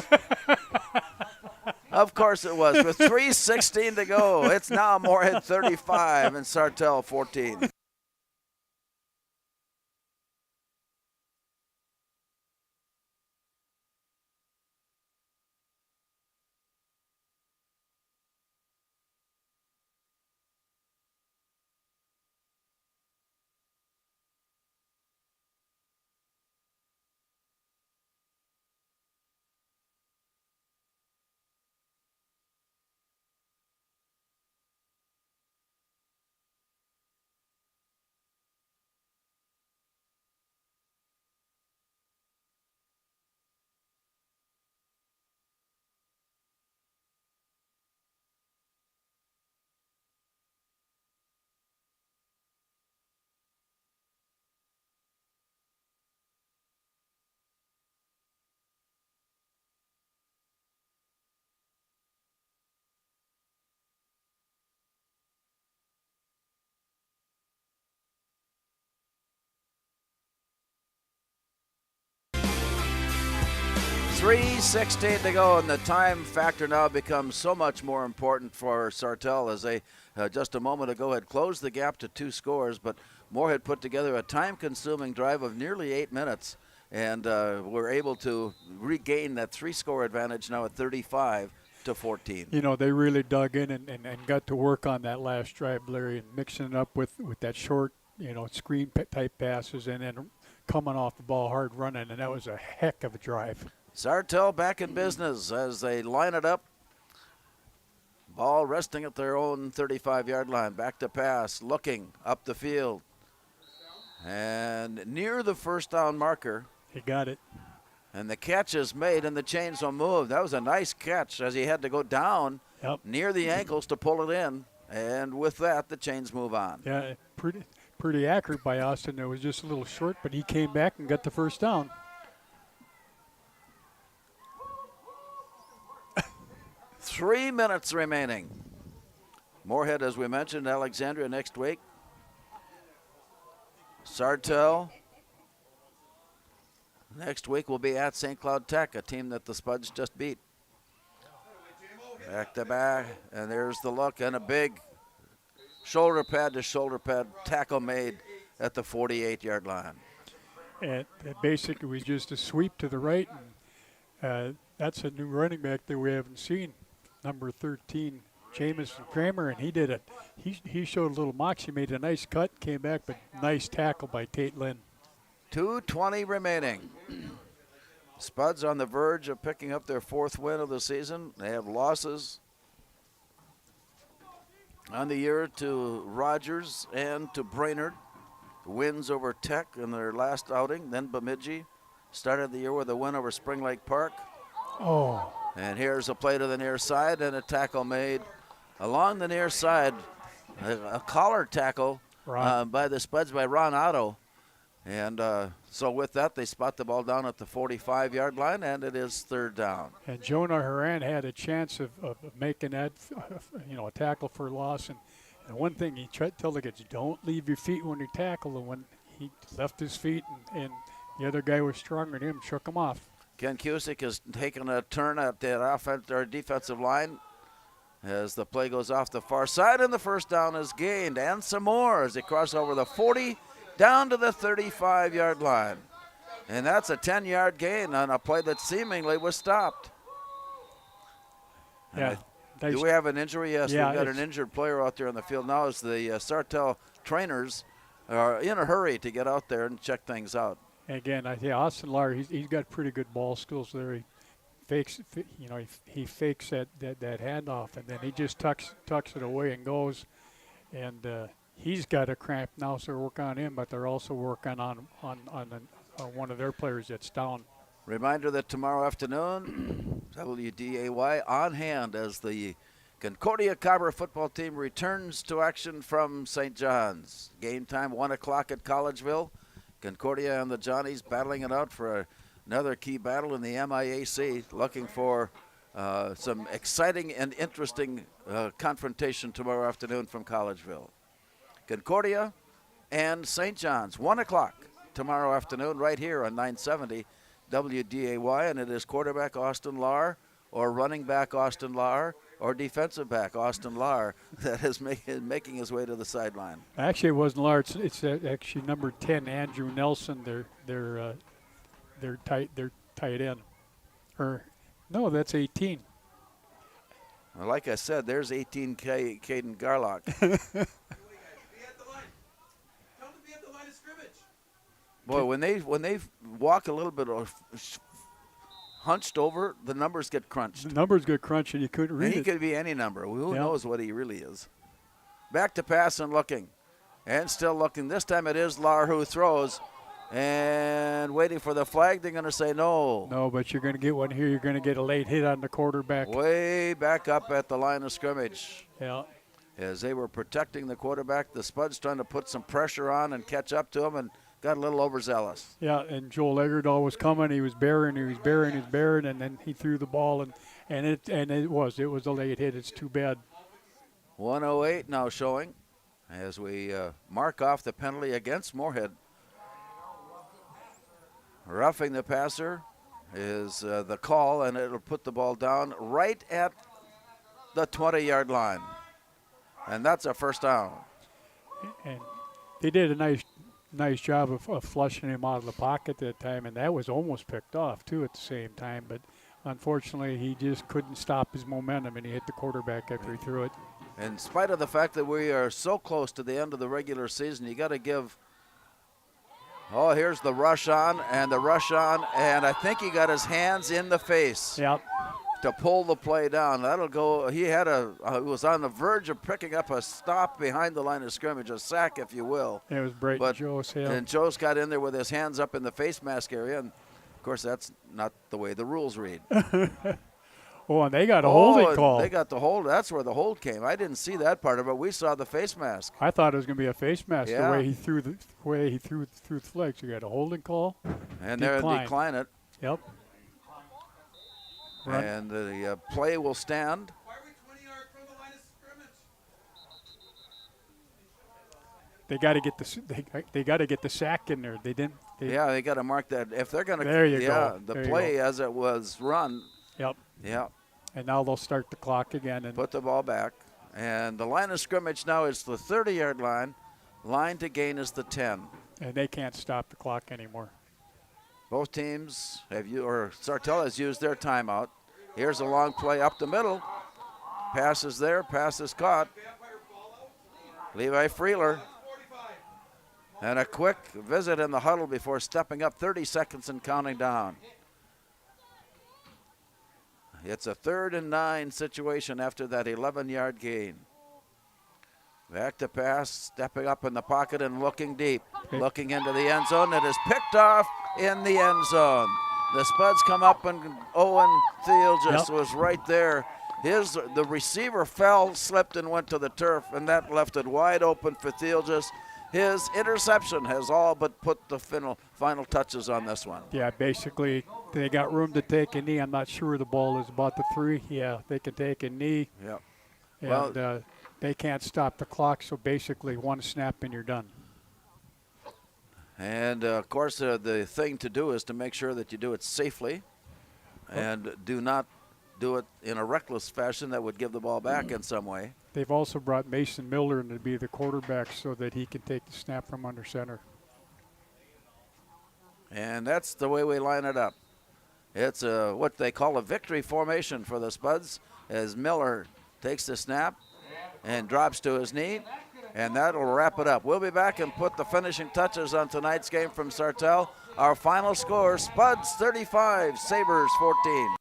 Of course it was. With 3:16 to go, it's now Moorhead 35 and Sartell 14. .3:16 to go, and the time factor now becomes so much more important for Sartell, as they just a moment ago had closed the gap to 2 scores, but Moorhead put together a time-consuming drive of nearly 8 minutes, and were able to regain that 3-score advantage now at 35-14. You know, they really dug in and got to work on that last drive, Larry, and mixing it up with that short, screen-type passes, and then coming off the ball hard running, and that was a heck of a drive. Sartell back in business as they line it up. Ball resting at their own 35-yard line. Back to pass, looking up the field. And near the first down marker. He got it. And the catch is made, and the chains will move. That was a nice catch, as he had to go down near the ankles to pull it in. And with that, the chains move on. Yeah, pretty accurate by Austin. It was just a little short, but he came back and got the first down. 3 minutes remaining. Moorhead, as we mentioned, Alexandria next week. Sartell next week will be at St. Cloud Tech, a team that the Spuds just beat. Back to back, and there's the look, and a big shoulder pad to shoulder pad tackle made at the 48-yard line. And it basically was just a sweep to the right, and that's a new running back that we haven't seen. Number 13, Jamison Kramer, and he did it. He showed a little moxie, made a nice cut, came back, but nice tackle by Tate Lynn. 2:20 remaining. Spuds on the verge of picking up their 4th win of the season. They have losses on the year to Rogers and to Brainerd. Wins over Tech in their last outing. Then Bemidji started the year with a win over Spring Lake Park. Oh. And here's a play to the near side and a tackle made along the near side. A collar tackle by the Spuds by Ron Otto. And so with that, they spot the ball down at the 45-yard line, and it is third down. And Jonah Horan had a chance of making that, a tackle for loss. And one thing he tried to tell the kids, don't leave your feet when you tackle. And when he left his feet and the other guy was stronger than him, shook him off. Ken Cusick is taking a turn at the defensive line as the play goes off the far side, and the first down is gained. And some more as they cross over the 40 down to the 35-yard line. And that's a 10-yard gain on a play that seemingly was stopped. Yeah. Do we have an injury? Yes, yeah, we've got an injured player out there on the field now as the Sartell trainers are in a hurry to get out there and check things out. Again, I think Austin Lahr, he's got pretty good ball skills there. He fakes, he fakes that handoff, and then he just tucks it away and goes. And he's got a cramp now, so they're working on him, but they're also working on one of their players that's down. Reminder that tomorrow afternoon, WDAY on hand as the Concordia Carver football team returns to action from St. John's. Game time, 1 o'clock at Collegeville. Concordia and the Johnnies battling it out for another key battle in the MIAC, looking for some exciting and interesting confrontation tomorrow afternoon from Collegeville. Concordia and St. John's, 1 o'clock tomorrow afternoon right here on 970 WDAY, and it is quarterback Austin Lahr or running back Austin Lahr or defensive back Austin Lahr that is making his way to the sideline. Actually, it wasn't Lahr. It's actually number 10, Andrew Nelson. Their tight end. Or no, that's 18. Well, like I said, there's 18 Caden Garlock. Boy, when they walk a little bit hunched over, the numbers get crunched. The numbers get crunched, and you couldn't read and he it. could be any number. Who knows what he really is? Back to pass and looking. And still looking. This time it is Lahr who throws. And waiting for the flag. They're going to say no. No, but you're going to get one here. You're going to get a late hit on the quarterback. Way back up at the line of scrimmage. Yeah. As they were protecting the quarterback, the Spuds trying to put some pressure on and catch up to him, and got a little overzealous. Yeah, and Joel Eggerdahl was coming. He was bearing, and then he threw the ball, and it was a late hit. It's too bad. 1:08 now showing as we mark off the penalty against Moorhead. Roughing the passer is the call, and it'll put the ball down right at the 20-yard line. And that's a first down. And they did a nice job of flushing him out of the pocket that time, and that was almost picked off, too, at the same time. But unfortunately, he just couldn't stop his momentum, and he hit the quarterback after he threw it. In spite of the fact that we are so close to the end of the regular season, you got to give – oh, here's the rush on, and I think he got his hands in the face. Yep. To pull the play down. That'll go. He had was on the verge of picking up a stop behind the line of scrimmage, a sack, if you will. It was Brayton Joe's hand. And Joe's got in there with his hands up in the face mask area, and of course that's not the way the rules read. Oh, and they got a holding call. They got the hold. That's where the hold came. I didn't see that part of it. We saw the face mask. I thought it was going to be a face mask. Yeah. The way he threw the flags. You got a holding call. And they're decline it. Yep. Run. And the play will stand. Why are we 20 yards from the line of scrimmage? They got to get the sack in there. They didn't. Yeah, they got to mark that if they're going to. There you go. The play as it was run. Yep. Yep. And now they'll start the clock again and put the ball back. And the line of scrimmage now is the 30-yard line. Line to gain is the 10. And they can't stop the clock anymore. Both teams Sartell has used their timeout. Here's a long play up the middle. Pass is there. Pass is caught. Levi Freeler. And a quick visit in the huddle before stepping up, 30 seconds and counting down. It's a 3rd and 9 situation after that 11-yard gain. Back to pass, stepping up in the pocket and looking deep. Looking into the end zone. It is picked off in the end zone. The Spuds come up, and Owen Thiel just was right there. The receiver fell, slipped, and went to the turf, and that left it wide open for Thielges. His interception has all but put the final touches on this one. Yeah, basically they got room to take a knee. I'm not sure the ball is about the 3. Yeah, they can take a knee. Yep. And they can't stop the clock, so basically one snap and you're done. And, of course, the thing to do is to make sure that you do it safely and do not do it in a reckless fashion that would give the ball back in some way. They've also brought Mason Miller in to be the quarterback so that he can take the snap from under center. And that's the way we line it up. It's what they call a victory formation for the Spuds as Miller takes the snap and drops to his knee, and that'll wrap it up. We'll be back and put the finishing touches on tonight's game from Sartell. Our final score, Spuds 35, Sabres 14.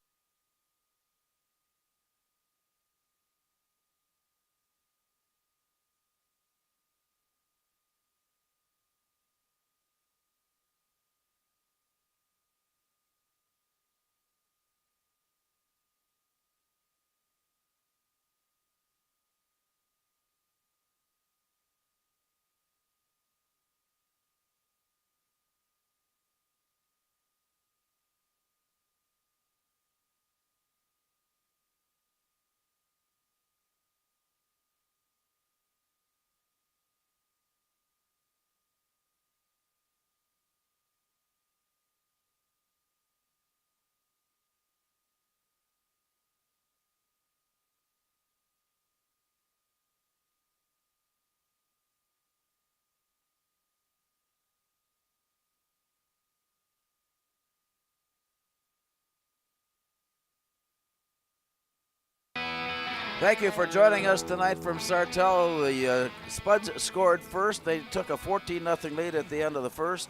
Thank you for joining us tonight from Sartell. The Spuds scored first. They took a 14-0 lead at the end of the first.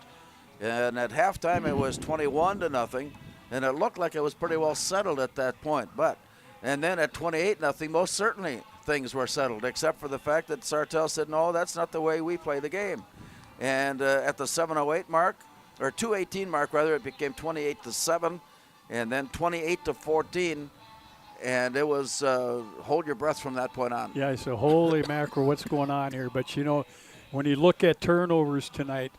And at halftime, it was 21-0. And it looked like it was pretty well settled at that point. And then at 28-0, most certainly things were settled, except for the fact that Sartell said, no, that's not the way we play the game. And at the 7:08 mark, or 2:18 mark rather, it became 28-7, and then 28-14. And it was hold your breath from that point on. Yeah, I said, holy mackerel, what's going on here? But, you know, when you look at turnovers tonight,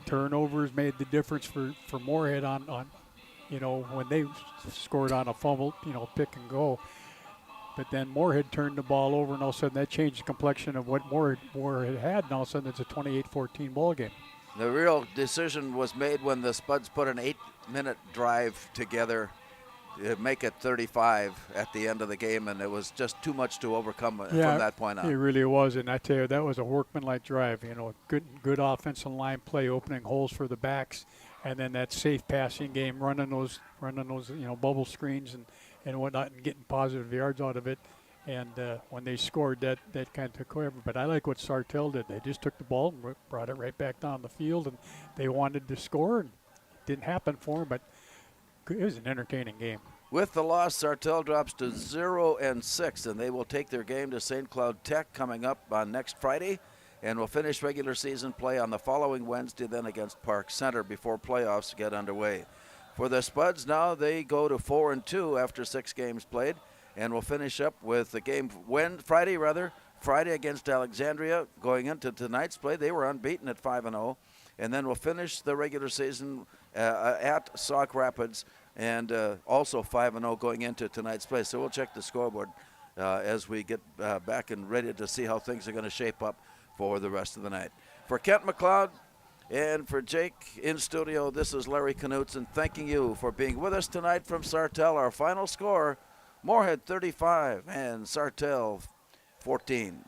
turnovers made the difference for Moorhead on, you know, when they scored on a fumble, you know, pick and go. But then Moorhead turned the ball over, and all of a sudden that changed the complexion of what Moorhead had, and all of a sudden it's a 28-14 ball game. The real decision was made when the Spuds put an 8-minute drive together to make it 35 at the end of the game, and it was just too much to overcome from that point on. It really was, and I tell you, that was a workmanlike drive. You know, good offensive line play, opening holes for the backs, and then that safe passing game, running those you know, bubble screens and whatnot, and getting positive yards out of it. And when they scored, that kind of took over. But I like what Sartell did. They just took the ball and brought it right back down the field, and they wanted to score, and it didn't happen for them, but it was an entertaining game. With the loss, Sartell drops to 0-6, and they will take their game to St. Cloud Tech coming up on next Friday, and will finish regular season play on the following Wednesday, then against Park Center before playoffs get underway. For the Spuds now, they go to 4-2 after 6 games played, and will finish up with the game Friday against Alexandria. Going into tonight's play, they were unbeaten at 5-0, and then we'll finish the regular season at Sauk Rapids, and also 5-0 going into tonight's play. So we'll check the scoreboard as we get back and ready to see how things are going to shape up for the rest of the night. For Kent McLeod and for Jake in studio, this is Larry Knutson thanking you for being with us tonight from Sartell. Our final score, Moorhead 35 and Sartell 14.